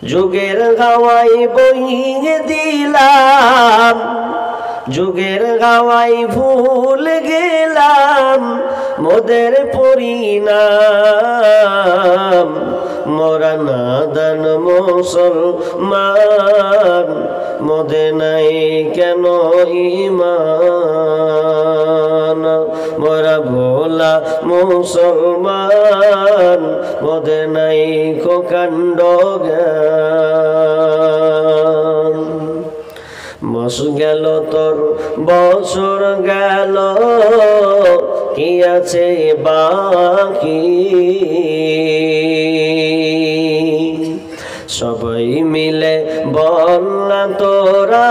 যুগের হাওয়ায় বইয়ে দিলাম, যুগের হাওয়ায় ভুল গেলাম মোদের পরিণাম। মোরা নাদান মুসলমান, মোদে নাই কেন ঈমান। মোরা ভোলা মুসলমান, মোদে নাই কো কাণ্ড জ্ঞান। মাস গেল তোর বছর গেল, কি আছে বাকি? সবাই মিলে বল না তোরা,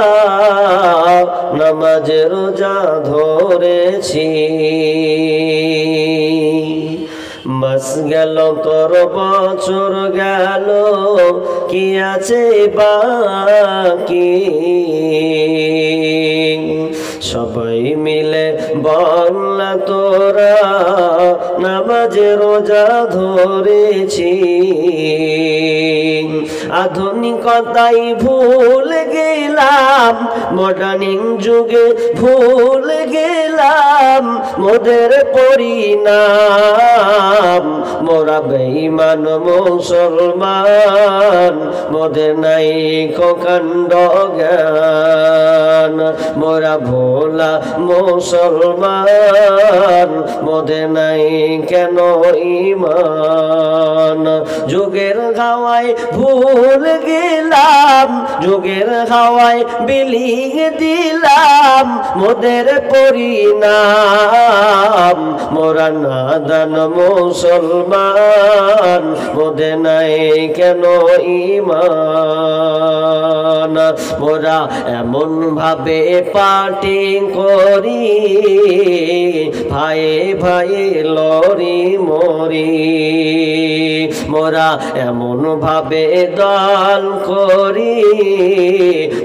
নামাজ রোজা ধরেছি। মাস গেল তোর বছর গেল, কি আছে বাকি? সবাই মিলে বল না তোরা, নামাজ রোজা ধরেছি। আধুনিকতাই ভুল গেলাম, মডার্নিং যুগে ভুল গেলাম মোদের পরিণাম। মোরা বেঈমান মুসলমান, মোদের নাই কো কাণ্ড জ্ঞান। মোরা ভোলা মুসলমান, মোদের নাই কেন ঈমান। যুগের হাওয়ায় ভুল গেলাম, যুগের হাওয়ায় বিলিয়ে দিলাম মোদের পরিণাম। মোরা নাদান মুসলমান, মোদের নাই কেন ঈমান। মোরা এমন ভাবে পার্টি করি, ভাইয়ে ভাইয়ে লড়ি মরি। মোরা এমন ভাবে দল করি,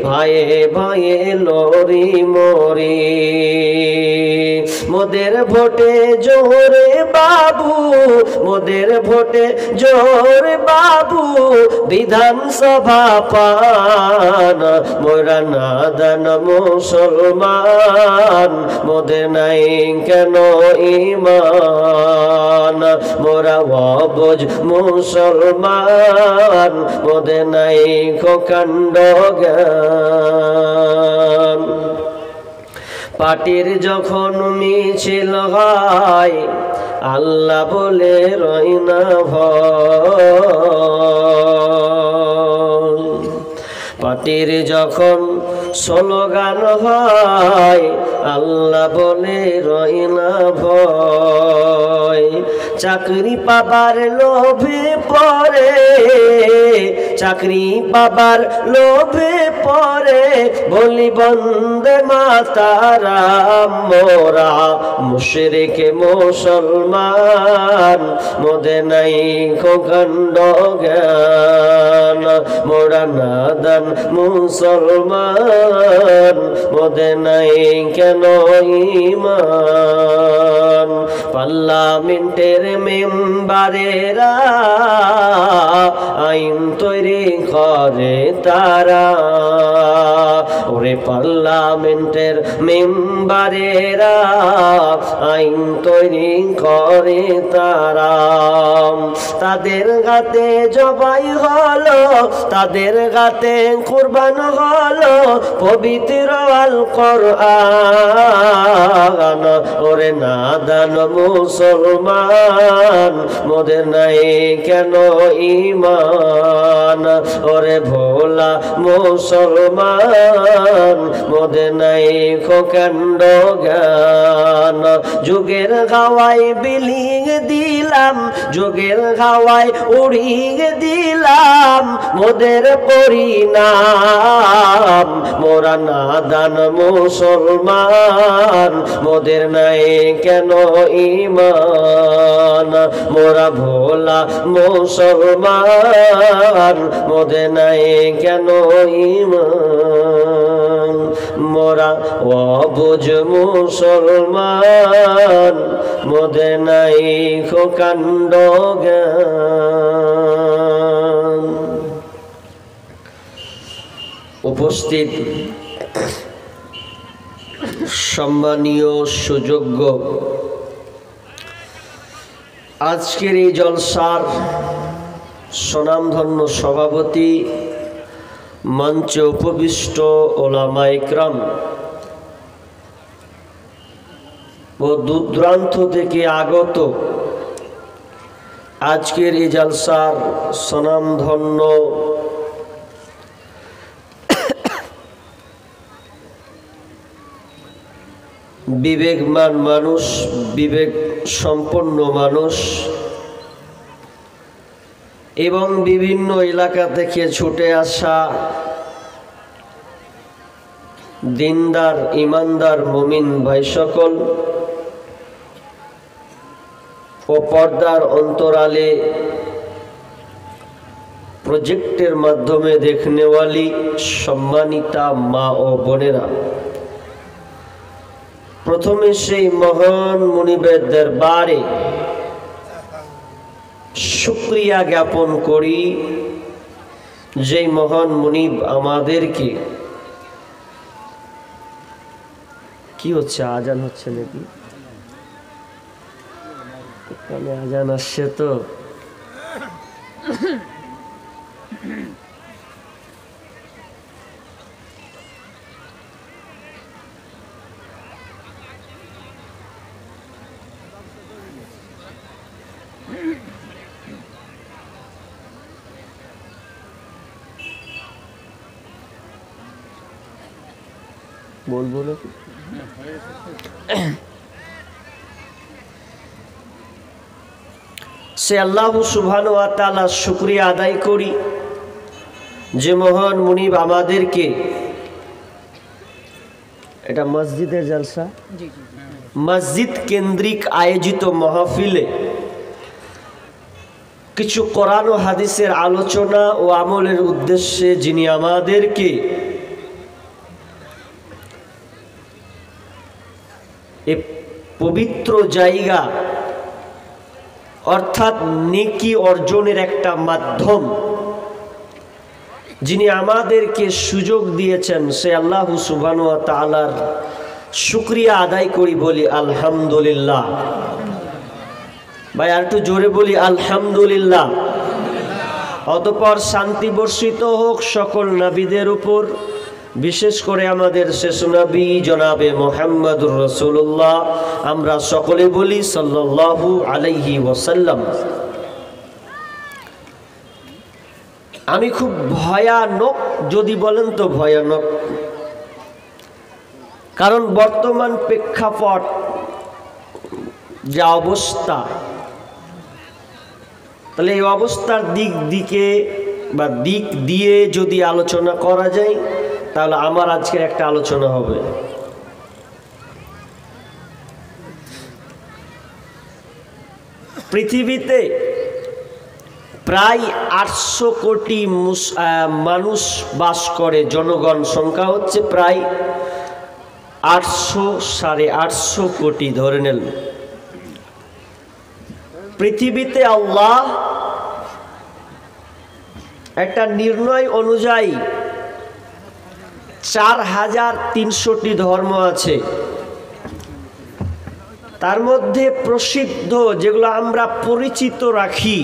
ভাইয়ে ভাইয়ে লড়ি মরি। মোদের ভোটে জোরে বাবু, মোদের ভোটে জোরে বাবু বিধানসভা পান। মোরা নাদান মুসলমান, মোদের নাই কেন ঈমান। মোরা অবুঝ মুসলমান, মোদের নাই কো কাণ্ড জ্ঞান। পার্টির যখন মিছিল হয়, আল্লাহ বলে রয় না ভয়। পার্টির যখন স্লোগান হয়, আল্লাহ বলে রয় না ভয়। চাকরি পাবার লোভে পড়ে, চাকরি পাবার লোভে পড়ে বলি বন্দে মাতারাম। মোরা মুশরিক মুসলমান, মোদের নাই কো কাণ্ড জ্ঞান। মোরা নাদান মুসলমান, মোদের নাই কেন ঈমান। পার্লামেন্টের মেম্বারেরা আইন তৈরি করে তারা, ওরে পার্লামেন্টের মেম্বারেরা আইন তৈরি করে তারা। তাদের হাতে জবাই হলো, তাদের হাতে কুরবান হলো পবিত্র আল কোরআন। ওরে নাদান মুসলমান, মোদের নাই কেন ঈমান। ওরে ভোলা মুসলমান, মোদের নাই কো কাণ্ড জ্ঞান। যুগের হাওয়ায় বিলিয়ে দিলাম, যুগের হাওয়ায় উড়িয়ে দিলাম মোদের পরিণাম। মোরা নাদান মুসলমান, মোদের নাই কেন ঈমান। মোরা ভোলা মুসলমান, মোদের নাই কেন ঈমান। মোরা অবুঝ মুসলমান, মোদের নাই কো কাণ্ড জ্ঞান। উপস্থিত সম্মানীয় সুযোগ্য আজকের এই জলসার স্বনামধন্য সভাপতি, মঞ্চে উপবিষ্ট ওলামায়ে কেরাম ও দূরদূরান্ত থেকে আগত আজকের এই জলসার স্বনামধন্য বিবেকমান মানুষ, বিবেক সম্পন্ন মানুষ এবং বিভিন্ন এলাকা থেকে ছুটে আসা দিনদার ইমানদার মুমিন ভাই সকল ও পর্দার অন্তরালে প্রজেক্টের মাধ্যমে দেখনেওয়ালি সম্মানিতা মা ও বোনেরা, প্রথমে সেই মহান মুনিবের দরবারে শুকরিয়া জ্ঞাপন করি, যেই মহান মুনিব আমাদেরকে কি হচ্ছে, আজান হচ্ছে নাকি? এখানে আজান আসছে তো বলবো না। সে আল্লাহ সুবহানাহু ওয়া তাআলার শুকরিয়া আদায় করি যে মহান মুনিব আমাদেরকে, এটা মসজিদের জলসা, মসজিদ কেন্দ্রিক আয়োজিত মাহফিলে কিছু কোরআন ও হাদিসের আলোচনা ও আমলের উদ্দেশ্যে যিনি আমাদেরকে এই পবিত্র জায়গা অর্থাৎ নেকি অর্জনের একটা মাধ্যম যিনি আমাদেরকে সুযোগ দিয়েছেন, সে আল্লাহ সুবহানাহু ওয়া তাআলার শুকরিয়া আদায় করি, বলি আলহামদুলিল্লাহ। ভাই আর একটু জোরে বলি আলহামদুলিল্লাহ। অতঃপর শান্তি বর্ষিত হোক সকল নবীদের উপর, বিশেষ করে আমাদের শেষ নবী জনাবে মুহাম্মদুর রাসূলুল্লাহ, আমরা সকলে বলি সাল্লাল্লাহু আলাইহি ওয়াসাল্লাম। আমি খুব ভয়ানক যদি বলেন তো ভয়ানক, কারণ বর্তমান প্রেক্ষাপট যা অবস্থা, তাহলে এই অবস্থার দিক দিয়ে যদি আলোচনা করা যায় তাহলে আমার আজকের একটা আলোচনা হবে। পৃথিবীতে প্রায় 800 কোটি মানুষ বাস করে, জনগণ সংখ্যা হচ্ছে প্রায় 800-850 কোটি ধরে নেন। পৃথিবীতে আল্লাহ একটা নির্ণয় অনুযায়ী 4300টি ধর্ম আছে। তার মধ্যে প্রসিদ্ধ যেগুলো আমরা পরিচিত রাখি,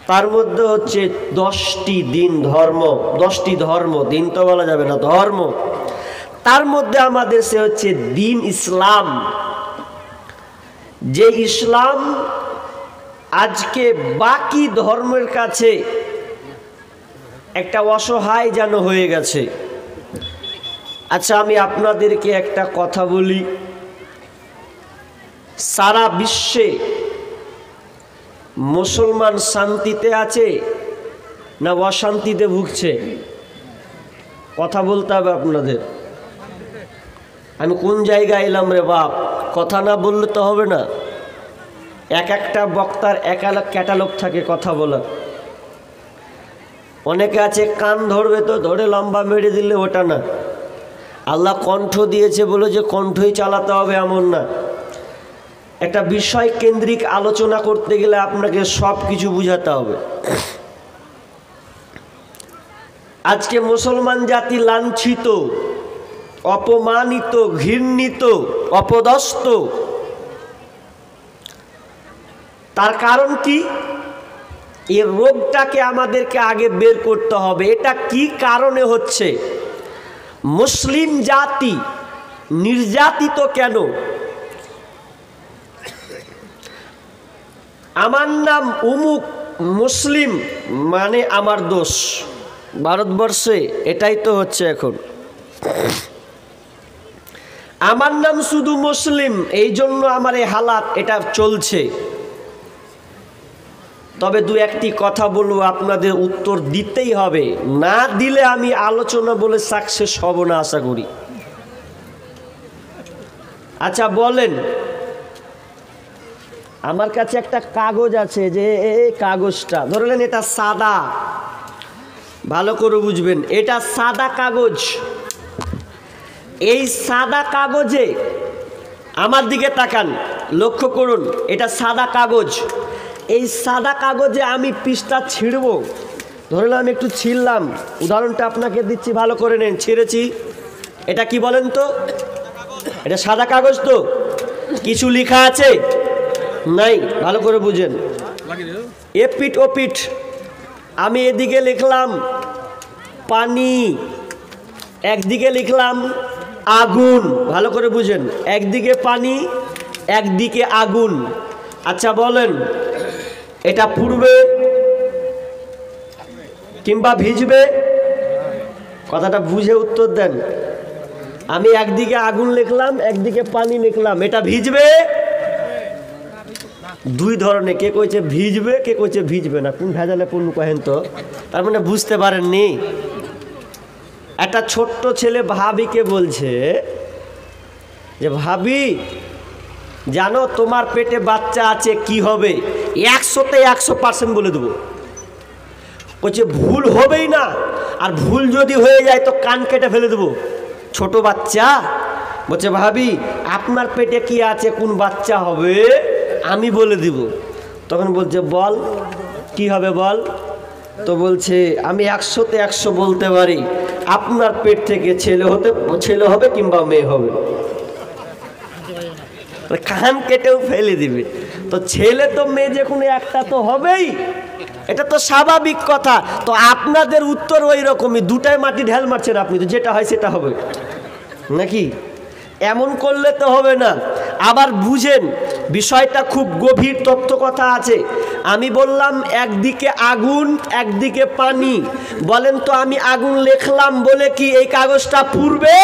তার মধ্যে হচ্ছে 10টি ধর্ম, দিন তো বলা যাবে না, ধর্ম। তার মধ্যে আমাদের সে হচ্ছে দিন ইসলাম, যে ইসলাম আজকে বাকি ধর্মের কাছে একটা অসহায় যেন হয়ে গেছে। আচ্ছা, আমি আপনাদেরকে একটা কথা বলি, সারা বিশ্বে মুসলমান শান্তিতে আছে না অশান্তিতে ভুগছে? কথা বলতে হবে আপনাদের। আমি কোন জায়গায় এলাম রে বাপ, কথা না বললে তো হবে না। একটা বক্তার ক্যাটালগ থাকে কথা বলার। অনেকে আছে কান ধরবে তো ধরে লম্বা মেরে দিলে, ওটা না। আল্লাহ কণ্ঠ দিয়েছে বলে যে কণ্ঠই চালাতে হবে এমন না। একটা বিষয় কেন্দ্রিক আলোচনা করতে গেলে আপনাকে সব কিছু বুঝাতে হবে। আজকে মুসলমান জাতি লাঞ্ছিত, অপমানিত, ঘৃণিত, অপদস্থ। তার কারণ কি? এই রোগটাকে আমাদেরকে আগে বের করতে হবে। এটা কি কারণে হচ্ছে? মুসলিম জাতি নির্যাতিত কেন? আমার নাম উমুক, মুসলিম মানে আমার দোষ। ভারতবর্ষে এটাই তো হচ্ছে এখন। আমার নাম শুধু মুসলিম, এই জন্য আমার এই হালাত, এটা চলছে। তবে দু একটি কথা বলবো, আপনাদের উত্তর দিতেই হবে, না দিলে আমি আলোচনা বলে সাকসেস হব না আশা করি। আচ্ছা বলেন, আমার কাছে একটা কাগজ আছে, যে এই কাগজটা ধরলেন এটা সাদা, ভালো করে বুঝবেন, এটা সাদা কাগজ। এই সাদা কাগজে আমার দিকে তাকান, লক্ষ্য করুন, এটা সাদা কাগজ। এই সাদা কাগজে আমি পৃষ্ঠা ছিঁড়ব, ধরলাম একটু ছিঁড়লাম, উদাহরণটা আপনাকে দিচ্ছি, ভালো করে নেন। ছিঁড়েছি, এটা কি বলেন তো? এটা সাদা কাগজ তো? কিছু লেখা আছে? নাই, ভালো করে বুঝেন। এপিঠ ওপিঠ, আমি এদিকে লিখলাম পানি, একদিকে লিখলাম আগুন, ভালো করে বুঝেন, একদিকে পানি একদিকে আগুন। আচ্ছা বলেন, এটা পুড়বে কিংবা ভিজবে? কথাটা বুঝে উত্তর দেন। আমি একদিকে আগুন লিখলাম, একদিকে পানি লিখলাম, এটা ভিজবে? দুই ধরনের, কে কইছে ভিজবে, কে কইছে ভিজবে না। কোন ভেজালে কোন কহেন তো? তার মানে বুঝতে পারেননি। একটা ছোট্ট ছেলে ভাবিকে বলছে যে ভাবি জানো তোমার পেটে বাচ্চা আছে, কি হবে? 100তে 100% বলে দেবো। বলছে ভুল হবেই না, আর ভুল যদি হয়ে যায় তো কান কেটে ফেলে দেবো। ছোট বাচ্চা বলছে ভাবি আপনার পেটে কি আছে, কোন বাচ্চা হবে আমি বলে দিব। তখন বলছে বল কি হবে বল। তো বলছে আমি 100তে 100 বলতে পারি, আপনার পেট থেকে ছেলে হবে কিংবা মেয়ে হবে। কান কেটেও ফেলে দিবে। তো ছেলে তো মেয়ে যে কোনো একটা তো হবেই, এটা তো স্বাভাবিক কথা। তো আপনাদের উত্তর ওই রকমই, দুটাই মাটি ঢেল মারছেন আপনি, তো যেটা হয় সেটা হবে নাকি? এমন করলে তো হবে না। আবার বুঝেন, বিষয়টা খুব গভীর তত্ত্ব কথা আছে। আমি বললাম একদিকে আগুন একদিকে পানি, বলেন তো আমি আগুন লিখলাম বলে কি এই কাগজটা পুড়বে?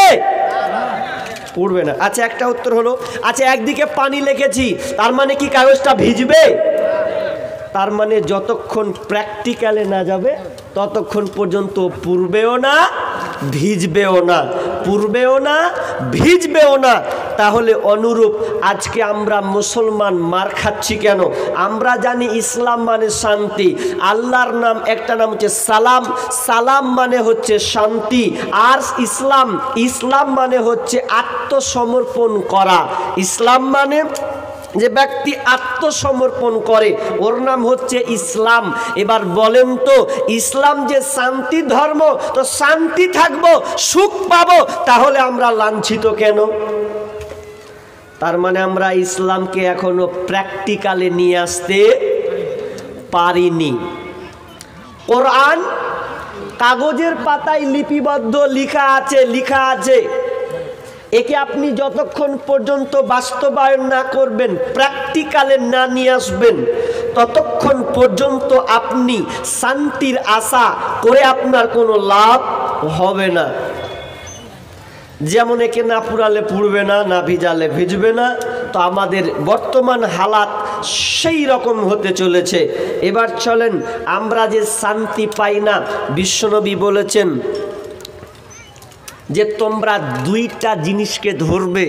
পুড়বে না। আচ্ছা একটা উত্তর হলো, আচ্ছা একদিকে পানি লিখেছি, তার মানে কি কাগজটা ভিজবে? তার মানে যতক্ষণ প্র্যাকটিক্যালে না যাবে ততক্ষণ পর্যন্ত পুড়বেও না ভিজবেও না, পুড়বেও না ভিজবেও না। তাহলে অনুরূপ আজকে আমরা মুসলমান মার খাচ্ছি কেন? আমরা জানি ইসলাম মানে শান্তি, আল্লাহর নাম একটা নাম হচ্ছে সালাম, সালাম মানে হচ্ছে শান্তি, আর ইসলাম মানে হচ্ছে আত্মসমর্পণ করা। ইসলাম মানে যে ব্যক্তি আত্মসমর্পণ করে ওর নাম হচ্ছে ইসলাম। এবার বলেন তো ইসলাম যে শান্তি ধর্ম, তো শান্তি থাকবো সুখ পাবো, তাহলে আমরা লাঞ্ছিত কেন? তার মানে আমরা ইসলামকে এখনো প্র্যাকটিক্যালে নিয়ে আসতে পারিনি। কোরআন কাগজের পাতায় লিপিবদ্ধ লেখা আছে, একে আপনি যতক্ষণ পর্যন্ত বাস্তবায়ন না করবেন, প্র্যাকটিক্যালে না নিয়ে আসবেন, ততক্ষণ পর্যন্ত আপনি শান্তির আশা করে আপনার কোনো লাভ হবে না। যেমন একে না পুড়ালে পুড়বে না, না ভিজালে ভিজবে না, তো আমাদের বর্তমান হালাত সেই রকম হতে চলেছে। এবার চলেন, আমরা যে শান্তি পাই না, বিশ্বনবী বলেছেন যে তোমরা দুইটা জিনিসকে ধরবে।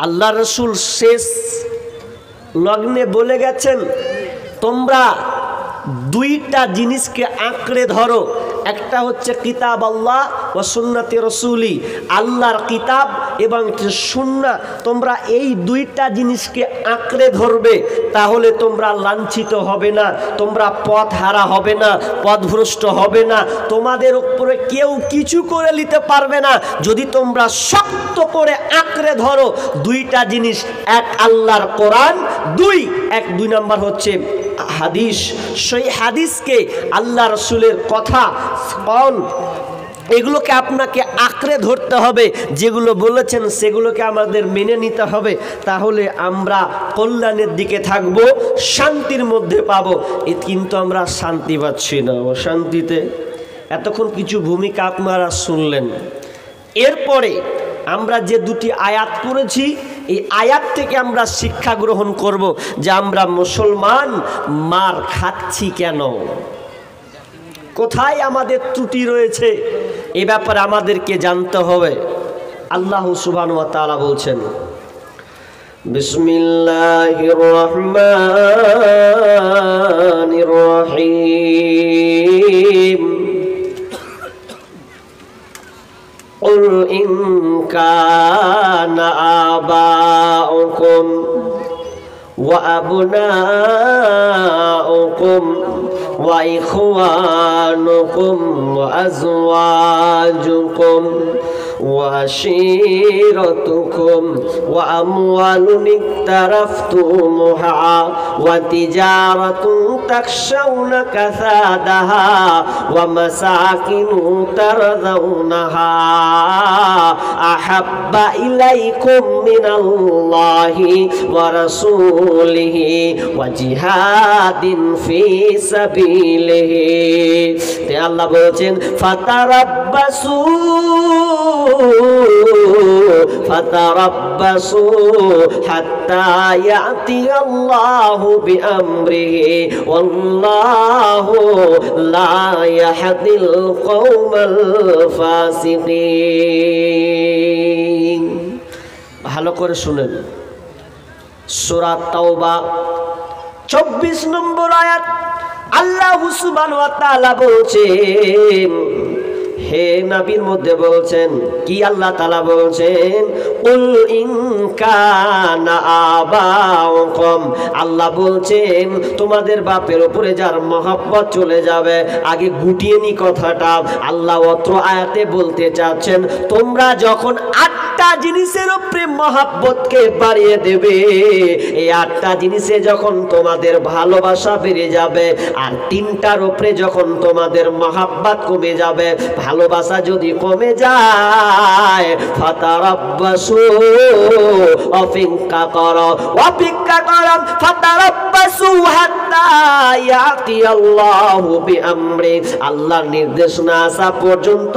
আল্লাহ রসুল শেষ লগ্নে বলে গেছেন তোমরা দুইটা জিনিসকে আঁকড়ে ধরো, একটা হচ্ছে কিতাব আল্লাহ ও সুন্নতে রসুলি, আল্লাহর কিতাব এবং সুন্নাহ। তোমরা এই দুইটা জিনিসকে আঁকড়ে ধরবে, তাহলে তোমরা লাঞ্ছিত হবে না, তোমরা পথ হারা হবে না, পথভ্রষ্ট হবে না, তোমাদের উপরে কেউ কিছু করে নিতে পারবে না যদি তোমরা শক্ত করে আঁকড়ে ধরো দুইটা জিনিস, এক আল্লাহর কোরআন, দুই নাম্বার হচ্ছে হাদিস। সেই হাদিসকে আল্লাহ রসুলের কথা কোন এগুলোকে আপনাকে আঁকড়ে ধরতে হবে, যেগুলো বলেছেন সেগুলোকে আমাদের মেনে নিতে হবে, তাহলে আমরা কল্যাণের দিকে থাকব, শান্তির মধ্যে পাবো। কিন্তু আমরা শান্তি পাচ্ছি না, অশান্তিতে। এতক্ষণ কিছু ভূমিকা আপনারা শুনলেন। এরপরে আমরা যে দুটি আয়াত পড়েছি, এই আয়াত থেকে আমরা শিক্ষা গ্রহণ করব যে আমরা মুসলমান মার খাচ্ছি কেন, কোথায় আমাদের ত্রুটি রয়েছে, এ ব্যাপারে আমাদেরকে জানতে হবে। আল্লাহ সুবহানাহু ওয়া তাআলা বলছেন, বিসমিল্লাহির রহমানির রহিম, قل إن كان آباؤكم وأبناؤكم وإخوانكم وأزواجكم وعشيرتكم وأموال اقترفتموها وتجارة تخشون كسادها ومساكن ترضونها أحب إليكم من الله ورسوله وجهاد في سبيله। আল্লাহ বলেছেন ফাতারাব্বাসু হাত্তা ইয়াতি আল্লাহু বিআমরিহি ওয়াল্লাহু লা ইয়াহদিল কওমাল ফাসিকিন। ভালো করে শুনেন, সূরা তাওবা 24 নম্বর আয়াত। আল্লাহ সুবহানাহু ওয়া তাআলা বলছেন, হে নবীর মধ্যে বলছেন কি, আল্লাহ তাআলা বলছেন কুল ইন কানা আবাউকুম, আল্লাহ বলছেন তোমাদের বাপের উপরে যার মহব্বত চলে যাবে। আগে গুটিয়ে নি কথাটা, আল্লাহ অত্র আয়াতে বলতে চাচ্ছেন তোমরা যখন 8টা জিনিসের উপরে মহব্বতকে বাড়িয়ে দেবে, এই 8টা জিনিসে যখন তোমাদের ভালোবাসা বেড়ে যাবে, আর 3টার উপরে যখন তোমাদের মহব্বত কমে যাবে, ভালোবাসা যদি কমে যায়, ফাতারাব্বাসু, অপেক্ষা করো ফাতারাব্বাসু হাত্তা ইয়াতি আল্লাহু বিআমরি, আল্লাহর নির্দেশ না আসা পর্যন্ত,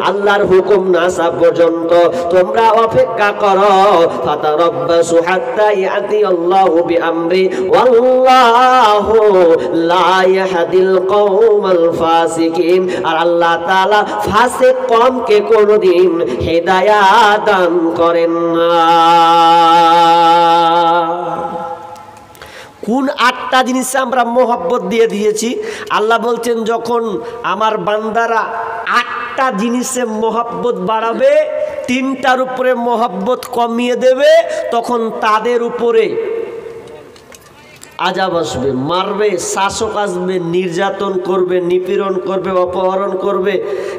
আল্লাহর হুকুম না আসা পর্যন্ত তোমরা অপেক্ষা করো। ফাতারাব্বাসু হাত্তা ইয়াতি আল্লাহু বিআমরি ওয়াল্লাহু লা ইয়াহদিল কওমাল ফাসিকিন, আর আল্লাহ তাআলা ফাসিক কওমকে কোনদিন হিদায়াত দান করেন না। কোন 8টা জিনিসে আমরা মহব্বত দিয়ে দিয়েছি? আল্লাহ বলছেন যখন আমার বান্দারা 8টা জিনিসে মহব্বত বাড়াবে, 3টার উপরে মহব্বত কমিয়ে দেবে, তখন তাদের উপরে আযাব আসবে, মারবে, শাসক আসবে, নির্যাতন করবে, নিপীড়ন করবে, অপহরণ করবে,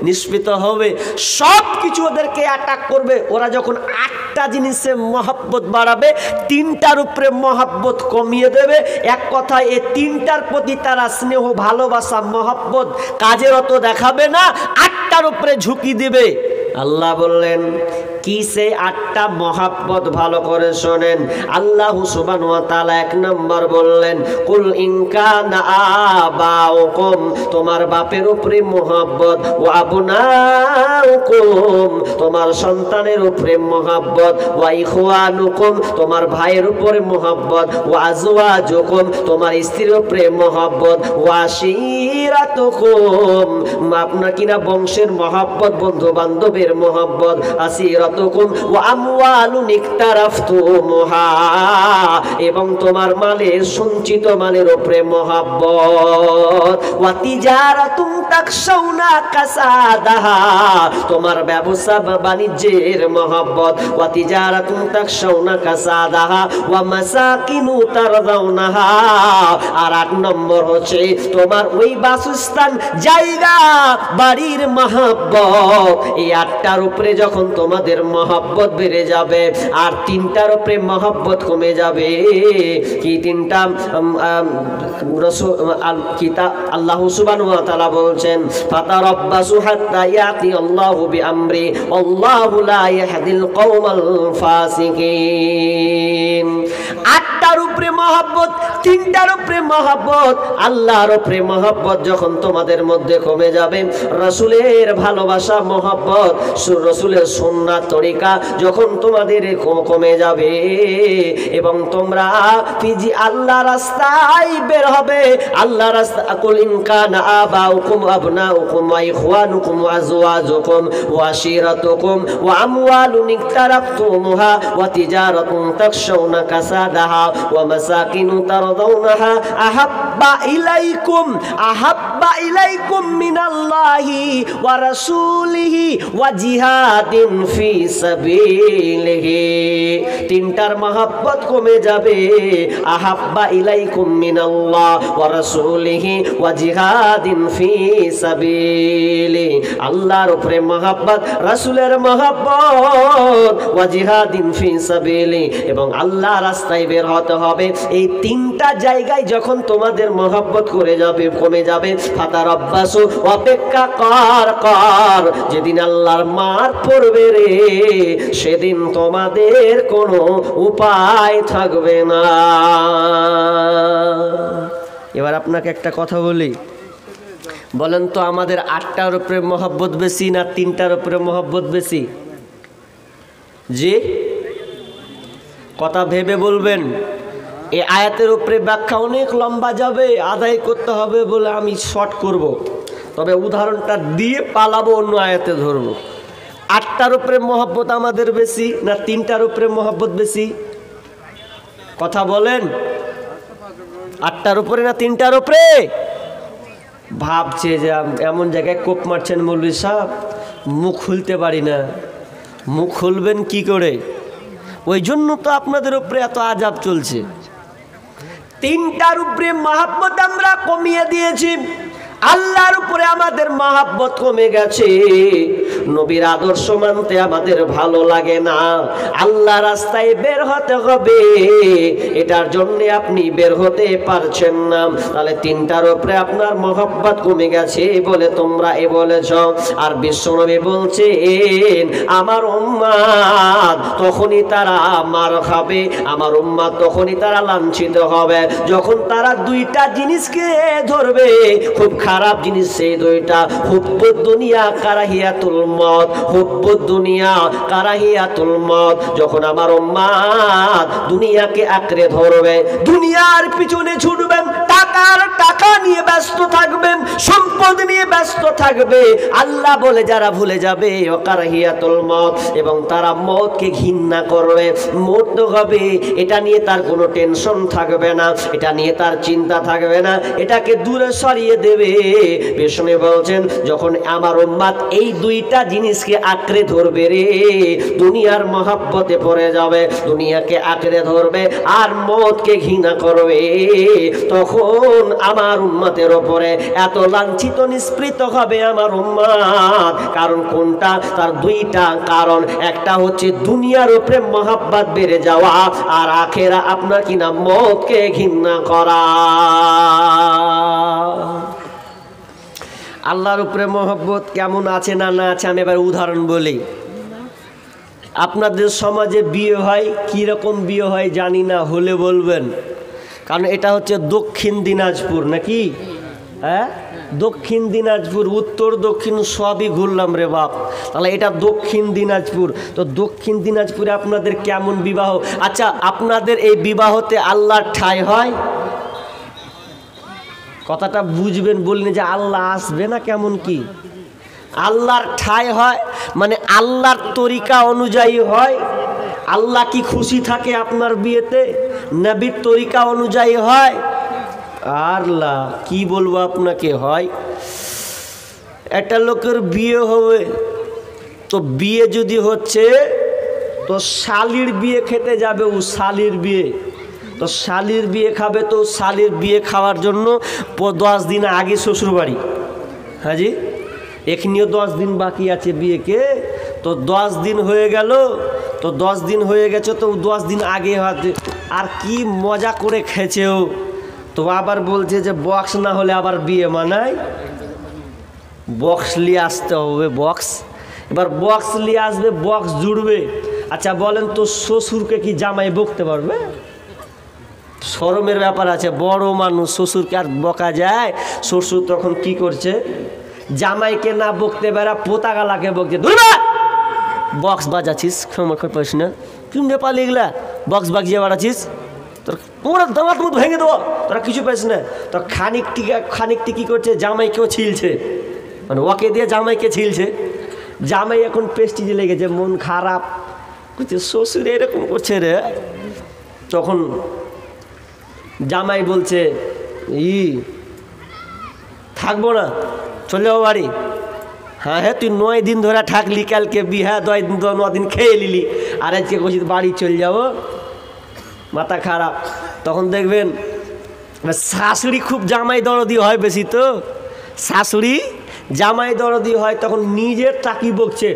নিষ্পিত হবে, সব কিছু ওদেরকে অ্যাটাক করবে। ওরা যখন 8টা জিনিসে মহব্বত বাড়াবে, 3টার উপরে মহব্বত কমিয়ে দেবে। এক কথায় এই 3টার প্রতি তারা স্নেহ, ভালোবাসা, মহব্বত কাজের অত দেখাবে না, 8টার উপরে ঝুঁকি দেবে। আল্লাহ বললেন কি সেই 8টা মহব্বত, ভালো করে শোনেন। আল্লাহ সুবহানাহু ওয়া তাআলা 1 নম্বর বললেন কুল ইন কানা আবাউকুম, তোমার বাপের উপরে মহব্বত, ওয়া আবনাউকুম, তোমার সন্তানের উপরে মহব্বত, ওয়া ইখওয়ানুকুম, তোমার ভাইয়ের উপরে মহব্বত, ওয়া আজওয়াজুকুম, তোমার স্ত্রীর উপরে মহব্বত, ওয়া আশিরাতুকুম, আপনার কিনা বংশের মহব্বত, বন্ধু বান্ধবের মালের মহব্বত, আসিরাতুকুম ওয়া আমওয়ালুন ইকতারাফতুমুহা, এবং তোমার মালের সঞ্চিত মালের উপরে মহব্বত, ওয়া তিজারাতুন তাকশাউনা কাসাদাহা, তোমার ব্যবসা বাণিজ্যের মহব্বত, ওয়া তিজারাতুন তাকশাউনা কাসাদাহা ওয়া মাসাকিনু তারদাউনাহা, আর 8 নম্বর হচ্ছে তোমার ওই বাসস্থান জায়গা বাড়ির মহব্বত। এই 8টার উপরে যখন তোমাদের মহব্বত বেড়ে যাবে আর 3টার উপরে মহব্বত কমে যাবে, কি 3টা রাসূল কিতাব আল্লাহ সুবহানাহু ওয়া তাআলা বলছেন ফাতারাব্বাসু হাত্তা ইয়াতি আল্লাহু বিআমরি আল্লাহু লা ইয়াহদিল কওমাল ফাসিকিন। 8টার উপরে মহব্বত, 3টার উপরে মহব্বত, আল্লাহর উপরে মহব্বত যখন তোমাদের মধ্যে কমে যাবে, রাসূলের ভালোবাসা মহব্বত, রাসূলের সুন্নাত তরিকা যখন তোমাদের কমে যাবে এবং তোমরা ফিজি আল্লাহ রাস্তায় বের হবে, আল্লাহ রাস্তা কুল ইন কানা আবাউকুম আবনাউকুম ওয়া ইখওয়ানুকুম ওয়া আজওয়াজুকুম ওয়া আশিরাতুকুম ওয়া আমওয়ালুন ইকতারাফতুমুহা ওয়া তিজারাতুন তাকশাউনা কাসাদাহা ওয়া মাসাকিনু তারদাউনাহা আহাব্বা ইলাইকুম মিনাল্লাহি ওয়া রাসূলিহি ওয়া জিহাদিন ফি সাবিলিহি। 3টার মহব্বত কমে যাবে, আহাব্বা ইলাইকুম মিনাল্লাহ ওয়া রাসূলিহি ওয়া জিহাদিন ফি সাবিলি, আল্লাহর উপরে মহব্বত, রাসূলের মহব্বত, ওয়া জিহাদিন ফি সাবিলি, এবং আল্লাহ রাস্তায় বের হতে হবে। এই 3টা জায়গায় যখন তোমাদের মহব্বত কমে যাবে, ফাতারাব্বাসু, অপেক্ষা কর, যেদিন আল্লাহর মার পড়বে রে, সেদিন তোমাদের কোনো উপায় থাকবে না। এবার আপনাকে একটা কথা বলি, বলেন তো আমাদের 8টার উপরে মহব্বত বেশি না 3টার উপরে মহব্বত বেশি? জি, কথা ভেবে বলবেন। এই আয়াতের উপরে ব্যাখ্যা অনেক লম্বা যাবে, আদায় করতে হবে বলে আমি শর্ট করব, তবে উদাহরণটা দিয়ে পালাবো, অন্য আয়াতে ধরবো। 8টার উপরে মহব্বত আমাদের বেশি না 3টার উপরে মহব্বত বেশি? কথা বলেন, 8টার উপরে না 3টার উপরে? ভাবছে যে এমন জায়গায় কোপ মারছেন মৌলভী সাহেব, মুখ খুলতে পারি না। মুখ খুলবেন কি করে? ওই জন্য তো আপনাদের উপরে এত আযাব চলছে। 3টার উপরে মহব্বত আমরা কমিয়ে দিয়েছি, আল্লাহর উপরে আমাদের মহব্বত কমে গেছে, নবীর আদর্শ মানতে আমাদের ভালো লাগে না, আল্লাহ রাস্তায় বের হতে হবে, এটার জন্য আপনি বের হতে পারছেন না, তাহলে 3টার উপরে আপনার মহব্বত কমে গেছে বলে তোমরা বলেছ। আর বিশ্বনবী বলছেন আমার উম্মাত তখনই তারা মার খাবে, আমার উম্মাত তখনই তারা লাঞ্ছিত হবে যখন তারা 2টা জিনিসকে ধরবে, খুব খারাপ জিনিস সেই 2টা, হুব্বুদ দুনিয়া কারাহিয়াতুল মত, হুব্বুদ দুনিয়া কারাহিয়াতুল মত। যখন আমার উম্মাত দুনিয়াকে আঁকড়ে ধরবে, দুনিয়ার পিছনে ছুটবেন, টাকা নিয়ে ব্যস্ত থাকবেন, সম্পদ নিয়ে ব্যস্ত থাকবে, আল্লাহ বলে যারা ভুলে যাবে কারাহিয়াতুল মত, এবং তারা মতকে ঘৃণা করবে, মরতে হবে এটা নিয়ে তার কোনো টেনশন থাকবে না, এটা নিয়ে তার চিন্তা থাকবে না, এটাকে দূরে সরিয়ে দেবে। বিষ্ণু বলছেন যখন আমার উম্মাত এই 2টা জিনিসকে আঁকড়ে ধরবে রে, দুনিয়ার মহব্বতে পড়ে যাবে, দুনিয়াকে আঁকড়ে ধরবে আর মতকে ঘৃণা করবে, তখন আমার উম্মতের ওপরে এত লাঞ্ছিত নিষ্পৃত হবে আমার উম্মাত। কারণ কোনটা? তার 2টা কারণ, একটা হচ্ছে দুনিয়ার উপরে মহব্বত বেড়ে যাওয়া, আর আখেরা আপনার কিনা মতকে ঘৃণা করা। আল্লাহর উপরে মহব্বত কেমন আছে না না আছে আমি এবার উদাহরণ বলি। আপনাদের সমাজে বিয়ে হয়, কীরকম বিয়ে হয় জানি না, হলে বলবেন, কারণ এটা হচ্ছে দক্ষিণ দিনাজপুর নাকি? হ্যাঁ, দক্ষিণ দিনাজপুর, উত্তর দক্ষিণ সবই ঘুরলাম রে বাপ, তাহলে এটা দক্ষিণ দিনাজপুর। তো দক্ষিণ দিনাজপুরে আপনাদের কেমন বিবাহ? আচ্ছা, আপনাদের এই বিবাহতে আল্লাহর ঠাঁই হয়? কথাটা বুঝবেন, বললেন যে আল্লাহ আসবে না, কেমন কি? আল্লাহর ঠাঁই হয়, মানে আল্লাহর তরিকা অনুযায়ী হয়। আল্লাহ কি খুশি থাকে আপনার বিয়েতে? নবীর তরিকা অনুযায়ী হয়। আল্লাহ কি বলবো আপনাকে, হয় একটা লোকের বিয়ে হবে, তো বিয়ে যদি হচ্ছে তো শালির বিয়ে খেতে যাবে, ও শালির বিয়ে, তো শালির বিয়ে খাবে, তো শালির বিয়ে খাওয়ার জন্য 10 দিন আগে শ্বশুর বাড়ি। হ্যাঁ জি, এখনিও 10 দিন বাকি আছে বিয়েকে, তো 10 দিন হয়ে গেল, তো 10 দিন হয়ে গেছে, তো 10 দিন আগে হাতে আর কি মজা করে খেয়েছে ও, তো আবার বলছে যে বক্স না হলে আবার বিয়ে মানায়, বক্স নিয়ে আসতে হবে, বক্স। এবার বক্স নিয়ে আসবে, বক্স জুড়বে। আচ্ছা বলেন তো, শ্বশুরকে কি জামাই বকতে পারবে? শরমের ব্যাপার আছে, বড় মানুষ, শ্বশুরকে আর বকা যায়? শ্বশুর তখন কি করছে, জামাইকে না বকতে বেড়া পোতাগালাকে বকছে, ধরবা বক্স বাজাচ্ছিস, ক্ষমা পাইস না, তুমি নেপালি এগুলা বক্স বাজিয়ে বাড়াচ্ছিস, তোর তোমরা দামাত মুখ ভেঙে দেবো, তোরা কিছু পাইস না। তো খানিকটি কি করছে, জামাইকেও ছিলছে, মানে ওকে দিয়ে জামাইকে ছিলছে। জামাই এখন পেস্টিজে লেগেছে, মন খারাপ করছে, শ্বশুর এরকম করছে রে। তখন জামাই বলছে, থাকবো না, চলে যাবো বাড়ি। হ্যাঁ হ্যাঁ, তুই 9 দিন ধরে থাকলি, কালকে বিহা 9 দিন খেয়ে নিলি, আর আজকে বলছি বাড়ি চলে যাবো, মাথা খারাপ। তখন দেখবেন শাশুড়ি খুব জামাই দরদি হয় বেশি, তো শাশুড়ি জামাই দরদি হয়, তখন নিজের তাকি বকছে,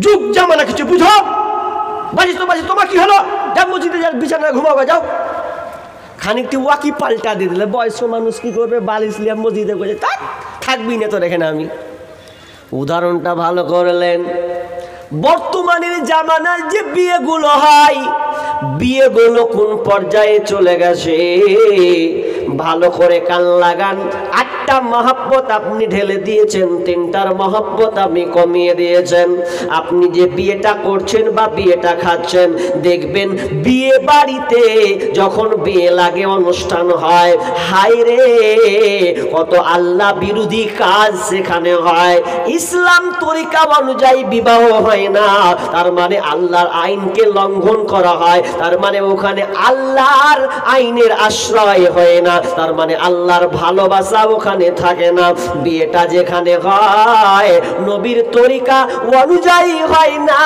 যুগ জামানা কিছু বুঝো, বাজিস তো বাজিস, তোমার কি হলো, যা মসজিদে যার বিছানায় ঘুমাবো যাও। খানিকটি ওয়াকি পাল্টা দিয়ে দিলে, বয়স্ক মানুষ কি করবে, বালিশ লিয়া মসজিদে করে থাকবি না, তো রেখে না। আমি উদাহরণটা ভালো করলেন। বর্তমানের জামানার যে বিয়েগুলো হয়, বিয়েগুলো কোন পর্যায়ে চলে গেছে ভালো করে কান লাগান। 8টা মহব্বত আপনি ঢেলে দিয়েছেন, 3টার মহব্বত আপনি কমিয়ে দিয়েছেন। আপনি যে বিয়েটা করছেন বা বিয়েটা খাচ্ছেন, দেখবেন বিয়ে বাড়িতে যখন বিয়ে লাগে, অনুষ্ঠান হয়, হায় রে কত আল্লাহ বিরোধী কাজ সেখানে হয়। ইসলাম তরিকা অনুযায়ী বিবাহ হয় না, তার মানে আল্লাহর আইনকে লঙ্ঘন করা হয়, তার মানে ওখানে আল্লাহর আইনের আশ্রয় হয় না, তার মানে আল্লাহর ভালোবাসা ওখানে থাকে না। বিয়েটা যেখানে হয় নবীর তরিকা অনুযায়ী হয় না।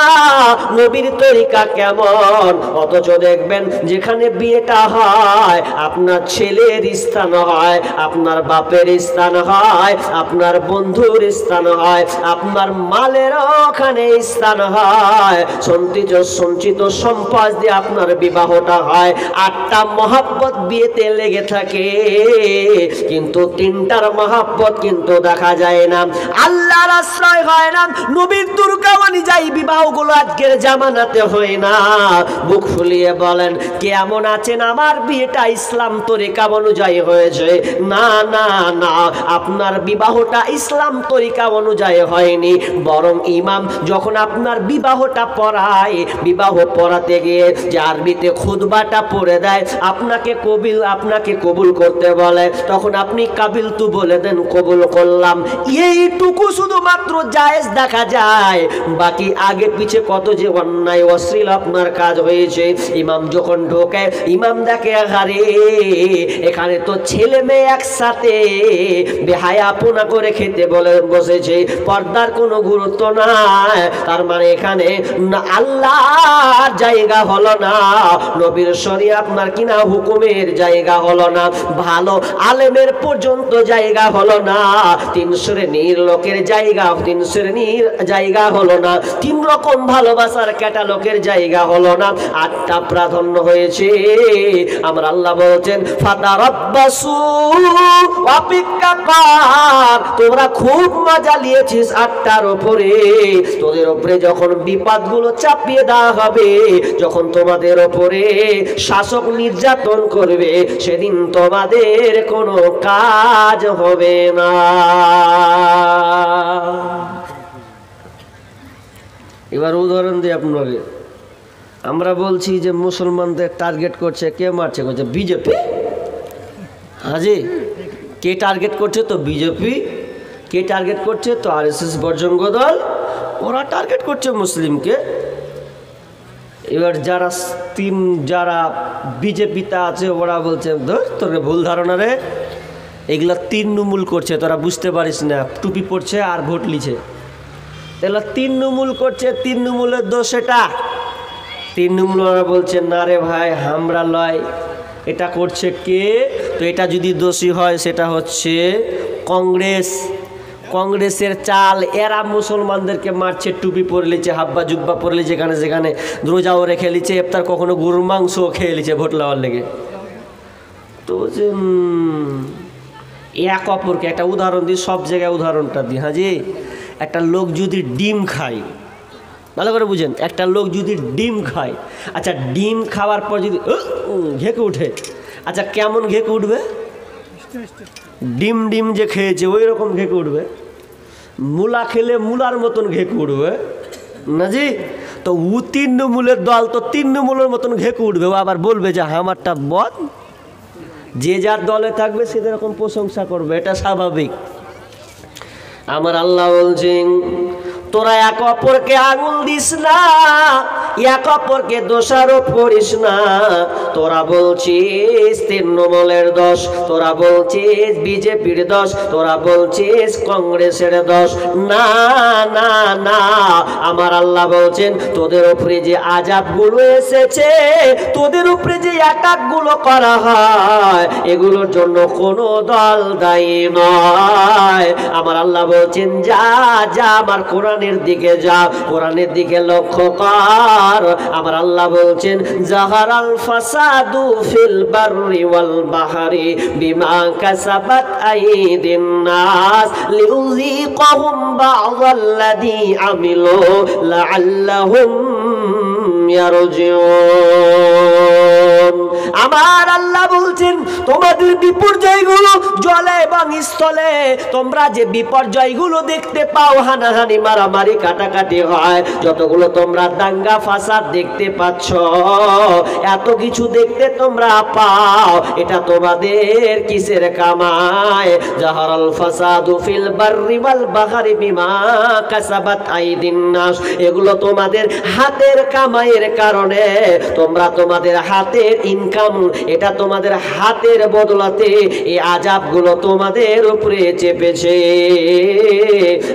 নবীর তরিকা কেমন, অথচ দেখবেন যেখানে বিয়েটা হয়, আপনার ছেলের স্থান হয়, আপনার বাপের স্থান হয়, আপনার বন্ধুর স্থান হয়, আপনার মালের ওখানে স্থান হয়, সঞ্চিত সম্পদ দিয়ে আপনার বিবাহটা হয়। 8টা মহব্বত বিয়েতে লেগে থাকে, কিন্তু 3টার মহব্বত কিন্তু দেখা যায় না, আল্লাহর আশ্রয় হয় না, নবীর তরিকা অনুযায়ী বিবাহগুলো আজকের জামানাতে হয় না। বুক ফুলিয়ে বলেন, কেমন আছেন, আমার বিয়েটা ইসলাম তরিকা অনুযায়ী হয়েছে? না না না, আপনার বিবাহটা ইসলাম তরিকা অনুযায়ী হয়নি, বরং ইমাম যখন আপনার বিবাহটা পড়ায়, বিবাহ পড়াতে গিয়ে যে আরবিতে খুতবাটা পড়ে দেয়, আপনাকে কবুল করতে বলে, তখন আপনি কাবিল তু বলে দেন, কবুল করলাম, এইটুকু শুধুমাত্র জায়েজ দেখা যায়। বাকি আগে পিছে কত যে অন্যায় অশ্লীল আপনার কাজ হয়েছে। ইমাম যখন ঢোকে, ইমাম দেখে, আরে এখানে তো ছেলে মেয়ে একসাথে বেহায়াপনা করে খেতে বলে বসেছে, পর্দার কোনো গুরুত্ব নাই, তার মানে এখানে আল্লাহর জায়গা হলো না, নবীর শরীয়ত আপনার কিনা হুকুমের জায়গা হলো না, ভালো আলেমের পর্যন্ত জায়গা হলো না, 3 শ্রেণীর লোকের জায়গা, 3 শ্রেণীর জায়গা হলো না, 3 রকম ভালোবাসার ক্যাটালগের জায়গা হলো না, 8টা প্রাধান্য হয়েছে। আমরা আল্লাহ বলছেন, ফাতারাব্বাসু, অপেক্ষা কর, তোমরা খুব মজা নিয়েছিস 8টার উপরে, তোদের উপরে যখন বিপদগুলো চাপিয়ে দেওয়া হবে, যখন তোমাদের উপরে শাসক নির্যাতন করবে, সেদিন তোমাদের কোনো কাজ হবে না। এবার উদাহরণ দিই আপনাকে। আমরা বলছি যে মুসলমানদের টার্গেট করছে, কে মারছে, করছে বিজেপি। হাজি, কে টার্গেট করছে? তো বিজেপি। কে টার্গেট করছে? তো আরএসএস বজরঙ্গ দল, ওরা টার্গেট করছে মুসলিমকে। এবার যারা বিজেপিতে আছে ওরা বলছে ধর তোর ভুল ধারণা রে, এগুলা তৃণমূল করছে, তোরা বুঝতে পারিস না, টুপি পড়ছে আর ভোট লিছে, এগুলা তৃণমূল করছে, তৃণমূলের দোষ এটা। তৃণমূল ওরা বলছে না রে ভাই আমরা লয়, এটা করছে কে? তো এটা যদি দোষী হয় সেটা হচ্ছে কংগ্রেসের চাল। এরা মুসলমানদেরকে মারছে, টুপি পরে লিছে, হাব্বা জুব্বা পরে লিছে, যেখানে রোজাও রেখে লিছে, ইফতার কখনো গরুর মাংসও খেয়ে লিছে ভোট লওয়ার লেগে। তো যে এক অপরকে একটা উদাহরণ দিই, সব জায়গায় উদাহরণটা দিই। হাজি, একটা লোক যদি ডিম খায়, ভালো করে বুঝেন, একটা লোক যদি ডিম খায়, আচ্ছা ডিম খাওয়ার পর যদি ঘেঁকে উঠে, আচ্ছা কেমন ঘেঁকে উঠবে? ডিম যে খেয়েছে ওই রকম ঘেঁকে উঠবে। মূলা খেলে মূলার মতন ঘেঁকে উঠবে না জি? তো তৃণমূলের দল তো তৃণমূলের মতন ঘেঁকে উঠবে, ও আবার বলবে যে আমারটা বদ। যে যার দলে থাকবে সে এরকম প্রশংসা করবে, এটা স্বাভাবিক। আমার আল্লাহ বলছেন তোরা এক অপরকে আঙুল দিস না, এক অপরকে দোষারোপ করিস না। তোরা বলছিস তৃণমূলের দোষ, তোরা বলছিস বিজেপির দোষ, তোরা বলছিস কংগ্রেসের দোষ। না না না, আমার আল্লাহ বলছেন তোদের উপরে যে আযাবগুলো এসেছে, তোদের উপরে যে অ্যাটাকগুলো করা হয়, এগুলোর জন্য কোনো দল দায়ী নয়। আমার আল্লাহ বলছেন যা যা আমার কোরআনের দিকে যা, কোরআনের দিকে লক্ষ্য কর। আমার আল্লাহ বলছেন জাহারাল ফাসাদু ফিল বাররি ওয়াল বাহরি বিমা কাসাবাত আইদিন নাস লিউযীকাহুম বা'যাল্লাযী আমিলু লাআল্লাহুম ইয়ারজিউন। আমার আল্লাহ বলছেন তোমাদের বিপর্যয়গুলো জলে এবং স্থলে, তোমরা যে বিপর্যয়গুলো দেখতে পাও, হানাহানি মারামারি কাটাকাটি হয়, যতগুলো তোমরা দাঙ্গা ফাসাদ দেখতে পাচ্ছ, এত কিছু দেখতে তোমরা পাও, এটা তোমাদের কিসের কামাই? জাহারাল ফাসাদু ফিল বাররি ওয়াল বাহরি বিমা কাসাবাত আইদিন নাস, এগুলো তোমাদের হাতের কামাইয়ের কারণে, তোমরা তোমাদের হাতের ইনকাম, এটা তোমাদের হাতের বদলাতে এই আযাবগুলো তোমাদের উপরে চেপেছে।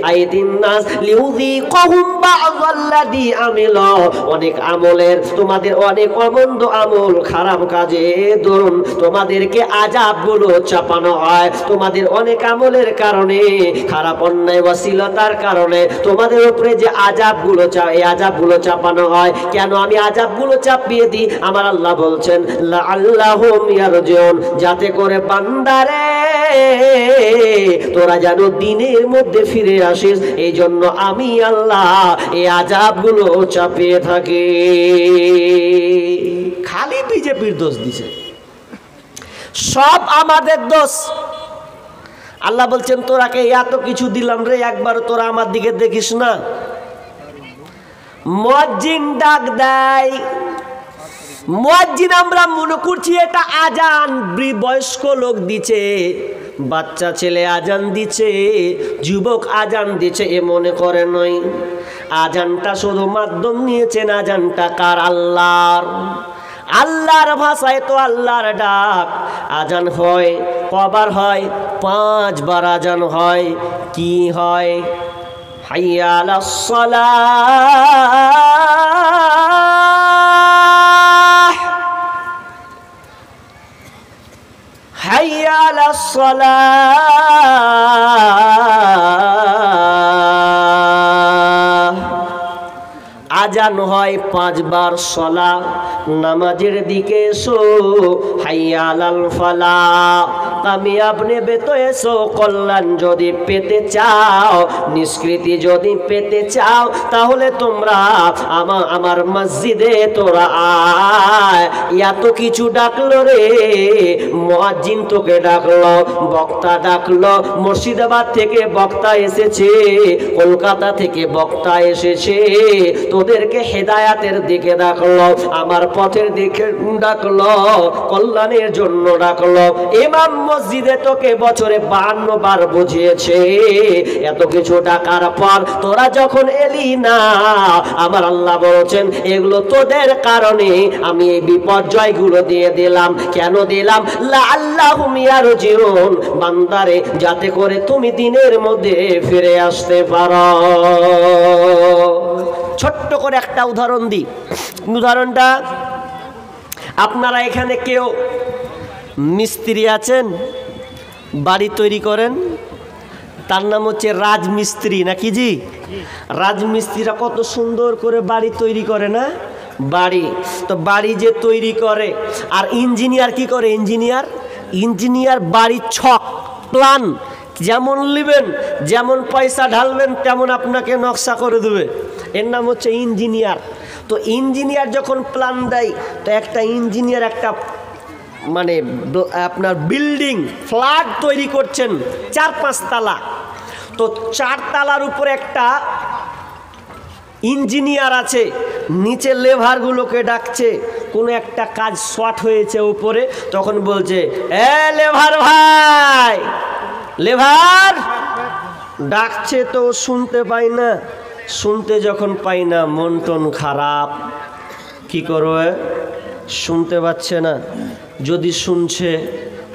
আইদিন নাস লিউযীকাহুম বা'যাল্লাযী আমিলু, অনেক আমলের, তোমাদের অনেক অমন্দ আমল, খারাপ কাজে দরুন তোমাদেরকে আযাবগুলো চাপানো হয়। তোমাদের অনেক আমলের কারণে, খারাপ অন্যায় ওয়াসিলতার কারণে তোমাদের উপরে যে আযাবগুলো এই আযাবগুলো চাপানো হয়। কেন আমি আযাবগুলো চাপিয়ে দিই? আমার আল্লাহ বলছেন লাআল্লাহুম ইয়ারজিউন, যাতে করে বান্দারে তোরা যেন দিনের মধ্যে ফিরে আসিস, এই জন্য আমি আল্লাহ এই আযাবগুলো চাপিয়ে থাকি। খালি বিজেপির দোষ দিছে, সব আমাদের দোষ। আল্লাহ বলছেন তোরাকে এত কিছু দিলাম রে, একবার তোরা আমার দিকে দেখিস না। মুয়াজ্জিন ডাক দেয়, মুয়াজ্জিন আমরা মনে করছি এটা আজান, বয়স্ক লোক দিচ্ছে, বাচ্চা ছেলে আজান দিচ্ছে, যুবক আজান দিচ্ছে, এ মনে করে নয়। আজানটা শুধু মাধ্যম নিয়েছেন, আজানটা কার? আল্লাহর। আল্লাহর ভাষায় তো আল্লাহর ডাক। আজান হয় কবার হয়? 5 বার আজান হয়। কি হয়? হাইয়া আলাস সালাহ, হাইয়া আলাস সালাহ। আজান হয় 5 বার, সলা নামাজের দিকে এসো, হাইয়া আলাল ফালাহ, কামিয়াব নেবে তো এসো। কল্যাণ যদি পেতে চাও, নিষ্কৃতি যদি পেতে চাও, তাহলে তোমরা আমার মসজিদে তোরা আয়। এত কিছু ডাকলো রে, মুয়াজ্জিন তোকে ডাকলো, বক্তা ডাকলো, মুর্শিদাবাদ থেকে বক্তা এসেছে, কলকাতা থেকে বক্তা এসেছে, তোদেরকে হেদায়াতের দিকে ডাকলো, আমার পথের দিকে ডাকলো, কল্যাণের জন্য ডাকলো। ইমাম মসজিদে তোকে বছরে 52 বার বুঝিয়েছে, এত কিছু টাকার পর তোরা যখন এলি না, আমার আল্লাহ বলছেন এগুলো তোদের কারণে আমি এই বিপর্যয়গুলো দিয়ে দিলাম। কেন দিলাম? লাআল্লাহুম ইয়ারজিউন, বান্দারে যাতে করে তুমি দিনের মধ্যে ফিরে আসতে পারো। ছোট্ট করে একটা উদাহরণ দিই। উদাহরণটা, আপনারা এখানে কেউ মিস্ত্রি আছেন, বাড়ি তৈরি করেন, তার নাম হচ্ছে রাজমিস্ত্রি, নাকি জি? রাজমিস্ত্রিরা কত সুন্দর করে বাড়ি তৈরি করে না? বাড়ি তো বাড়ি যে তৈরি করে, আর ইঞ্জিনিয়ার কি করে? ইঞ্জিনিয়ার বাড়ির ছক প্ল্যান যেমন নেবেন, যেমন পয়সা ঢালবেন তেমন আপনাকে নকশা করে দেবে। এর নাম হচ্ছে ইঞ্জিনিয়ার। তো ইঞ্জিনিয়ার যখন প্ল্যান দেয়, তো একটা ইঞ্জিনিয়ার একটা মানে আপনার বিল্ডিং ফ্ল্যাট তৈরি করছেন 4-5 তালা, তো 4 তালার উপরে একটা ইঞ্জিনিয়ার আছে, নিচে লেভারগুলোকে ডাকছে, কোনো একটা কাজ শর্ট হয়েছে উপরে, তখন বলছে এ লেভার ভাই, লেভার ডাকছে তো শুনতে পাই না। শুনতে যখন পাই না, মন টন খারাপ, কি করবে? শুনতে পাচ্ছে না। যদি শুনছে,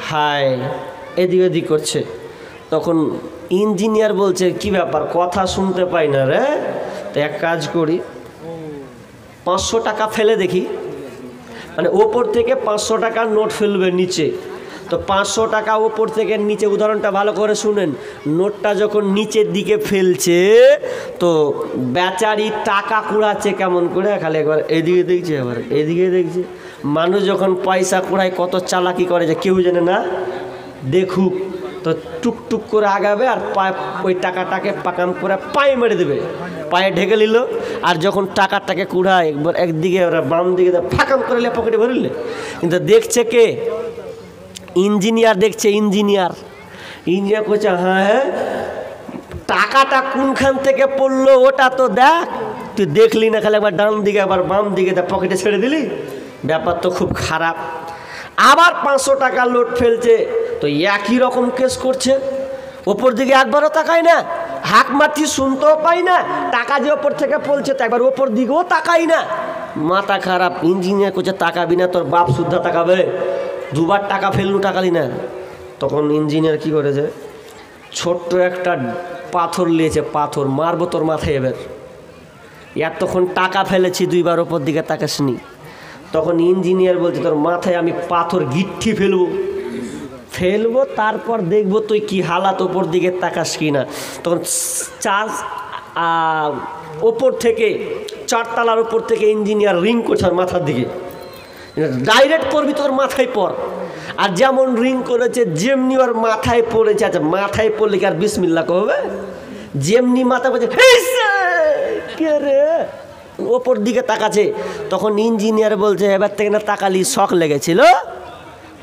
হায় এদিক ওদিক করছে, তখন ইঞ্জিনিয়ার বলছে কি ব্যাপার, কথা শুনতে পাই না রে? তো এক কাজ করি, 500 টাকা ফেলে দেখি। মানে ওপর থেকে 500 টাকার নোট ফেলবে নিচে, তো 500 টাকা ওপর থেকে নিচে, উদাহরণটা ভালো করে শুনেন, নোটটা যখন নিচের দিকে ফেলছে, তো বেচারি টাকা কুড়াচ্ছে কেমন করে, খালি একবার এদিকে দেখছে, আবার এদিকে দেখছে। মানুষ যখন পয়সা কুড়ায় কত চালাকি করে যে কেউ জানে না, দেখুক, তো টুকটুক করে আগাবে আর ওই টাকাটাকে পাকাম করে পায়ে মেরে দেবে, পায়ে ঢেকে নিল। আর যখন টাকাটাকে কুড়ায় একবার একদিকে বাম দিকে ফাঁকাম করে পকেটে ভরিলে, কিন্তু দেখছে কে? ইঞ্জিনিয়ার দেখছে। ইঞ্জিনিয়ার করছে হ্যাঁ টাকাটা কোনখান থেকে পড়লো ওটা তো দেখ, তুই দেখলি না, খালি একবার ডান দিকে একবার বাম দিকে পকেটে ছেড়ে দিলি, ব্যাপার তো খুব খারাপ। আবার 500 টাকা লোড ফেলছে, তো একই রকম কেস করছে, ওপর দিকে একবারও তাকায় না, হাঁক মারছি শুনতেও পাই না, টাকা যে ওপর থেকে পড়ছে তো একবার ওপর দিকেও তাকাই না, মাথা খারাপ। ইঞ্জিনিয়ার করছে তাকাবি না, তোর বাপ শুদ্ধা তাকাবে, 2 বার টাকা ফেললু টাকালি না। তখন ইঞ্জিনিয়ার কি করেছে, ছোট্ট একটা পাথর নিয়েছে, পাথর মারবো তোর মাথায় এবার, এতক্ষণ টাকা ফেলেছি 2 বার ওপর দিকে তাকাসনি। তখন ইঞ্জিনিয়ার বলছে তোর মাথায় আমি পাথর গিট্টি ফেলবো, তারপর দেখবো তুই কি হালাত, ওপর দিকে তাকাস কি না। তখন ওপর থেকে 4 তালার ওপর থেকে ইঞ্জিনিয়ার রিং করছে আর মাথার দিকে, ডাইরেক্ট পড়বি তোর মাথায় পর। আর যেমন রিং করেছে যেমনি ওর মাথায় পড়েছে, আচ্ছা মাথায় পড়লে কি আর বিসমিল্লাহ কবে? যেমনি মাথা বলছে কে রে, ওপর দিকে তাকাচ্ছে। তখন ইঞ্জিনিয়ার বলছে এবার থেকে না তাকালি শক লেগেছিল?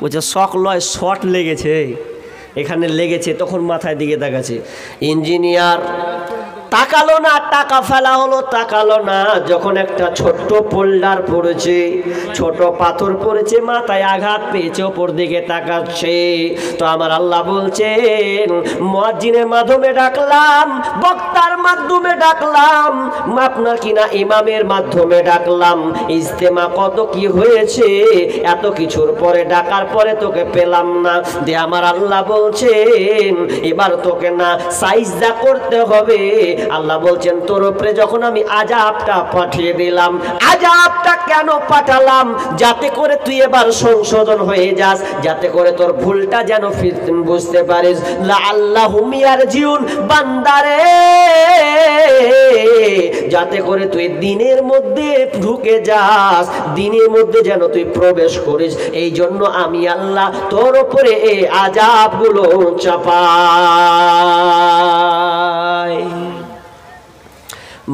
বলছে শক লয়, শর্ট লেগেছে, এখানে লেগেছে। তখন মাথায় দিকে তাকাচ্ছে। ইঞ্জিনিয়ার তাকালো না, টাকা ফেলা হলো, তাকালো না। যখন একটা ছোট্ট পোল্ডার পড়েছে, ছোট পাথর পড়েছে, মাথায় আঘাত পেয়েছে, ওপর দিকে তাকাচ্ছে। তো আমার আল্লাহ বলছেন মুয়াজ্জিনের মাধ্যমে ডাকলাম, বক্তার মাধ্যমে ডাকলাম, আপনার কিনা ইমামের মাধ্যমে ডাকলাম, ইজতেমা কত কি হয়েছে, এত কিছুর পরে ডাকার পরে তোকে পেলাম না। যে আমার আল্লাহ বলছেন এবার তোকে না সাজদা করতে হবে। আল্লাহ বলছেন তোর উপরে যখন আমি আযাবটা পাঠিয়ে দিলাম, আযাবটা কেন পাঠালাম? যাতে করে তুই এবার সংশোধন হয়ে যাস, যাতে করে তোর ভুলটা যেন বুঝতে পারিস। লাআল্লাহুম ইয়ারজিউন, বান্দারে যাতে করে তুই দিনের মধ্যে ঢুকে যাস, দিনের মধ্যে যেন তুই প্রবেশ করিস। এই জন্য আমি আল্লাহ তোর উপরে এই আযাবগুলো চাপাই।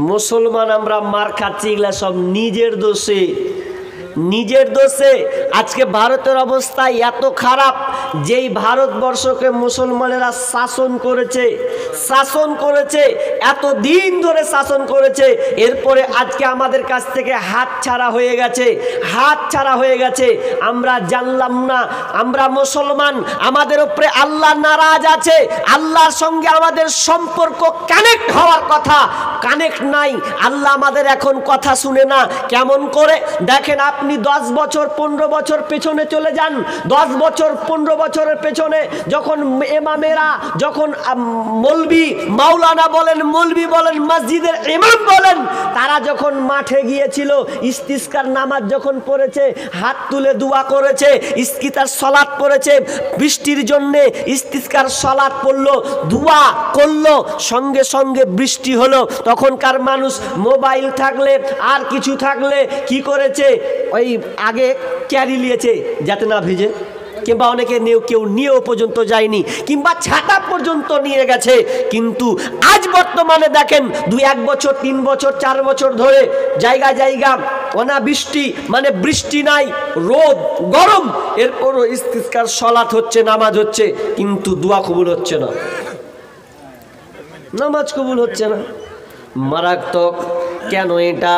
মুসলমান আমরা মার খাচ্ছি, এগুলা সব নিজের দোষে। নিজের দোষে আজকে ভারতের অবস্থা এত খারাপ, যেই ভারতবর্ষকে মুসলমানেরা শাসন করেছে এত দিন ধরে শাসন করেছে, এরপরে আজকে আমাদের কাছ থেকে হাত ছাড়া হয়ে গেছে। আমরা জানলাম না আমরা মুসলমান, আমাদের উপরে আল্লাহ নারাজ আছে, আল্লাহর সঙ্গে আমাদের সম্পর্ক কানেক্ট হওয়ার কথা, কানেক্ট নাই। আল্লাহ আমাদের এখন কথা শুনে না। কেমন করে দেখেন, আপনি 10 বছর 15 বছর পেছনে চলে যান। 10 বছর 15 বছরের পেছনে যখন ইমামেরা, যখন মৌলবি মাওলানা বলেন, মৌলবি বলেন, মসজিদের ইমাম বলেন, তারা যখন মাঠে গিয়েছিল, ইস্তিসকার নামাজ যখন পড়েছে, হাত তুলে দোয়া করেছে, ইস্তিসকার সালাত পড়েছে, বৃষ্টির জন্য ইস্তিসকার সালাত পড়লো, দোয়া করলো, সঙ্গে সঙ্গে বৃষ্টি হলো। তখনকার মানুষ মোবাইল থাকলে আর কিছু থাকলে কি করেছে, ওই আগে ক্যারি নিয়েছে যাতে না ভিজে, কিংবা অনেকে কেউ নিয়েও পর্যন্ত যায়নি, কিংবা ছাতা পর্যন্ত নিয়ে গেছে। কিন্তু আজ বর্তমানে দেখেন 2-1 বছর 3 বছর 4 বছর ধরে জায়গা জায়গা অনাবৃষ্টি, মানে বৃষ্টি নাই, রোদ গরম, এরপরও ইস্তিসকার সালাত হচ্ছে, নামাজ হচ্ছে, কিন্তু দোয়া কবুল হচ্ছে না, নামাজ কবুল হচ্ছে না। মারাত্মক। কেন এটা?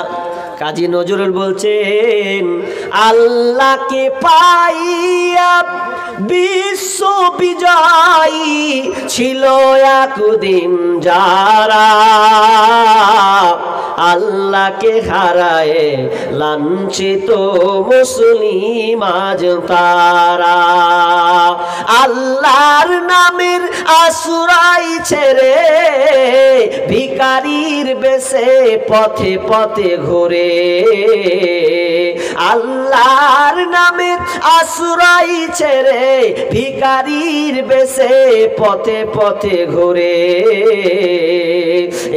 কাজী নজরুল বলছেন, আল্লাহকে পাইয়া বিশ্ব বিজয়ী ছিল একদিন যারা, আল্লাহকে হারায় লাঞ্ছিত মুসলিম আজ তারা। আল্লাহর নামের আশ্রয় ছেড়ে ভিখারির বেশে পথে পথে ঘুরে, আল্লাহর নামের আশ্রয় ছেড়ে ভিখারির বেশে পথে পথে ঘুরে,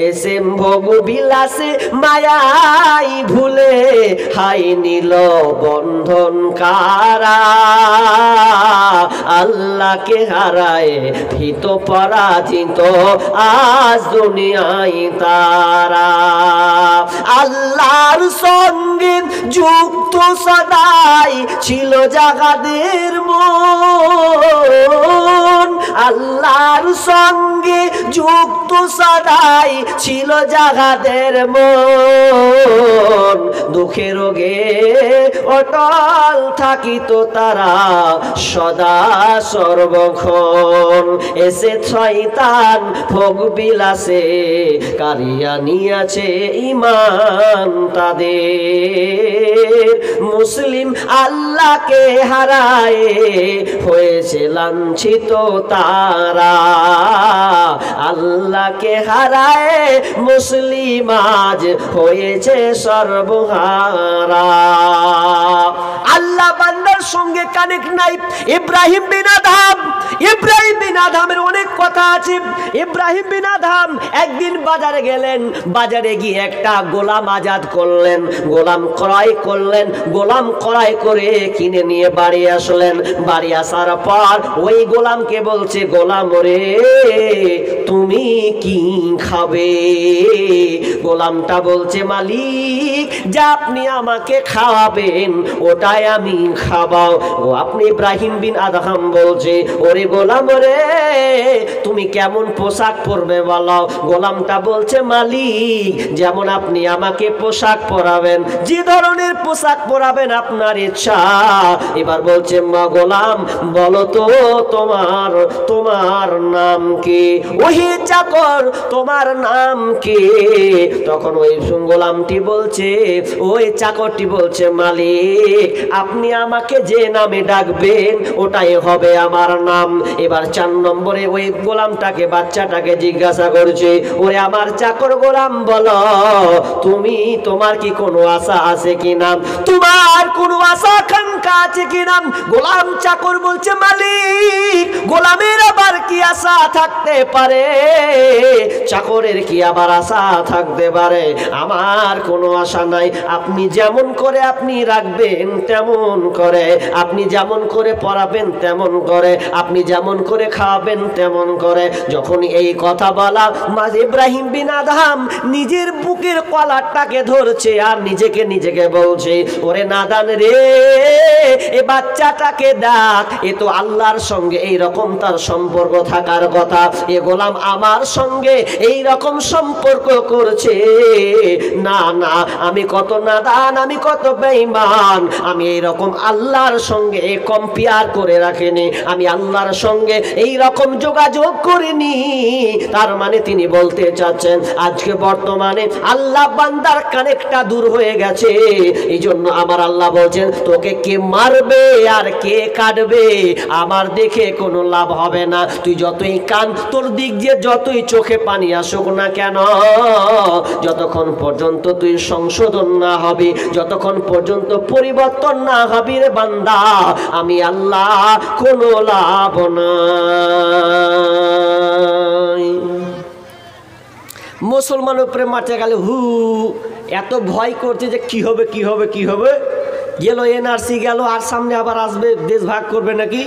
এসে ভোগ বিলাসে মায়াই ভুলে হাই নিল বন্ধন কারা, আল্লাহকে হারায় ভীত পরাজিত আজ দুনিয়ায় তারা। আল্লাহর সঙ্গে যুক্ত সদাই ছিল জাগাদের মন, আল্লাহর সঙ্গে যুক্ত সদাই ছিল জাগাদের মন, দুঃখে রোগে অটল থাকিত তারা সদা সর্বক্ষণ। এসে শয়তান ভোগ বিলাসে কারিয়া নিয়াছে ঈমান তাদের, মুসলিম আল্লাহকে হারায় হয়েছে লাঞ্ছিত তারা, আল্লাহকে হারায় মুসলিম আজ হয়েছে সর্বহারা। আল্লাহ বান্দার সঙ্গে কানেক্ট নাই। ইব্রাহিম বিন আদহামের অনেক কথা আছে। ইব্রাহিম বিন আদহাম একদিন বাজারে গেলেন, বাজারে গিয়ে একটা গোলাম আজাদ করলেন, গোলাম ক্রয় করলেন, গোলাম ক্রয় করে কিনে নিয়ে বাড়ি আসলেন। বাড়ি আসার পর ওই গোলামকে বলছে, গোলাম রে তুমি কি খাবে? গোলামটা বলছে, মালিক যা আপনি আমাকে খাওয়াবেন ওটাই আমি খাওয়াও। ও আপনি ইব্রাহিম বিন আদহাম বলছে, ওরে গোলাম রে তুমি কেমন পোশাক পরবে বলো? গোলামটা বলছে, মালিক যেমন আপনি আমাকে পোশাক পরাবেন, যে ধরনের পোশাক পরাবেন আপনার ইচ্ছা। এবার বলছে, মা গোলাম বলো তো তোমার নাম কি? ওহে চাকর তোমার নাম কি? তখন ওই গোলামটি বলছে, ওই চাকরটি বলছে, মালিক আপনি আমাকে যে নামে ডাকবেন ওটাই হবে আমার নাম। এবার 4 নম্বরে ওই গোলামটাকে, বাচ্চাটাকে জিজ্ঞাসা করছে, ওরে আমার চাকর গোলাম বলো তোমার কি কোনো আশা আছে কিনা, তোমার কোনো আশা আকাঙ্ক্ষা আছে কিনা? গোলাম চাকর বলছে, মালিক গোলামের আবার কি আশা থাকতে পারে, চাকরের কি আবার আশা থাকতে পারে? আমার কোনো আশা নাই নাই, আপনি যেমন করে আপনি রাখবেন তেমন করে, আপনি যেমন করে পড়াবেন তেমন করে, আপনি যেমন করে খাওয়াবেন তেমন করে। যখন এই কথা বলা, ইব্রাহিম বিন আদহাম নিজের বুকের কলারটাকে ধরছে আর নিজেকে বলছে, ওরে নাদান রে, এ বাচ্চাটাকে দেখ, এ তো আল্লাহর সঙ্গে এই রকম তার সম্পর্ক থাকার কথা, এ গোলাম আমার সঙ্গে এই রকম সম্পর্ক করছে। না না, আমি কত নাদান, আমি কত বেঈমান, আমি এই রকম আল্লাহর সঙ্গে কম্পেয়ার করে রাখিনি, আমি আল্লাহর সঙ্গে এই রকম যোগাযোগ করিনি। তার মানে তিনি বলতে চাচ্ছেন আজকে বর্তমানে আল্লাহ বান্দার কানেকটা দূর হয়ে গেছে। এই জন্য আমার আল্লাহ বলছেন, তোকে কে মারবে আর কে কাটবে আমার দেখে কোনো লাভ হবে না। তুই যতই কান, তোর দিক দিয়ে যতই চোখে পানি আসুক না কেন, যতক্ষণ পর্যন্ত তুই সংশোধন না হবি, যতক্ষণ পর্যন্ত পরিবর্তন না হবি রে বান্দা, আমি আল্লাহ কোনো লাভ নাই। মুসলমানের উপরে মাঠে গেলে হু এত ভয় করছে যে কি হবে কি হবে কি হবে। গেল এনআরসি গেল, আর সামনে আবার আসবে দেশ ভাগ করবে নাকি,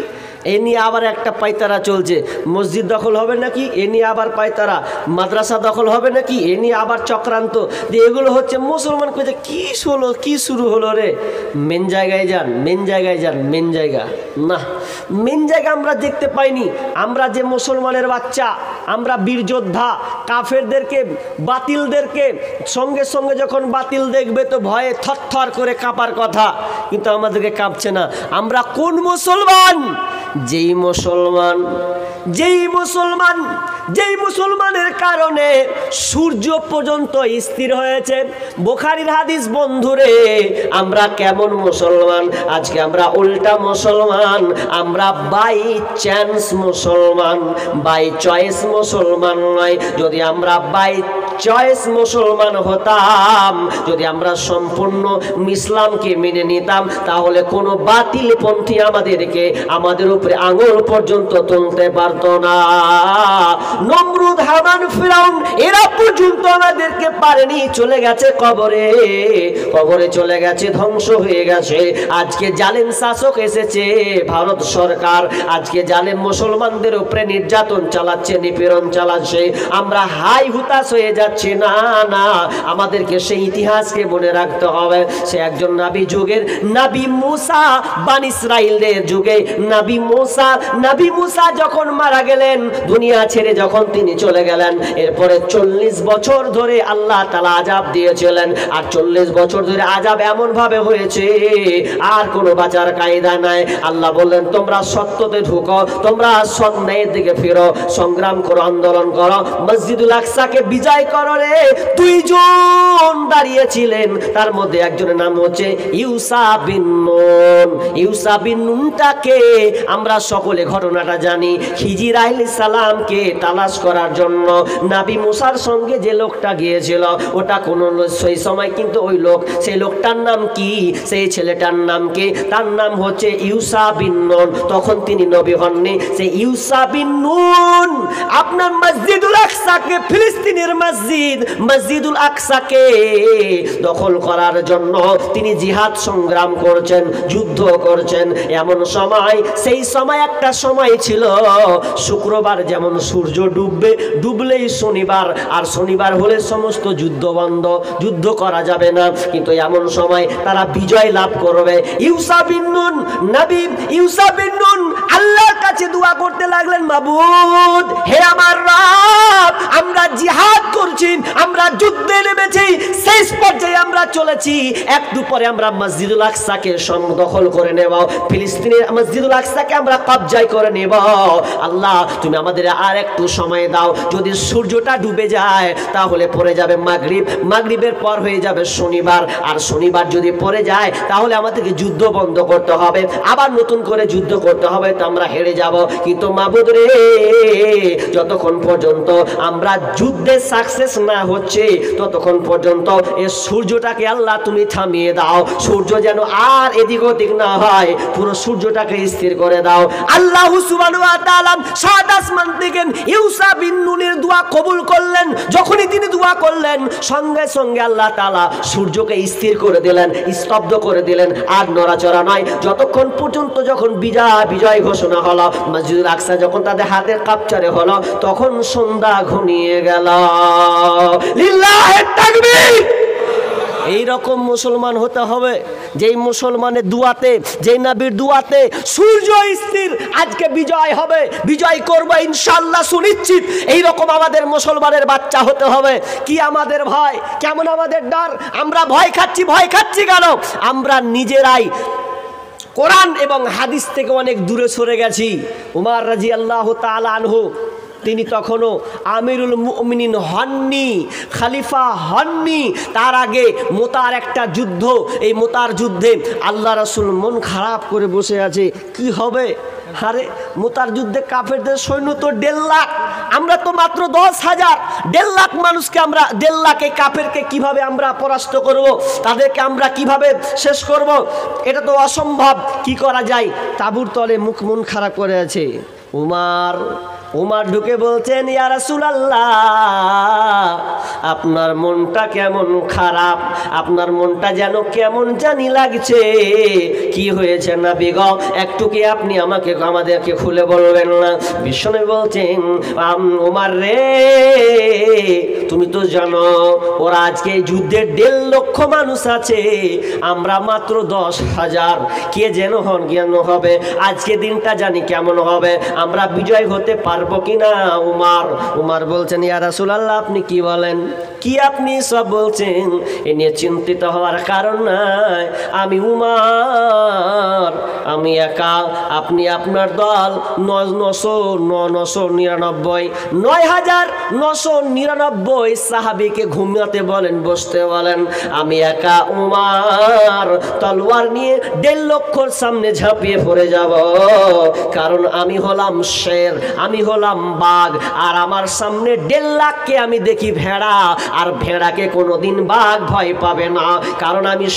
এ নিয়ে আবার একটা পায়তারা চলছে। মসজিদ দখল হবে নাকি, এ নিয়ে আবার পায়তারা। মাদ্রাসা দখল হবে নাকি, এ নিয়ে আবার চক্রান্ত। যে এগুলো হচ্ছে মুসলমান কইছে কি শুরু হলো রে। মেন জায়গায় যান, মেন জায়গায় যান, মেন জায়গা না, মেন জায়গা আমরা দেখতে পাইনি। আমরা যে মুসলমানের বাচ্চা, আমরা বীর যোদ্ধা, কাফেরদেরকে বাতিলদেরকে সঙ্গে সঙ্গে যখন বাতিল দেখবে তো ভয়ে থরথর করে কাঁপার কথা, কিন্তু আমাদেরকে কাঁপছে না। আমরা কোন মুসলমান? যেই মুসলমানের কারণে সূর্য পর্যন্ত স্থির হয়েছে। বুখারীর হাদিস বন্ধুরে, আমরা কেমন মুসলমান? আজকে আমরা উল্টা মুসলমান, আমরা বাই চান্স মুসলমান, বাই চয়েস মুসলমান নয়। যদি আমরা বাই চয়েস মুসলমান হতাম, যদি আমরা সম্পূর্ণ ইসলামকে মেনে নিতাম, তাহলে কোনো বাতিল পন্থী আমাদের উপরে আঙুল পর্যন্ত তুলতে পারত না। নমরুদ, হামান, ফিরাউন এরা পর্যন্ত আমাদেরকে পারেনি, চলে গেছে কবরে চলে গেছে, ধ্বংস হয়ে গেছে। আজকে জালেম শাসক এসেছে ভারত সরকার, আজকে জালেম মুসলমানদের উপরে নির্যাতন চালাচ্ছে, নিপীড়ন চালাচ্ছে। আমরা হাই হুতাশ হয়ে যাচ্ছি। না না, আমাদেরকে সেই ইতিহাসকে মনে রাখতে হবে। সে একজন নবী যুগের নবী মুসা, বনি ইসরাইলের যুগে নবী মুসা যখন মারা গেলেন, দুনিয়া ছেড়ে যখন তিনি চলে গেলেন, এরপরে 40 বছর ধরে আল্লাহ তাআলা আযাব দিয়েছিলেন। আর 40 বছর ধরে আযাব এমন ভাবে হয়েছে আর কোনো বাঁচার কায়দা নাই। আল্লাহ বললেন, তোমরা সত্যতে ঢুকো, তোমরা সন্ন্যায়ের দিকে ফিরো, সংগ্রাম করো, আন্দোলন করো, মসজিদুল আকসাকে বিজয় করো রে। 2 জন দাঁড়িয়েছিলেন, তার মধ্যে একজনের নাম হচ্ছে ইউসা বিন নুনটাকে আমরা সকলে ঘটনাটা জানি। খিজির আলাইহিস সালামকে তালাশ করার জন্য নবী মুসার সঙ্গে যে লোকটা গিয়েছিল, ওটা কোন সেই সময় কিন্তু ওই লোক, সেই লোকটার নাম কি, সেই ছেলেটার নাম কি? তার নাম হচ্ছে ইউসা বিন নুন। তখন তিনি নবী হননি। সেই ইউসা বিন নুন আপনার মসজিদুল আকসাকে, ফিলিস্তিনের মসজিদুল আকসাকে দখল করার জন্য তিনি জিহাদ সংগ্রাম করছেন, যুদ্ধ করছেন। এমন সময়, সেই সময় একটা সময় ছিল শুক্রবার যেমন সূর্য ডুবলেই শনিবার, আর শনিবার হলে সমস্ত যুদ্ধ বন্ধ, যুদ্ধ করা যাবে না। কিন্তু এমন সময় তারা বিজয় লাভ করবে। ইউসা বিন নুন, নবী ইউসা বিন নুন আল্লাহর কাছে দোয়া করতে লাগলেন, মাবুদ, হে আমার রব, আমরা জিহাদ করছি, আমরা যুদ্ধে নেমেছি, শেষ পর্যায়ে আমরা চলেছি, একটু পরে আমরা মসজিদুল আকসাকে দখল করে নেব, ফিলিস্তিনের মসজিদুল আকসাকে আমরা কবজায় করে নেব। আল্লাহ, তুমি আমাদের আর একটু সময় দাও। যদি সূর্যটা ডুবে যায় তাহলে পড়ে যাবে মাগরিব, মাগরিবের পর হয়ে যাবে শনিবার, আর শনিবার যদি পড়ে যায় তাহলে আমাদেরকে যুদ্ধ বন্ধ করতে হবে, আবার নতুন করে যুদ্ধ করতে হবে, তো আমরা হেরে যাব। কিন্তু মাবুদ রে, যতক্ষণ পর্যন্ত আমরা যুদ্ধে সাকসেস না হচ্ছে ততক্ষণ পর্যন্ত পর্যন্ত এই সূর্যটাকে আল্লাহ তুমি থামিয়ে দাও, সূর্য যেন আর এদিক ওদিক না হয়, পুরো সূর্যটাকে স্থির করে দাও। আল্লাহ সুবহানাহু ওয়া তাআলা সাত আসমান থেকে ইউসা বিন নুনের দোয়া কবুল করলেন। যখনই তিনি দোয়া করলেন সঙ্গে সঙ্গে আল্লাহ তাআলা সূর্যকে স্থির করে দিলেন, স্তব্ধ করে দিলেন, আর নড়াচড়া নয়, যতক্ষণ পর্যন্ত যখন বিজয় ঘোষণা হলো, মসজিদুল আকসা যখন তাদের হাতের কাপচারে হলো, তখন সন্ধ্যা ঘনিয়ে গেল। লিল্লাহি তাকবীর। এইরকম মুসলমান হতে হবে, যেই মুসলমানের দুয়াতে, যেই নবীর দুয়াতে সূর্য স্থির, আজকে বিজয় হবে, বিজয় করবে ইনশাআল্লাহ সুনিশ্চিত। এইরকম আমাদের মুসলমানের বাচ্চা হতে হবে। কি আমাদের ভয়, কেমন আমাদের ডর? আমরা ভয় খাচ্ছি কেন? আমরা নিজেরাই কোরআন এবং হাদিস থেকে অনেক দূরে সরে গেছি। উমর রাদিয়াল্লাহু তাআলা আনহু, তিনি তখনও আমিরুল মুমিনিন হননি, খলিফা হননি। তার আগে মোতার একটা যুদ্ধ, এই মোতার যুদ্ধে আল্লাহ রাসূল মন খারাপ করে বসে আছে, কি হবে? আরে মোতার যুদ্ধে কাফেরদের সৈন্য তো 1.5 লাখ, আমরা তো মাত্র 10,000। 1.5 লাখ মানুষকে আমরা, 1.5 লাখ কাফেরকে কিভাবে আমরা পরাস্ত করব? তাদেরকে আমরা কিভাবে শেষ করব? এটা তো অসম্ভব। কি করা যায়? তাঁবুর তলে মন খারাপ করে আছে। উমর ঢুকে বলছেন, ইয়া রাসূলুল্লাহ, আপনার মনটা কেমন খারাপ, আপনার মনটা যেন কেমন জানি লাগছে, কি হয়েছে নবী গো? একটু কি আপনি আমাদেরকে খুলে বলবেন না? বিশ্বনবী বলছেন, উমর রে, তুমি তো জানো ওরা আজকে যুদ্ধে 1.5 লক্ষ মানুষ আছে, আমরা মাত্র 10,000। কে যেন হবে, আজকে দিনটা জানি কেমন হবে, আমরা বিজয় হতে পারবো কিনা? উমর বলছেন, ইয়া রাসূলুল্লাহ, আপনি কি বলেন, কি আপনি সব বলছেন? এ নিয়ে চিন্তিত হওয়ার কারণ নাই। আমি উমর, আমি একা, আপনি আপনার দল 9,999 সাহাবীকে ঘুমাতে বলেন, বসতে বলেন। আমি একা উমর তলোয়ার নিয়ে 1.5 লক্ষর সামনে ঝাঁপিয়ে পড়ে যাব, কারণ আমি হলাম শের, আমি হলাম বাঘ, আর আমার সামনে 1.5 লাখকে আমি দেখি ভেড়া, আর ভেড়াকে কোনোদিন বাঘ ভয় পাবে না, কারণ আমি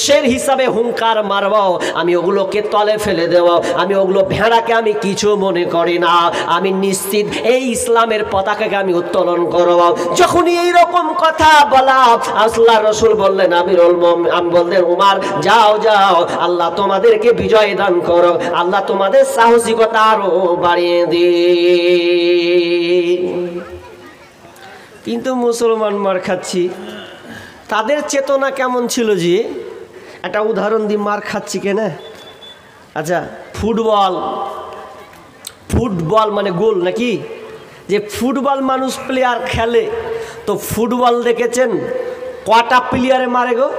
শের হিসাবে হুঙ্কার মারব, আমি ওগুলোকে তলে ফেলে দেব, আমি ওগুলো ভেড়াকে আমি কিছু মনে করি না, আমি নিশ্চিত এই ইসলামের পতাকাকে আমি উত্তোলন করব। যখনই এইরকম কথা বলা, আল্লাহ রাসূল বললেন, আমি বললেন, উমর যাও, আল্লাহ তোমাদেরকে বিজয় দান করো, আল্লাহ তোমাদের সাহসিকতা আরো বাড়িয়ে দিন। কিন্তু মুসলমান মার খাচ্ছি, তাদের চেতনা কেমন ছিল? যে একটা উদাহরণ দিই, মার খাচ্ছি কেন? আচ্ছা, ফুটবল মানে গোল নাকি? যে ফুটবল মানুষ প্লেয়ার খেলে, তো ফুটবল দেখেছেন কটা প্লেয়ারে মারে গো?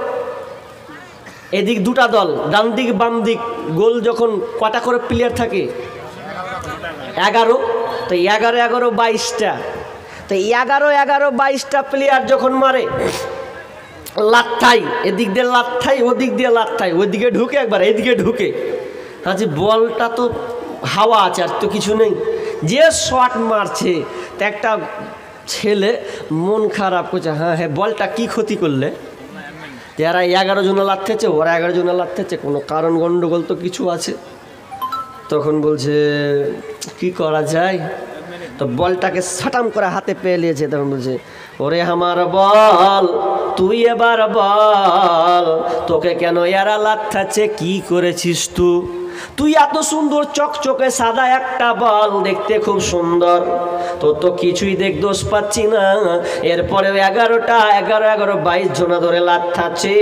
এদিক 2টা দল, ডান দিক বাম দিক, গোল যখন কটা করে প্লেয়ার থাকে? 11। তো 11 22টা, তো 11-22টা প্লেয়ার যখন মারে, লাত্থাই, এদিক দিয়ে লাত্থাই, ওদিক দিয়ে লাত্থাই, ওইদিকে ঢুকে একবার, এদিকে ঢুকে। আচ্ছা, বলটা তো হাওয়া আছে, আর তো কিছু নেই, যে শট মারছে, তা একটা ছেলে মন খারাপ করছে, হ্যাঁ, বলটা কি ক্ষতি করলে? যারা 11 জন লাথেছে, ওরা 11 জন লাথেছে, কোনো কারণ গন্ডগোল তো কিছু আছে। তখন বলছে, কি করা যায়? তো বলটাকে সাটাম করে হাতে পেয়ে নিয়েছে। তখন বলছে, ওরে আমার বল, তুই এবার বল, তোকে কেন এরা লাথেছে, কি করেছিস তুই এত সুন্দর চকচকে সাদা একটা বল, দেখতে খুব সুন্দর, তো কিছুই দোষ পাচ্ছি না। এরপরে 11 জনা ধরে লাথাচ্ছে,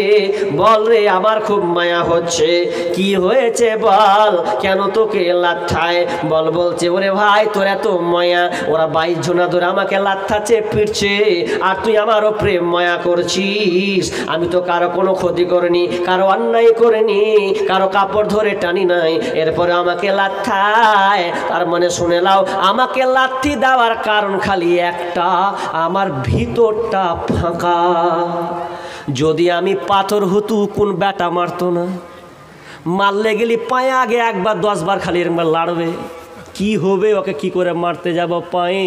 বল রে, আমার খুব মায়া হচ্ছে, কি হয়েছে বল, কেন তোকে লাথায়? বলছে, ওরে ভাই, তোর এত মায়া, ওরা 22 জনা ধরে আমাকে লাথাচ্ছে, পিটছে, আর তুই আমারও প্রেম মায়া করছিস। আমি তো কারো কোনো ক্ষতি করিনি, কারো অন্যায় করিনি, কারো কাপড় ধরে টানি নাই, এরপরে আমাকে লাথায়। তার মানে শুনে নাও, আমাকে লাথি দেওয়ার কারণ খালি একটা, আমার ভিতরটা ফাঁকা। যদি আমি পাথর হতু, কোন ব্যাটা মারতো না? মারলে গেলি পায়ে আগে 1 বার 10 বার খালি এরকম লাড়বে, কি হবে, ওকে কি করে মারতে যাব পায়ে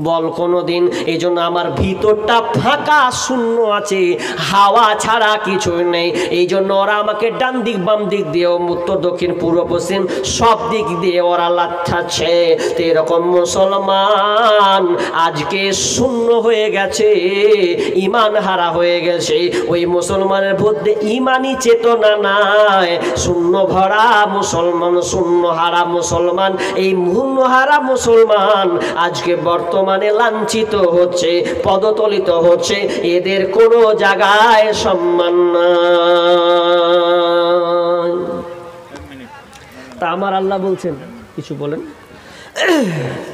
বল কোনো দিন। এই জন্য আমার ভিতরটা ফাঁকা শূন্য আছে, হাওয়া ছাড়া কিছু নেই। এই জন্য ওরা আমাকে ডান দিক বাম দিক দিয়ে, উত্তর দক্ষিণ পূর্ব পশ্চিম সব দিক দিয়ে ওরা লাচ্ছাচ্ছে। তো এরকম মুসলমান আজকে শূন্য হয়ে গেছে, ইমান হারা হয়ে গেছে। ওই মুসলমানের মধ্যে ইমানি চেতনা নাই, শূন্য ভরা মুসলমান, শূন্য হারা মুসলমান। এই শূন্যহারা মুসলমান আজকে বর্তমানে লাঞ্ছিত হচ্ছে, পদতলিত হচ্ছে, এদের কোনো জায়গায় সম্মান নাই। তা আমার আল্লাহ বলছেন, কিছু বলেন।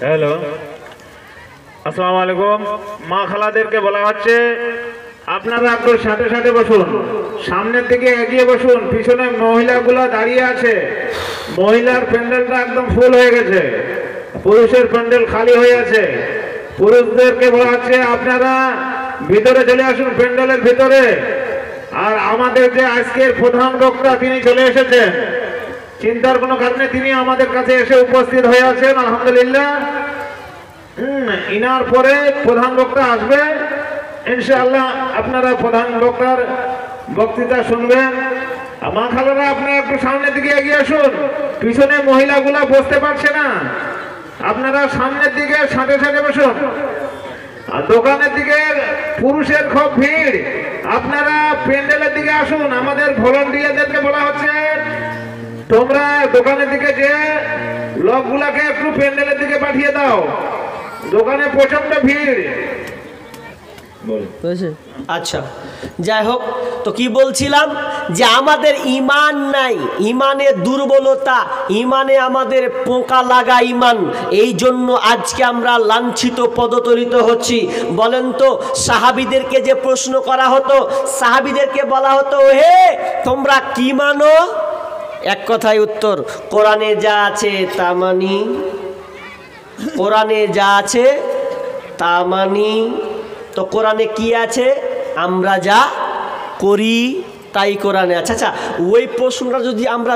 হ্যালো, আসসালামু আলাইকুম। মা খালাদেরকে বলা হচ্ছে আপনারা একটু সাথে সাথে বসুন, সামনের দিকে এগিয়ে বসুন। পিছনে মহিলাগুলো দাঁড়িয়ে আছে, মহিলার প্যান্ডেলটা একদম ফুল হয়ে গেছে, পুরুষের প্যান্ডেল খালি হয়ে আছে। পুরুষদেরকে বলা হচ্ছে আপনারা ভিতরে চলে আসুন, প্যান্ডেলের ভিতরে। আর আমাদের যে আজকের প্রধান বক্তা তিনি চলে এসেছেন, চিন্তার কোনো কারণে তিনি আমাদের কাছে এসে উপস্থিত হয়ে আছেন, আলহামদুলিল্লাহ। ইনার পরে প্রধান বক্তা আসবে ইনশাআল্লাহ, আপনারা প্রধান বক্তার বক্তৃতা শুনবেন। মা খালারা আপনারা একটু সামনের দিকে এগিয়ে আসুন, পিছনে মহিলাগুলা বসতে পারছে না, আপনারা সামনের দিকে সাথে সাথে বসুন। আর দোকানের দিকে পুরুষের খুব ভিড়, আপনারা প্যান্ডেলের দিকে আসুন। আমাদের ভলান্টিয়ারদেরকে বলা হচ্ছে তোমরা দোকানের দিকে যে লোকগুলাকে একটু প্যান্ডেলের দিকে পাঠিয়ে দাও, দোকানে প্রচন্ড ভিড়। আচ্ছা, যাই হোক, তো কি বলছিলাম যে আমাদের ইমান নাই, ইমানে দুর্বলতা, ইমানে আমাদের পোকা লাগা ইমান। এই জন্য আজকে আমরা লাঞ্ছিত পদতলিত হচ্ছি। বলেন তো, সাহাবীদেরকে যে প্রশ্ন করা হতো, সাহাবীদেরকে বলা হতো হে তোমরা কি মানো? এক কথায় উত্তর, কোরআনে যা আছে তা মানি, কোরআনে যা আছে তা মানি। তো কোরআনে কি আছে? আমরা যা করি তাই কোরআনে আছে। আচ্ছা, ওই প্রশ্নটা যদি আমরা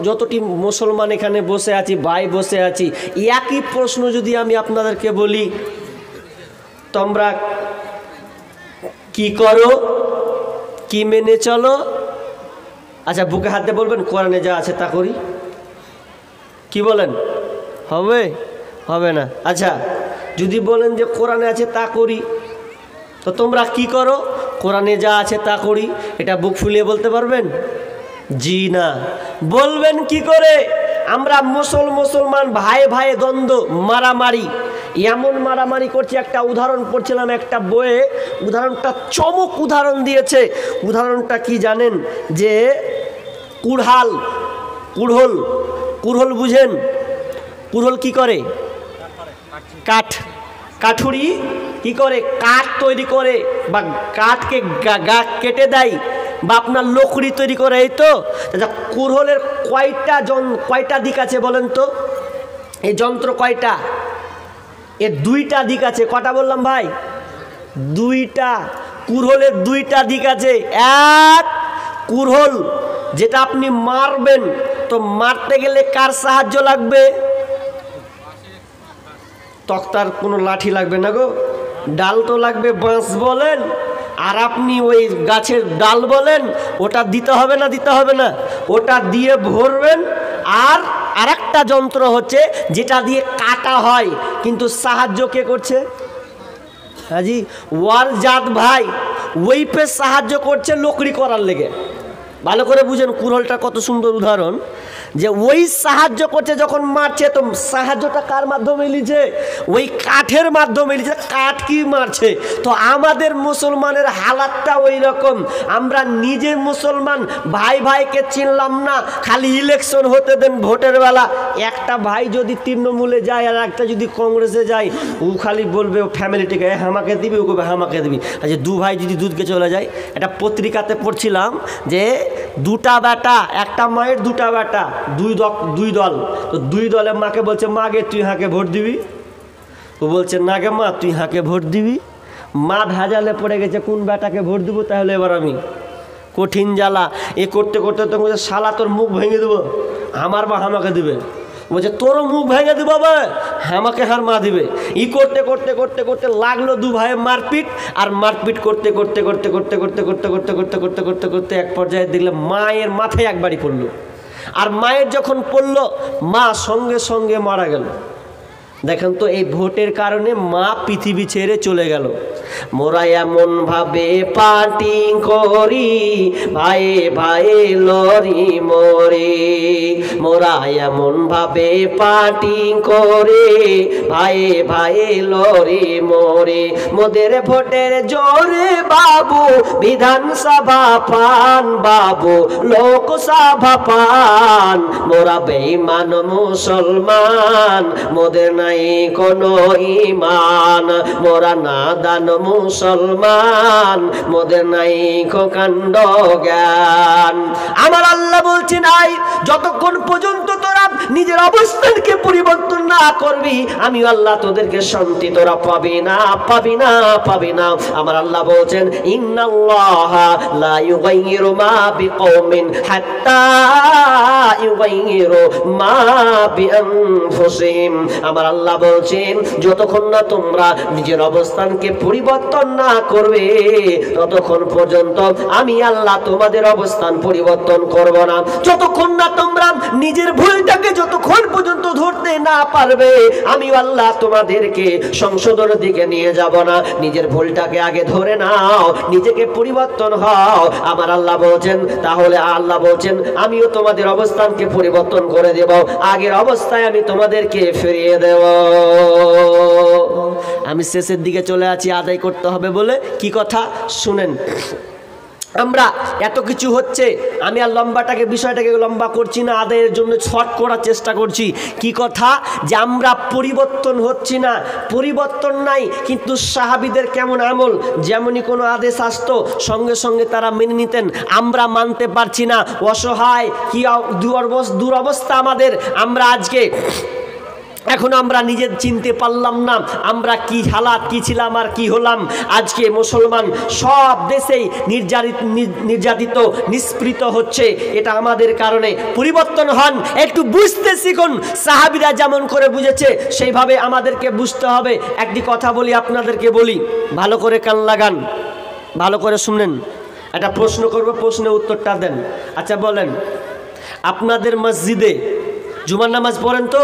যতটি মুসলমান এখানে বসে আছি, ভাই বসে আছি, একই প্রশ্ন যদি আমি আপনাদেরকে বলি তোমরা কি করো, কি মেনে চলো? আচ্ছা, বুকে হাত দিয়ে বলবেন কোরআনে যা আছে তা করি। কি বলেন, হবে? হবে না। আচ্ছা, যদি বলেন যে কোরআনে আছে তা করি, তো তোমরা কি করো? কোরআনে যা আছে তা করি। এটা বুক ফুলিয়ে বলতে পারবেন? জি না। বলবেন কি করে? আমরা মুসলমান ভাই ভাই দ্বন্দ্ব, মারামারি, এমন মারামারি করছি। একটা উদাহরণ পড়ছিলাম একটা বইয়ে, উদাহরণটা চমক উদাহরণ দিয়েছে। উদাহরণটা কি জানেন? যে কুড়হল বুঝেন? কুড়হল কি করে? কাঠুরি কি করে? কাঠ তৈরি করে, বা কাঠকে কেটে দেয়, বা আপনার লকড়ি তৈরি করে। এই তো কুড়হলের কয়টা দিক আছে বলেন তো? এই যন্ত্র কয়টা? এর দুইটা দিক আছে। কটা বললাম ভাই? দুইটা। কুড়হলের দুইটা দিক আছে। এক, কুড়হল যেটা আপনি মারবেন, তো মারতে গেলে কার সাহায্য লাগবে? তক্তার কোনো লাঠি লাগবে না গো, ডাল তো লাগবে, বাঁশ বলেন আর আপনি ওই গাছের ডাল বলেন, ওটা দিতে হবে না? দিতে হবে না? ওটা দিয়ে ভরবেন। আর আরেকটা যন্ত্র হচ্ছে যেটা দিয়ে কাটা হয়, কিন্তু সাহায্য কে করছে? হাজি ওয়ার জাত ভাই ওই পে সাহায্য করছে লকড়ি করার লেগে। ভালো করে বুঝেন, কুড়হলটা কত সুন্দর উদাহরণ, যে ওই সাহায্য করছে যখন মারছে, তো সাহায্যটা কার মাধ্যমে লিছে? ওই কাঠের মাধ্যমে লিছে। কাঠ কি মারছে? তো আমাদের মুসলমানের হালাতটা ওই রকম। আমরা নিজে মুসলমান, ভাই ভাইকে চিনলাম না। খালি ইলেকশন হতে দেন, ভোটের বেলা একটা ভাই যদি তৃণমূলে যায় আর একটা যদি কংগ্রেসে যায়, ও খালি বলবে ও ফ্যামিলিটিকে হামাকে দিবি, ও কবে হামাকে দিবি। আচ্ছা, দু ভাই যদি দুধকে চলে যায়, একটা পত্রিকাতে পড়ছিলাম যে দুটা বেটা, একটা মায়ের দুটা বেটা, দুই দল। তো দুই দলের মাকে বলছে, মা গে তুই হাঁকে ভোট দিবি? ও বলছে না গে মা তুই হাঁকে ভোট দিবি। মা ভেজালে পড়ে গেছে, কোন বেটাকে ভোট দিব তাহলে এবার আমি? কঠিন জ্বালা। এ করতে করতে তো শালা তোর মুখ ভেঙে দেবো, আমার বা হামাকে দিবে। বলছে তোরও মুখ ভেঙে দেবো বাবা, আমাকে হার মা দিবে। ই করতে করতে করতে করতে লাগলো দু ভাইয়ের মারপিট, আর মারপিট করতে করতে করতে করতে করতে করতে করতে করতে করতে করতে করতে এক পর্যায়ে দেখলাম মায়ের মাথায় একবারই পড়লো, আর মায়ের যখন পড়লো মা সঙ্গে সঙ্গে মারা গেল। দেখেন তো এই ভোটের কারণে মা পৃথিবী ছেড়ে চলে গেল। মোরা এমন ভাবে পার্টি করি, ভাইয়ে ভাইয়ে লরি মরে, মোরা এমন ভাবে পার্টি করে, ভাইয়ে ভাইয়ে লরি মরে। মোদের ভোটের জোরে বাবু বিধানসভা পান, বাবু লোকসভা পান। মোরা বেঈমান মুসলমান, মোদের নাই কোনো ঈমান, মোরা নাদান মুসলমান, মোদের নাই কাণ্ড জ্ঞান। আমার আল্লাহ বলছেন আই যতক্ষণ পর্যন্ত তোরা নিজের অবস্থানকে পরিবর্তন না করবি, আমি আল্লাহ তোদেরকে শান্তি তোরা পাবি না, পাবি না, পাবি না। আমার আল্লাহ বলছেন ইন্নাল্লাহা লা ইউগাইয়িরু মা বিকওমিন হাত্তা ইউগাইয়িরু মা বিআনফুসিহিম। আমার আল্লাহ বলছেন যতক্ষণ না তোমরা নিজের অবস্থানকে পরিবর্তন না করবে, ততক্ষণ পর্যন্ত আমি আল্লাহ তোমাদের অবস্থান পরিবর্তন করব না। যতক্ষণ না তোমরা নিজের ভুলটাকে যতক্ষণ পর্যন্ত ধরতে না পারবে, আমি আল্লাহ তোমাদেরকে সংশোধনের দিকে নিয়ে যাব না। নিজের ভুলটাকে আগে ধরে নাও, নিজেকে পরিবর্তন হও। আমার আল্লাহ বলছেন, তাহলে আল্লাহ বলছেন আমিও তোমাদের অবস্থানকে পরিবর্তন করে দেব, আগের অবস্থায় আমি তোমাদেরকে ফিরিয়ে দেব। আমি শেষের দিকে চলে আছি, আদায় করতে হবে বলে। কি কথা শুনেন, আমরা এত কিছু হচ্ছে, আমি আর বিষয়টাকে লম্বা করছি না, আদায়ের জন্য শর্ট করার চেষ্টা করছি। কি কথা, যে আমরা পরিবর্তন হচ্ছি না, পরিবর্তন নাই, কিন্তু সাহাবীদের কেমন আমল, যেমনই কোনো আদেশ আসতো সঙ্গে সঙ্গে তারা মেনে নিতেন, আমরা মানতে পারছি না, অসহায়, কি দুরবস্থা আমাদের। আমরা আজকে এখন আমরা নিজের চিনতে পারলাম না আমরা কি হালাত, কি ছিলাম আর কি হলাম। আজকে মুসলমান সব দেশেই নির্যাতিত, নিষ্পৃত হচ্ছে, এটা আমাদের কারণে। পরিবর্তন হন, একটু বুঝতে শিখুন। সাহাবীরা যেমন করে বুঝেছে সেইভাবে আমাদেরকে বুঝতে হবে। একটি কথা বলি, আপনাদেরকে বলি, ভালো করে কান লাগান, ভালো করে শুনেন। একটা প্রশ্ন করব, প্রশ্নের উত্তরটা দেন। আচ্ছা বলেন, আপনাদের মসজিদে জুমার নামাজ পড়েন তো?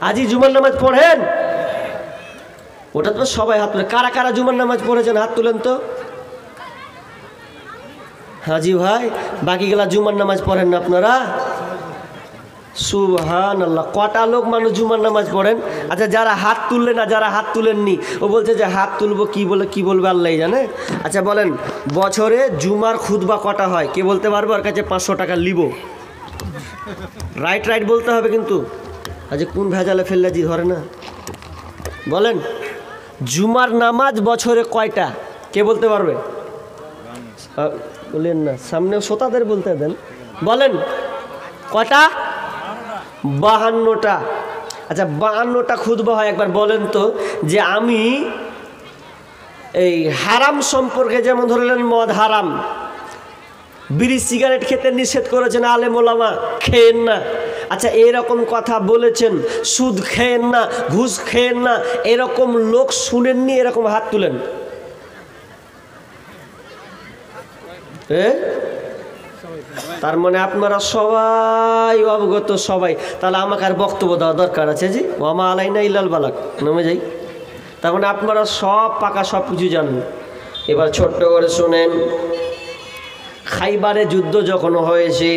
আজই জুমার নামাজ পড়েন? ওটা তো সবাই হাত তুলে। কারা কারা জুমার নামাজ পড়েছেন হাত তুলেন তো। হাজি ভাই, বাকিগুলা জুমার নামাজ পড়েন না আপনারা? সুবহানাল্লাহ। কটা লোক মানুষ জুমার নামাজ পড়েন? আচ্ছা, যারা হাত তুললেন না, যারা হাত তুলেননি, ও বলছে যে হাত তুলবো, কি বলবে আল্লাহ জানে। আচ্ছা বলেন, বছরে জুমার খুতবা কটা হয়? কে বলতে পারবো? আর কাছে 500 টাকা লিবো। রাইট বলতে হবে কিন্তু। আজ কোন ভেজালে ফেললাজি ধরে না। বলেন, জুমার নামাজ বছরে কয়টা? কে বলতে পারবে? বলেন না, সামনে শ্রোতাদের বলতে দেন। বলেন কয়টা? 52টা। আচ্ছা, 52টা খুতবা হয়। একবার বলেন তো, যে আমি এই হারাম সম্পর্কে, যেমন ধরলেন মদ হারাম, বিড়ি সিগারেট খেতে নিষেধ করেছেন আলেম ওলামা, খেয়েন না। আচ্ছা, এরকম কথা বলেছেন, সুদ খেয়েন না, ঘুষ খেয়েন না, এরকম লোক শুনেননি? এরকম হাত তুলেন। তার মানে আপনারা সবাই অবগত, সবাই। তাহলে আমাকে আর বক্তব্য দেওয়া দরকার আছে? জি, ওয়ামা আলাইনা ইল্লাল বালাগ, নেমে যাই। তার মানে আপনারা সব পাকা, সব কিছু জানেন। এবার ছোট্ট করে শোনেন, খাইবারে যুদ্ধ যখন হয়েছে,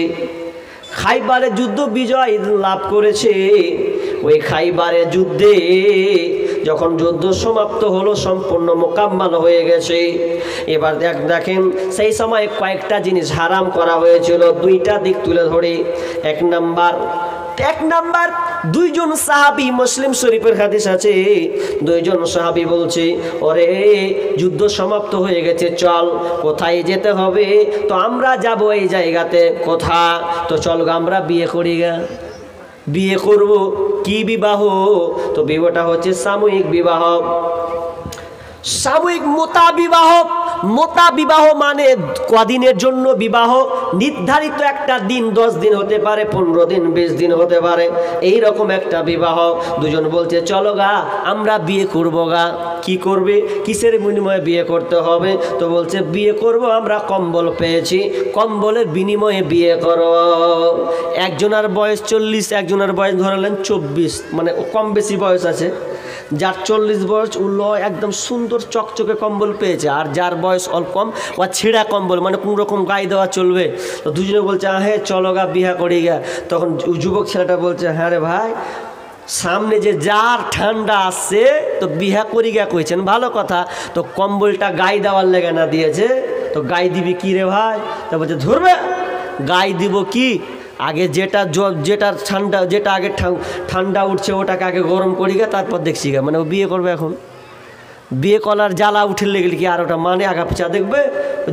খাইবারে যুদ্ধ বিজয় লাভ করেছে, ওই খাইবারে যুদ্ধে যখন যুদ্ধ সমাপ্ত হলো, সম্পূর্ণ মোকাম্মাল হয়ে গেছে, এবার দেখেন সেই সময় কয়েকটা জিনিস হারাম করা হয়েছিল। 2টা দিক তুলে ধরে। এক নাম্বার, দুইজন সাহাবী, মুসলিম শরীফের হাদিস আছে, দুইজন সাহাবী বলছে, ওরে যুদ্ধ সমাপ্ত হয়ে গেছে, চল কোথায় যেতে হবে? তো আমরা যাব এই জায়গাতে। কোথা? তো চল আমরা বিয়ে করি গা। বিয়ে করব। কি বিবাহ? তো বিবাহটা হচ্ছে সামূহিক বিবাহ, সামূহিক মোতা বিবাহ। মোতা বিবাহ মানে কদিনের জন্য বিবাহ, নির্ধারিত একটা দিন, 10 দিন হতে পারে, 15 দিন, 20 দিন হতে পারে, এই রকম একটা বিবাহ। দুজন বলছে চলো গা আমরা বিয়ে করব গা। কি করবে, কিসের বিনিময়ে বিয়ে করতে হবে? তো বলছে বিয়ে করব আমরা, কম্বল পেয়েছি, কম্বলের বিনিময়ে বিয়ে করো। একজনের বয়স 40, একজনের বয়স ধরালেন 24, মানে কম বেশি বয়স আছে। যার 40 বয়স উল্ল একদম সুন্দর চকচকে কম্বল পেয়েছে, আর যার বয়স অল্প কম ও ছেঁড়া কম্বল, মানে কোনো রকম গায়ে দেওয়া চলবে। তো দুজনে বলছে হ্যাঁ চলো গা বিহা করি গা। তখন যুবক ছেলেটা বলছে হ্যাঁ রে ভাই, সামনে যে যার ঠান্ডা আসছে তো বিহা করি গা কইছেন, ভালো কথা, তো কম্বলটা গায়ে দেওয়ার লেগে না দিয়েছে, তো গায়ে দিবি কি রে ভাই? তো বলছে ধরবে গায়ে দিব কি, আগে যেটা ঠান্ডা, যেটা আগে ঠান্ডা উঠছে ওটাকে আগে গরম করি গা, তারপর দেখছি গা। মানে ও বিয়ে করবে এখন, বিয়ে করার জ্বালা উঠে লেগেলে কি আর ওটা মানে আগা পিছা দেখবে?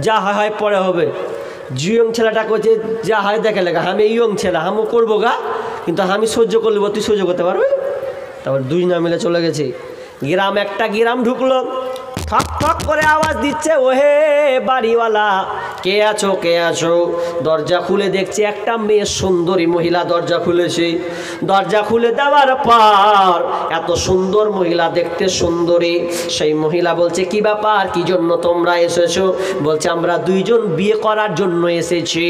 যা হয় পরে হবে। ইয়ং ছেলেটা করছে যা হয় দেখে লেগা, আমি ইয়ং ছেলে আমিও করবো গা, কিন্তু আমি সহ্য করলিব, তুই সহ্য করতে পারবি? তারপর দুই না মিলে চলে গেছি গ্রাম। একটা গ্রাম ঢুকলো, ঠক ঠক করে আওয়াজ দিচ্ছে, ওহে বাড়িওয়ালা কে আছো কে আছো? দরজা খুলে দেখছি একটা মেয়ে সুন্দরী মহিলা দরজা খুলেছে। দরজা খুলে দেওয়ার পর এত সুন্দর মহিলা, দেখতে সুন্দরী, সেই মহিলা বলছে কি ব্যাপার, কি জন্য তোমরা এসেছো? বলছে আমরা দুইজন বিয়ে করার জন্য এসেছি।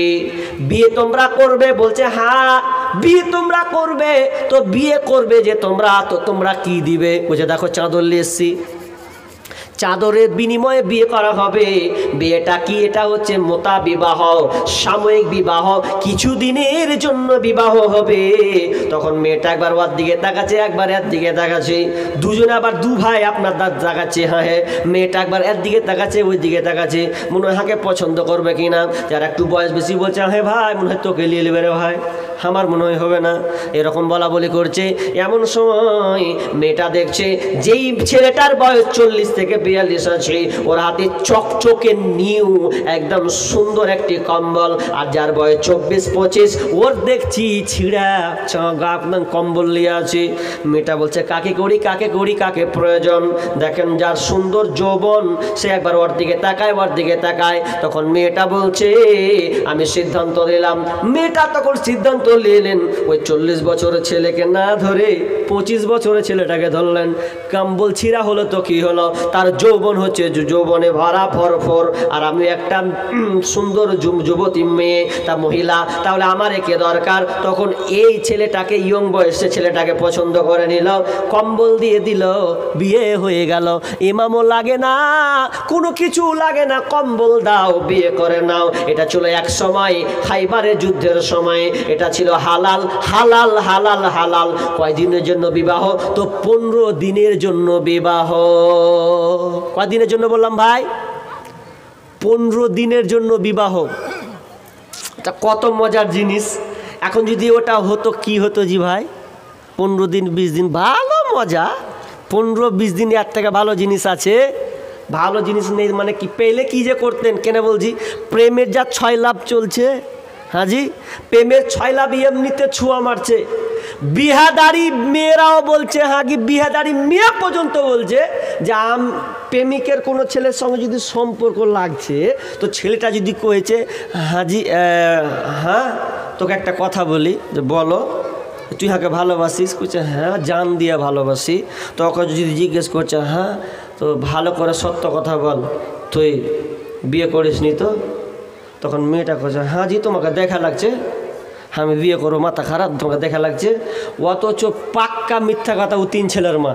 বিয়ে তোমরা করবে? বলছে হ্যাঁ বিয়ে তোমরা করবে। তো বিয়ে করবে যে তোমরা, তো তোমরা কি দিবে? বলছে দেখো চাদর নিয়ে এসছি, চাদরের বিনিময়ে বিয়ে করা হবে। বিয়েটা কি? এটা হচ্ছে মোতা বিবাহ, সাময়িক বিবাহ, কিছু দিনের জন্য বিবাহ হবে। তখন মেয়েটা একবার ওর দিকে তাকাচ্ছে, একবার এর দিকে তাকাচ্ছে, দুজনে আবার দু ভাই আপনার তাকাচ্ছে। হ্যাঁ হ্যাঁ, মেয়েটা একবার এর দিকে তাকাচ্ছে, ওই দিকে তাকাচ্ছে, মনে হয় হাঁকে পছন্দ করবে কিনা। যারা একটু বয়স বেশি বলছে হ্যাঁ ভাই মনে হয় তোকে নিয়ে নেবে রে ভাই, আমার মনে হয় হবে না, এরকম বলা বলি করছে। এমন সময় মেয়েটা দেখছে যেই ছেলেটার বয়স 40 থেকে 42 আছে, ওর হাতে চকচকে নিউ একদম সুন্দর একটি কম্বল, আর যার বয়স 24-25 ওর দেখছি ছিঁড়া আপনার কম্বল নিয়ে আছে। মেয়েটা বলছে কাকে করি কাকে করি, কাকে প্রয়োজন? দেখেন যার সুন্দর যৌবন সে একবার ওর দিকে তাকায়, ওর দিকে তাকায়। তখন মেয়েটা বলছে আমি সিদ্ধান্ত নিলাম। মেয়েটা তখন সিদ্ধান্ত নিলেন ওই 40 বছরের ছেলেকে না ধরে 25 বছরের ছেলেটাকে ধরলেন। কম্বল ছিঁড়া হলো তো কি হলো, তার যৌবন হচ্ছে যৌবনে ভরা ফরফর, আর আমি একটা সুন্দর যুবতী মেয়ে, তা মহিলা, তাহলে আমার একে দরকার। তখন এই ছেলেটাকে, ইয়ং বয়সে ছেলেটাকে পছন্দ করে নিল, কম্বল দিয়ে দিল, বিয়ে হয়ে গেল। ইমামও লাগে না, কোনো কিছু লাগে না, কম্বল দাও বিয়ে করে নাও। এটা ছিল এক সময় খাইবারের যুদ্ধের সময়, এটা ছিল হালাল হালাল হালাল হালাল। কয়দিনের জন্য বিবাহ? তো 15 দিনের জন্য বিবাহ। কয়দিনের জন্য বললাম ভাই? 15 দিনের জন্য বিবাহ। এটা কত মজার জিনিস। এখন যদি ওটা হতো কি হতো জি ভাই? 15 দিন 20 দিন ভালো মজা। 15-20 দিন এর থেকে ভালো জিনিস আছে? ভালো জিনিস নেই মানে কি? পেলে কি যে করতেন, কেন বলছি প্রেমের যা 6 লাভ চলছে, হাজি প্রেমের 6 লাভ এমনিতে ছুঁয়া মারছে। বিহাদারি মেয়েরাও বলছে, হাজি বিহাদারি মেয়ে পর্যন্ত বলছে যে প্রেমিকের কোনো ছেলের সঙ্গে যদি সম্পর্ক লাগছে, তো ছেলেটা যদি কয়েছে হাজি হ্যাঁ তোকে একটা কথা বলি, যে বলো তুই হাকে ভালোবাসিস? করছে হ্যাঁ জান দিয়ে ভালোবাসি। তখন যদি জিজ্ঞেস করছে হ্যাঁ তো ভালো করে সত্য কথা বল, তুই বিয়ে করিস নি তো? তখন মেয়েটা করছে হ্যাঁ জি তোমাকে দেখা লাগছে, আমি বিয়ে করবো, মাথা খারাপ, তোমাকে দেখা লাগছে। অথচ পাক্কা মিথ্যা কথা, ও 3 ছেলের মা।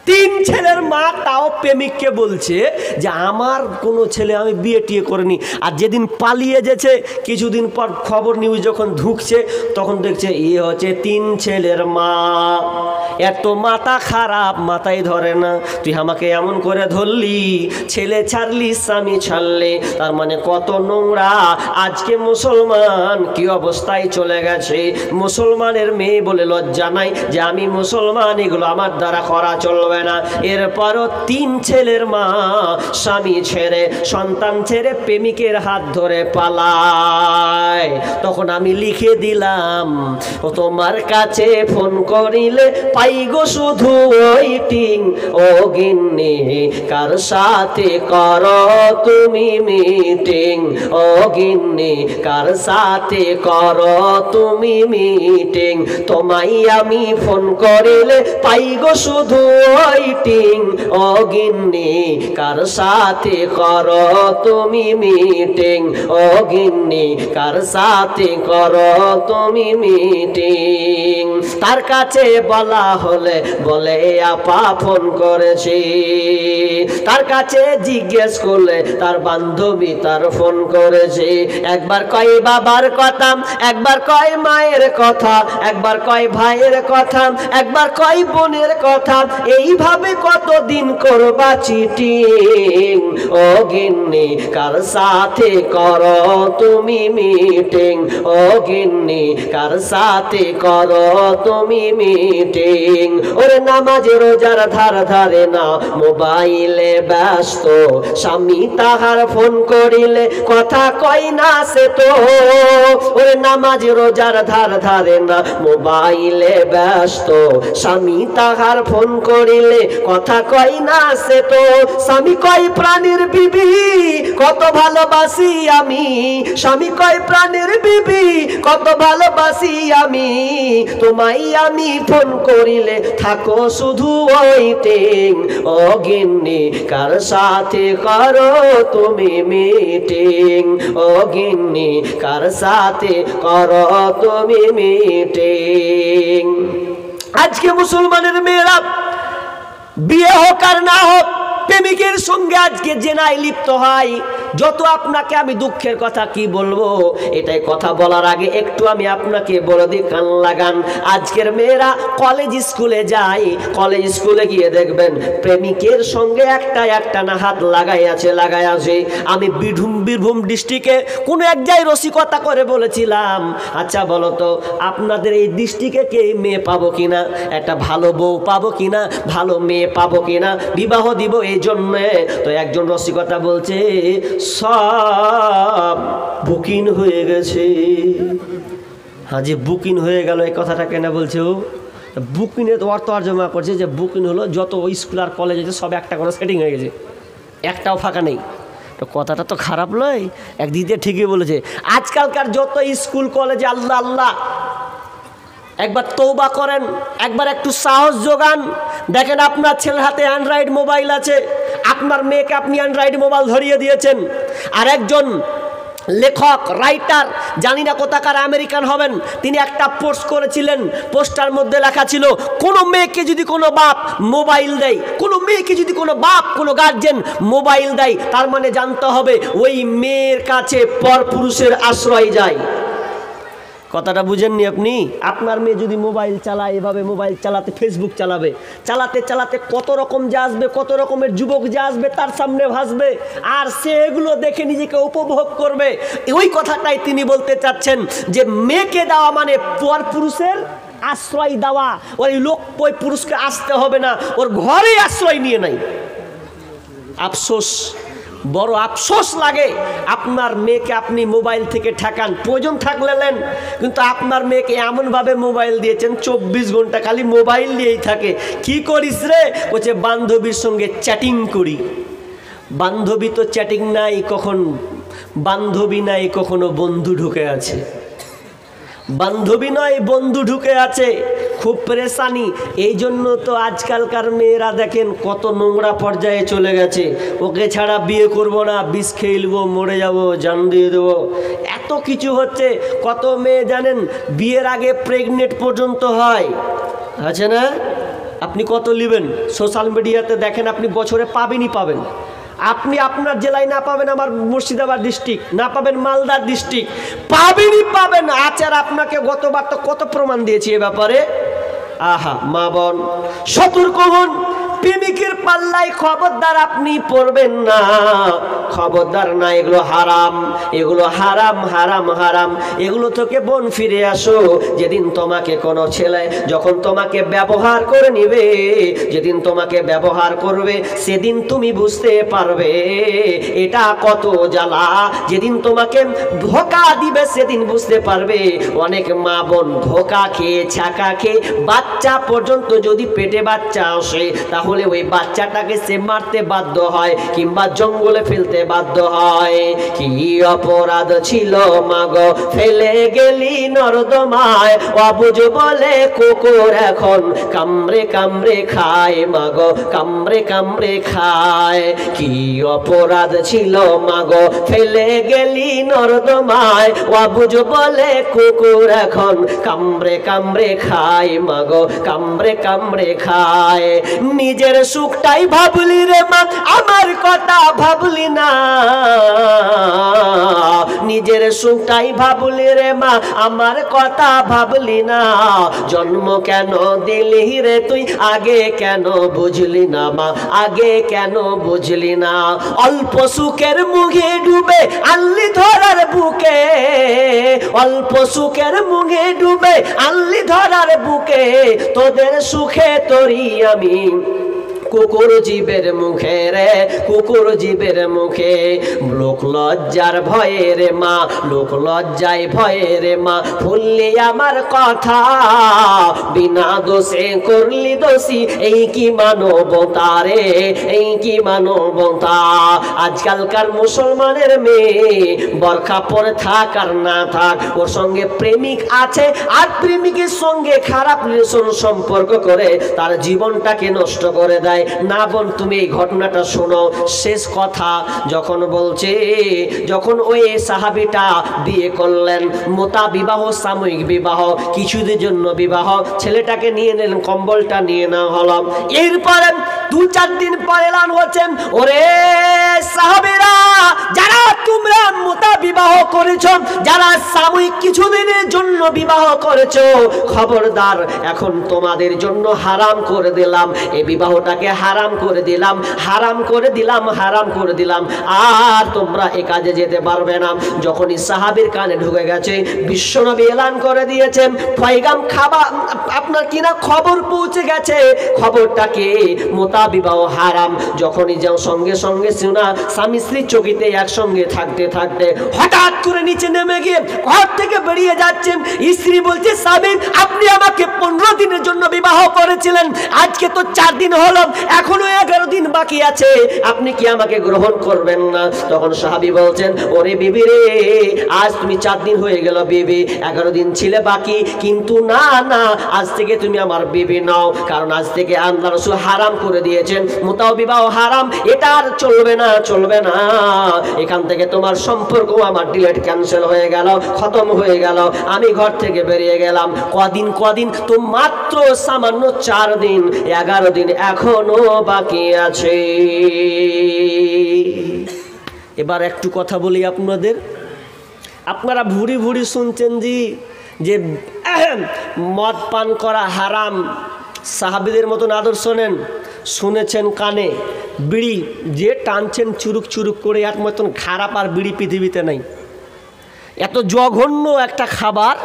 3 ছেলের মা, তাও প্রেমিককে বলছে যে আমার কোনো ছেলে আমি বিয়ে টিয়ে করিনি। আর যেদিন পালিয়ে গেছে কিছুদিন পর খবর নিউজ যখন ঢুকছে, তখন দেখছে হচ্ছে 3 ছেলের মা। এত মাথা খারাপ, মাথায় ধরে না। তুই আমাকে এমন করে ধরলি, ছেলে ছাড়লি স্বামী ছাড়লে, তার মানে কত নোংরা। আজকে মুসলমান কি অবস্থায় চলে গেছে। মুসলমানের মেয়ে বলে লজ্জা নাই যে আমি মুসলমান, এগুলো আমার দ্বারা করা চলবে না। এরপরও 3 ছেলের মা স্বামী ছেড়ে সন্তান ছেড়ে প্রেমিকের হাত ধরে পালায়। তখন আমি লিখে দিলাম, ও তোমার কাছে ফোন করিলে পাই গো শুধু ওয়েটিং, ও গিন্নি কার সাথে করো তুমি মিটিং, ও গিন্নি কার সাথে করো তুমি মিটিং, তোমায় আমি ফোন করিলে পাই গো শুধু ওয়েটিং, ও গিন্নি কার সাথে করো তুমি মিটিং, ও গিন্নি কার সাথে করো তুমি মিটিং। তার কাছে বলা হলে বলে আপা ফোন করেছি, তার কাছে জিজ্ঞেস করলে তার বান্ধবী তার ফোন করেছে। একবার কয় বাবার কথা, একবার কয় মায়ের কথা, একবার কয় ভাইয়ের কথা, একবার কয় বোনের কথা, এইভাবে কতদিন করবা চিটিং, ও গিন্নি কার সাথে করো তুমি মিটিং, ও গিন্নি কার সাথে করো তুমি মিটিং। ওরে নামাজ রোজার ধার ধারে না, মোবাইলে ব্যস্ত, স্বামী তাহার ফোন করিলে কথা কয় না সে তো। ওরে নামাজ রোজার ধার ধারে না, মোবাইলে ব্যস্ত, স্বামী তাহার ফোন করিলে কথা কয় না সে তো। স্বামী কয় প্রাণের বিবি কত ভালোবাসি আমি, স্বামী কয় প্রাণের বিবি কত ভালোবাসি আমি, তোমায় আমি ফোন করিলে থাকো শুধু ওয়েটিং, ও গিন্নি কার সাথে করো তুমি মিটিং, ও গিন্নি কার সাথে করো তুমি মিটিং। আজকে মুসলমানের মেয়েরা বিয়ে হোক আর না হোক প্রেমিকের সঙ্গে আজকে জেনায় লিপ্ত হয়। যত আপনাকে আমি দুঃখের কথা কি বলবো, এটাই কথা বলার আগে একটু আমি আপনাকে বলে দিই, কান লাগান। আজকের মেয়েরা কলেজ স্কুলে যায়, কলেজ স্কুলে গিয়ে দেখবেন প্রেমিকের সঙ্গে একটা না হাত লাগাই আছে। আমি বীরভূম ডিস্ট্রিক্টে কোনো এক জায়গায় রসিকতা করে বলেছিলাম, আচ্ছা বলো তো আপনাদের এই ডিস্ট্রিক্টে কে মেয়ে পাবো কিনা, একটা ভালো বউ পাবো কিনা, ভালো মেয়ে পাবো কিনা, বিবাহ দিব এই জন্যে। তো একজন রসিকতা বলছে সব বুকিং হয়ে গেছে। হ্যাঁ, যে বুকিং হয়ে গেল এই কথাটা কেন বলছে ও? বুকিংয়ের অর্থ জমা করছে যে বুকিং হলো যত স্কুল আর কলেজ আছে সব একটা করে সেটিং হয়ে গেছে, একটাও ফাঁকা নেই। তো কথাটা তো খারাপ নয়, একদিক দিয়ে ঠিকই বলেছে। আজকালকার যত স্কুল কলেজে আল্লাহ আল্লাহ, একবার তওবা করেন, একবার একটু সাহস যোগান। দেখেন আপনার ছেলের হাতে অ্যান্ড্রয়েড মোবাইল আছে, আপনার মেয়েকে আপনি অ্যান্ড্রয়েড মোবাইল ধরিয়ে দিয়েছেন। আর একজন লেখক রাইটার, জানি না কোথাকার আমেরিকান হবেন, তিনি একটা পোস্ট করেছিলেন, পোস্টার মধ্যে লেখা ছিল কোনো মেয়েকে যদি কোনো বাপ মোবাইল দেয়, কোনো মেয়েকে যদি কোনো বাপ কোনো গার্জেন মোবাইল দেয়, তার মানে জানতে হবে ওই মেয়ের কাছে পরপুরুষের আশ্রয় যায়। কথাটা বুঝেননি আপনি? আপনার মেয়ে যদি মোবাইল চালায়, এভাবে মোবাইল চালাতে, ফেসবুক চালাবে, চালাতে চালাতে কত রকম যে আসবে, কত রকমের যুবক যে আসবে তার সামনে ভাসবে, আর সে এগুলো দেখে নিজেকে উপভোগ করবে। ওই কথাটাই তিনি বলতে চাচ্ছেন যে মেয়েকে দেওয়া মানে পরপুরুষের আশ্রয় দেওয়া। ওই লোক ওই পুরুষকে আসতে হবে না, ওর ঘরে আশ্রয় নিয়ে নাই। আফসোস, বড় আফসোস লাগে। আপনার মেয়েকে আপনি মোবাইল থেকে ঠেকান, প্রয়োজন থাকলে নেন, কিন্তু আপনার মেয়েকে এমনভাবে মোবাইল দিয়েছেন 24 ঘন্টা খালি মোবাইল নিয়েই থাকে। কি করিস রে? বলছে বান্ধবীর সঙ্গে চ্যাটিং করি। বান্ধবী তো চ্যাটিং নাই, কখন বান্ধবী নাই, কখনো বন্ধু ঢুকে আছে। বান্ধবী নয়, বন্ধু ঢুকে আছে, খুব পরেশানি। এই জন্য তো আজকালকার মেয়েরা দেখেন কত নোংরা পর্যায়ে চলে গেছে। ওকে ছাড়া বিয়ে করব না, বিষ খেয়ে নেবো, মরে যাব, জান দিয়ে দেবো, এত কিছু হচ্ছে। কত মেয়ে জানেন বিয়ের আগে প্রেগনেন্ট পর্যন্ত হয়, আছে না? আপনি কত নেবেন? সোশ্যাল মিডিয়াতে দেখেন, আপনি বছরে পাবেনই পাবেন। আপনি আপনার জেলায় না পাবেন আমার মুর্শিদাবাদ ডিস্ট্রিক্ট, না পাবেন মালদা ডিস্ট্রিক্ট, পাবেনই পাবেন। আচার আপনাকে গতবার তো কত প্রমাণ দিয়েছি এ ব্যাপারে। আহা মা বোন সতর্ক হন, প্রেমিকের পাল্লায় খবরদার আপনি পড়বেন না, খবরদার না, এগুলো হারাম, এগুলো হারাম হারাম হারাম। এগুলো থেকে বোন ফিরে আসো। যেদিন তোমাকে কোনো ছেলে যখন তোমাকে ব্যবহার করে নিবে, যেদিন তোমাকে ব্যবহার করবে, সেদিন তুমি বুঝতে পারবে এটা কত জ্বালা। যেদিন তোমাকে ধোঁকা দিবে সেদিন বুঝতে পারবে। অনেক মা বোন ধোঁকা খেয়ে, ছাকা খেয়ে, বাচ্চা পর্যন্ত যদি পেটে বাচ্চা আসে, তাহলে ওই বাচ্চাটাকে সে মারতে বাধ্য হয় কিংবা জঙ্গলে ফেলতে বাধ্য হয়। কি অপরাধ ছিল মাগো ফেলে গেলি নর্দমায়, অবুঝ বলে কুকুর এখন কামড়ে কামড়ে খায়, মাগো কামড়ে কামড়ে খায়। কি অপরাধ ছিল মাগো ফেলে গেলি নর্দমায়, অবুঝ বলে কুকুর এখন কামড়ে কামড়ে খায়, মাগো কামড়ে কামড়ে খায়। নিজের সুখটাই ভাবলি রে মা, আমার কথা ভাবলি না। নিজের সুখটাই ভাবলি রে মা, আমার কথা ভাবলি না। জন্ম কেন দিলি রে তুই, আগে কেন বুঝলি না মা, আগে কেন বুঝলি না। অল্প সুখের মুখে ডুবে আনলি ধরার বুকে, অল্প সুখের মুখে ডুবে আনলি ধরার বুকে, তোদের সুখে তোরি আমি কুকুর জীবের মুখে রে, কুকুর জীবের মুখে। লোক লজ্জার ভয়ে রে মা, লোক লজ্জায় ভয়ে রে মা, ভুললি আমার কথা, বিনা দোষে করলি দোষী, এই কি মানবতা রে, এই কি মানবতা। আজকালকার মুসলমানের মেয়ে বরখা পরে থাক আর না থাক, ওর সঙ্গে প্রেমিক আছে আর প্রেমিকের সঙ্গে খারাপ রিলেশন সম্পর্ক করে তার জীবনটাকে নষ্ট করে দেয়। না বোন, তুমি এই ঘটনাটা শোনো। শেষ কথা যখন বলছে, যখন ওই সাহাবীটা বিয়ে করলেন, মোতা বিবাহ, সাময়িক বিবাহ, কিছুদিনের জন্য বিবাহ, ছেলেটাকে নিয়ে নিলেন, কম্বলটা নিয়ে নেওয়া হলো। এরপরে 2-4 দিন পরে এলান হচ্ছেন, ওরে সাহাবীরা, যারা তোমরা মোতা বিবাহ করেছো, যারা সাময়িক কিছুদিনের জন্য বিবাহ করেছো, খবরদার, এখন তোমাদের জন্য হারাম করে দিলাম, এই বিবাহটাকে হারাম করে দিলাম, হারাম করে দিলাম, হারাম করে দিলাম, আর তোমরা এ কাজে যেতে পারবে না। যখনই সাহাবীর কানে ঢুকে গেছে, বিশ্বনবী এলান করে দিয়েছেন, পয়গাম খাবার আপনার কিনা খবর পৌঁছে গেছে, খবরটাকে মোতা বিবাহ হারাম। যখনই যাও সঙ্গে সঙ্গে শোনা, স্বামী স্ত্রী চকিতে একসঙ্গে থাকতে থাকতে হঠাৎ করে নিচে নেমে গিয়ে ঘর থেকে বেরিয়ে যাচ্ছেন। স্ত্রী বলছে, স্বামী আপনি আমাকে 15 দিনের জন্য বিবাহ করেছিলেন, আজকে তো 4 দিন হলো, এখনো 11 দিন বাকি আছে, আপনি কি আমাকে গ্রহণ করবেন না? তখন সাহাবী বলছেন, ওরে বিবি রে, আজ তুমি 4 দিন হয়ে গেল বিবি, 11 দিন ছিলে বাকি, কিন্তু না না, আজ থেকে তুমি আমার বিবি নাও, কারণ আজ থেকে আল্লাহ রাসূল হারাম করে দিয়েছেন, মোতা বিবাহ হারাম, এটা আর চলবে না, চলবে না। এখান থেকে তোমার সম্পর্ক আমার ডিলেট ক্যান্সেল হয়ে গেল, খতম হয়ে গেল, আমি ঘর থেকে বেরিয়ে গেলাম। কদিন তো মাত্র সামান্য 4 দিন, 11 দিন এখনো বাকি আছে। এবার একটু কথা বলি আপনাদের, আপনারা ভুরি ভুরি শুনছেন যে মদ পান করা হারাম, সাহাবীদের মতন আদর্শ নেন, শুনেছেন কানে, বিড়ি যে টানছেন চুরুক চুরুক করে, এক মতন খারাপ আর বিড়ি পৃথিবীতে নাই। এত জঘন্য একটা খাবার,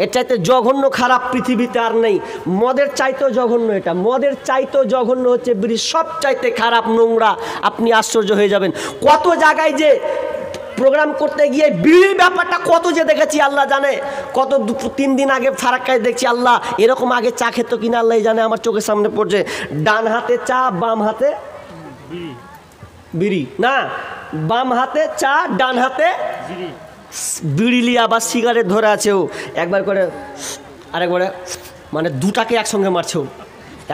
এর চাইতে জঘন্য খারাপ পৃথিবীতে আর নেই। মদের চাইতেও জঘন্য এটা, মদের চাইতেও জঘন্য হচ্ছে বিড়ি, সব চাইতে খারাপ, নোংরা। আপনি আশ্চর্য হয়ে যাবেন, কত জায়গায় যে প্রোগ্রাম করতে গিয়ে বিড়ির ব্যাপারটা কত যে দেখেছি আল্লাহ জানে। কত 3 দিন আগে ফারাক্কায় দেখছি, আল্লাহ এরকম আগে চা খেত কিনা আল্লাহ জানে, আমার চোখের সামনে পড়ছে, ডান হাতে চা, বাম হাতে বিড়ি, না বাম হাতে চা, ডান হাতে বিড়ি লিয়া বা সিগারেট ধরে আছে ও, একবার করে আরেকবারে, মানে দুটাকে একসঙ্গে মারছে ও,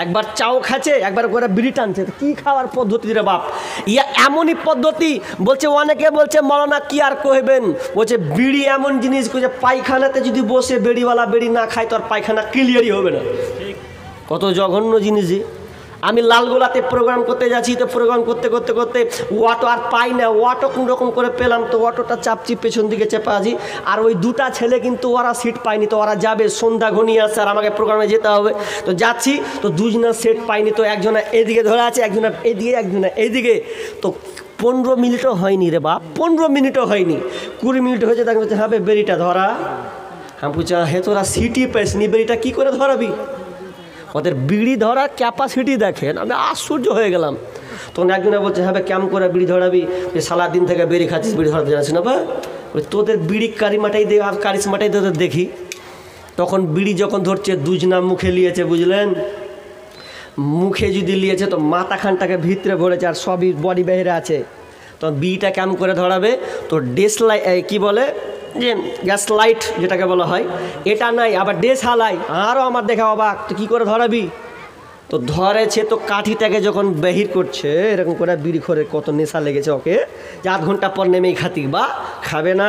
একবার চাও খাচ্ছে, একবার করে বিড়ি টানছে। কি খাওয়ার পদ্ধতি রে বাপ, ইয়া এমনই পদ্ধতি। বলছে, অনেকে বলছে মৌলানা কি আর কইবেন, বলছে বিড়ি এমন জিনিস যে পায়খানাতে যদি বসে বেড়িওয়ালা বিড়ি না খায় তো আর পায়খানা ক্লিয়ারই হবে না। কত জঘন্য জিনিস। আমি লালগোলাতে প্রোগ্রাম করতে যাচ্ছি, তো প্রোগ্রাম করতে করতে করতে অটো আর পাই না, অটো কোন রকম করে পেলাম, তো অটোটা চাপছি, পেছন দিকে চেপে আছি। আর ওই দুটা ছেলে কিন্তু ওরা সিট পায়নি, তো ওরা যাবে, সন্ধ্যা ঘনিয়ে আসছে আর আমাকে প্রোগ্রামে যেতে হবে। তো যাচ্ছি, তো দুজনের সিট পাইনি, তো একজনা এদিকে ধরে আছে, একজনা এদিকে, একজনা এইদিকে। তো 15 মিনিটও হয়নি রে বাপ, 15 মিনিটও হয়নি, 20 মিনিট হয়েছে। তাকে বলছে হ্যাঁ বেরিটা ধরা। আমি বলছি হ্যাঁ তোরা সিটি পাইসনি, বেরিটা কী করে ধরাবি? ওদের বিড়ি ধরার ক্যাপাসিটি দেখেন, আমি আশ্চর্য হয়ে গেলাম। তখন একজনে বলছে হ্যাঁ কেমন করে বিড়ি ধরাবি, সারা দিন থেকে বেরি খাচ্ছিস, বিড়ি ধরাতে জানিস না? বা তোদের বিড়ি কারিমাটাই দে, কারিশমাটাই তোদের দেখি। তখন বিড়ি যখন ধরছে, দুজনা মুখে লিয়েছে, বুঝলেন? মুখে যদি লিয়েছে তো মাথাখানটাকে ভিতরে ভরেছে আর সবই বডি বাইরে আছে। তো বিড়িটা কেমন করে ধরাবে? তো কি বলে যে গ্যাস লাইট যেটাকে বলা হয়, এটা নাই, আবার ডেস হালাই, আরও আমার দেখা অবাক। তো কী করে ধরাবি? তো ধরেছে, তো কাঠিটাকে যখন বাহির করছে এরকম করে, বিড়ি খোরে কত নেশা লেগেছে ওকে, যে আধ ঘন্টা পর নেমেই খাতি, বা খাবে না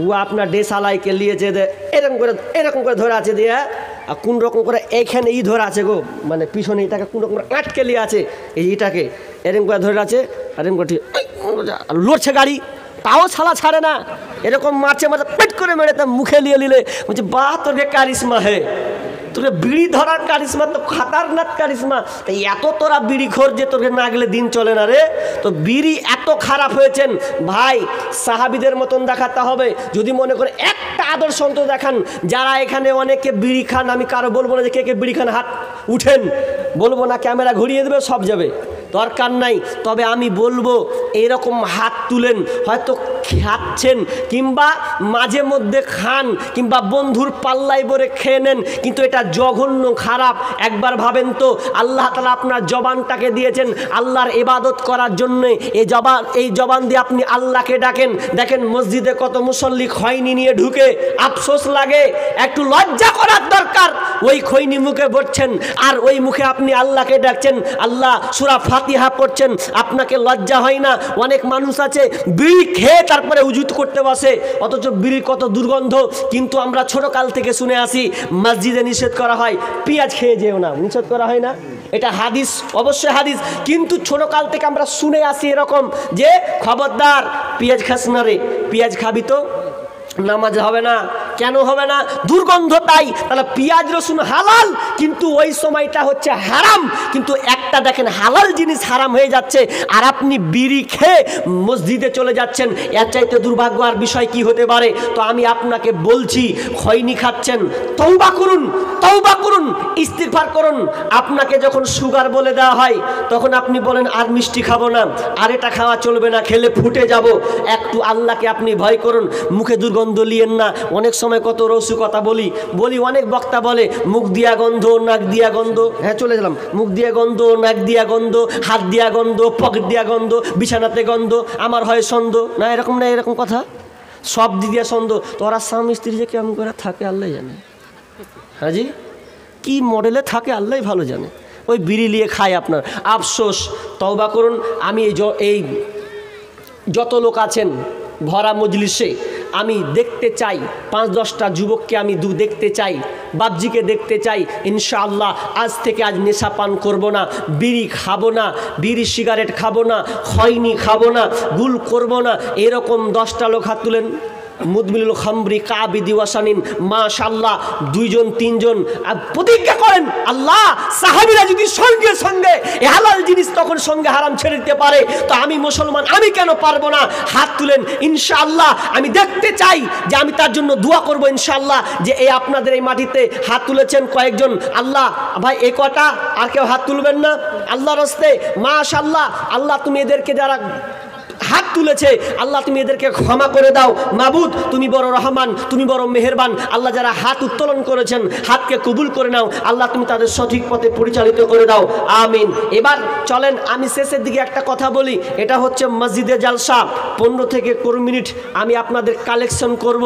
ও আপনার ডেস হালাইকে লিয়েছে, এরকম করে ধরে আছে দিয়ে, আর কোন রকম করে এইখানে ধরে আছে গো, মানে পিছনে এটাকে কোন রকম করে আটকে লিয়ে আছে, এইটাকে এরকম করে ধরে আছে, আর এরকম করে লড়ছে গাড়ি, তাও ছালা ছাড়ে না, এরকম মারছে পেট করে মেরে তা মুখে নিয়ে নিলে বলছে বাহ তোর কারিশমা হে, তোকে বিড়ি ধরার কারিশমা তো খাতারনাক কারিশমা। তাই এত তোরা বিড়ি খোর যে তোকে না গেলে দিন চলে না রে। তো বিড়ি এত খারাপ হয়েছেন ভাই, সাহাবিদের মতন দেখাতে হবে। যদি মনে করে একটা আদর্শ অন্তত দেখান, যারা এখানে অনেকে বিড়ি খান, আমি কারো বলবো না যে কে কে বিড়ি খান হাত উঠেন, বলবো না, ক্যামেরা ঘুরিয়ে দেবে, সব যাবে, দরকার নাই। তবে আমি বলবো এরকম হাত তুলেন, হয়তো খাচ্ছেন কিংবা মাঝে মধ্যে খান কিংবা বন্ধুর পাল্লাই বরে খেয়ে নেন, কিন্তু এটা জঘন্য খারাপ। একবার ভাবেন তো, আল্লাহ তাআলা আপনার জবানটাকে দিয়েছেন আল্লাহর ইবাদত করার জন্যে, এই জবান দিয়ে আপনি আল্লাহকে ডাকেন। দেখেন মসজিদে কত মুসল্লি খৈনি নিয়ে ঢুকে, আফসোস লাগে, একটু লজ্জা করার দরকার। ওই খৈনি মুখে ভরছেন আর ওই মুখে আপনি আল্লাহকে ডাকছেন, আল্লাহ সূরা ফাতিহা পড়ছেন, আপনাকে লজ্জা হয় না? অনেক মানুষ আছে বিড়ি খেয়ে তারপরে উজুত করতে বসে, অথচ বিড়ির কত দুর্গন্ধ। কিন্তু আমরা ছোটকাল থেকে শুনে আসি মসজিদে নিষেধ করা হয় পেঁয়াজ খেয়ে যেও না, নিষেধ করা হয় না? এটা হাদিস, অবশ্যই হাদিস, কিন্তু ছোটকাল থেকে আমরা শুনে আসি এরকম যে খবরদার পেঁয়াজ খাস না রে, পেঁয়াজ খাবি তো নামাজ হবে না। কেন হবে না? দুর্গন্ধ। তাই তাহলে পেঁয়াজ রসুন হালাল, কিন্তু ওই সময়টা হচ্ছে হারাম। কিন্তু একটা দেখেন হালাল জিনিস হারাম হয়ে যাচ্ছে আর আপনি বিড়ি খেয়ে মসজিদে চলে যাচ্ছেন, এর চাইতে দুর্ভাগ্য আর বিষয় কি হতে পারে? তো আমি আপনাকে বলছি, খৈনি খাচ্ছেন, তওবা করুন, তওবা করুন, ইস্তিগফার করুন। আপনাকে যখন সুগার বলে দেওয়া হয় তখন আপনি বলেন আর মিষ্টি খাবো না, আর এটা খাওয়া চলবে না, খেলে ফুটে যাব। একটু আল্লাহকে আপনি ভয় করুন, মুখে দুর্গন্ধ লিয়েন না। অনেক সময় কত রসিকতা বলি, অনেক বক্তা বলে মুখ দিয়া গন্ধ, নাক দিয়া গন্ধ, হ্যাঁ চলে গেলাম, মুখ দিয়া গন্ধ, নাক দিয়া গন্ধ, হাত দিয়া গন্ধ, পকেট দিয়া গন্ধ, বিছানাতে গন্ধ, আমার হয় সন্দ না, এরকম না, এরকম কথা সব দিক দিয়া সন্দ। তো ওরা স্বামী স্ত্রী যে কেমন করে থাকে আল্লাহ জানে, হ্যাঁ জি, কি মডেলে থাকে আল্লাহ ভালো জানে। ওই বিড়ি নিয়ে খায় আপনার, আফসোস। তওবা করুন। আমি এই যত লোক আছেন ভরা মজলিসে, আমি দেখতে চাই 5-10টা যুবককে আমি দেখতে চাই, বাবজিকে দেখতে চাই। ইনশাআল্লাহ আজ থেকে আজ নেশা পান করবো না, বিড়ি খাবো না, বিড়ি সিগারেট খাবো না, খৈনি খাবো না, গুল করবো না। এরকম 10টা লোক হাত তুলেন। মুদমিলুল খামরি কাবিদি ওয়াসানিন, মাশাআল্লাহ 2জন 3জন প্রতিজ্ঞা করেন, আল্লাহ সাহাবীরা যদি সঙ্গে সঙ্গে হালাল জিনিস তখন সঙ্গে হারাম ছেড়ে দিতে পারে, তো আমি মুসলমান, আমি কেন পারবো না? হাত তুলেন। ইনশাআল্লাহ আমি দেখতে চাই যে আমি তার জন্য দোয়া করব ইনশাআল্লাহ। যে এই আপনাদের এই মাটিতে হাত তুলেছেন কয়েকজন, আল্লাহ ভাই এ কটা, আর কেউ হাত তুলবেন না আল্লাহর হস্তে? মাশাআল্লাহ, আল্লাহ তুমি এদেরকে যারা হাত তুলেছে, আল্লাহ তুমি এদেরকে ক্ষমা করে দাও। মাবুদ তুমি বড় রহমান, তুমি বড় মেহেরবান। আল্লাহ যারা হাত উত্তোলন করেছেন হাতকে কবুল করে নাও, আল্লাহ তুমি তাদের সঠিক পথে পরিচালিত করে দাও, আমিন। এবার চলেন আমি শেষের দিকে একটা কথা বলি। এটা হচ্ছে মসজিদে জালসা, 15 থেকে 20 মিনিট আমি আপনাদের কালেকশন করব।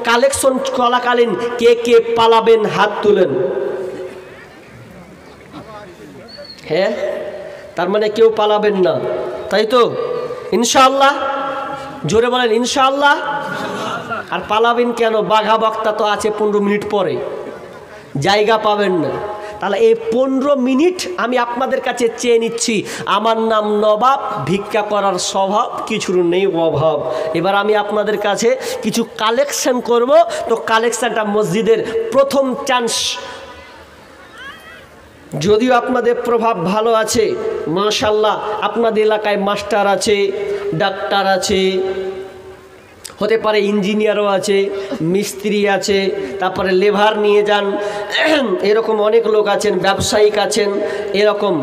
কালেকশন চলাকালীন কে কে পালাবেন হাত তুলেন। হ্যাঁ, তার মানে কেউ পালাবেন না, তাই তো? ইনশাআল্লাহ, জোরে বলেন ইনশাআল্লাহ। আর পালাবেন কেন? বাঘা বক্তা তো আছে 15 মিনিট পরে, জায়গা পাবেন না। তাহলে এই 15 মিনিট আমি আপনাদের কাছে চেয়ে নিচ্ছি। আমার নাম নবাব, ভিক্ষা করার স্বভাব, কিছুর নেই অভাব। এবার আমি আপনাদের কাছে কিছু কালেকশন করব। তো কালেকশনটা মসজিদের প্রথম চান্স। যদিও আপনাদের প্রভাব ভালো আছে মাশাআল্লাহ, আপনাদের এলাকায় মাস্টার আছে, ডাক্তার আছে, হতে পারে ইঞ্জিনিয়ারও আছে, মিস্ত্রি আছে, তারপরে লেবার নিয়ে যান, এরকম অনেক লোক আছেন, ব্যবসায়িক আছেন। এরকম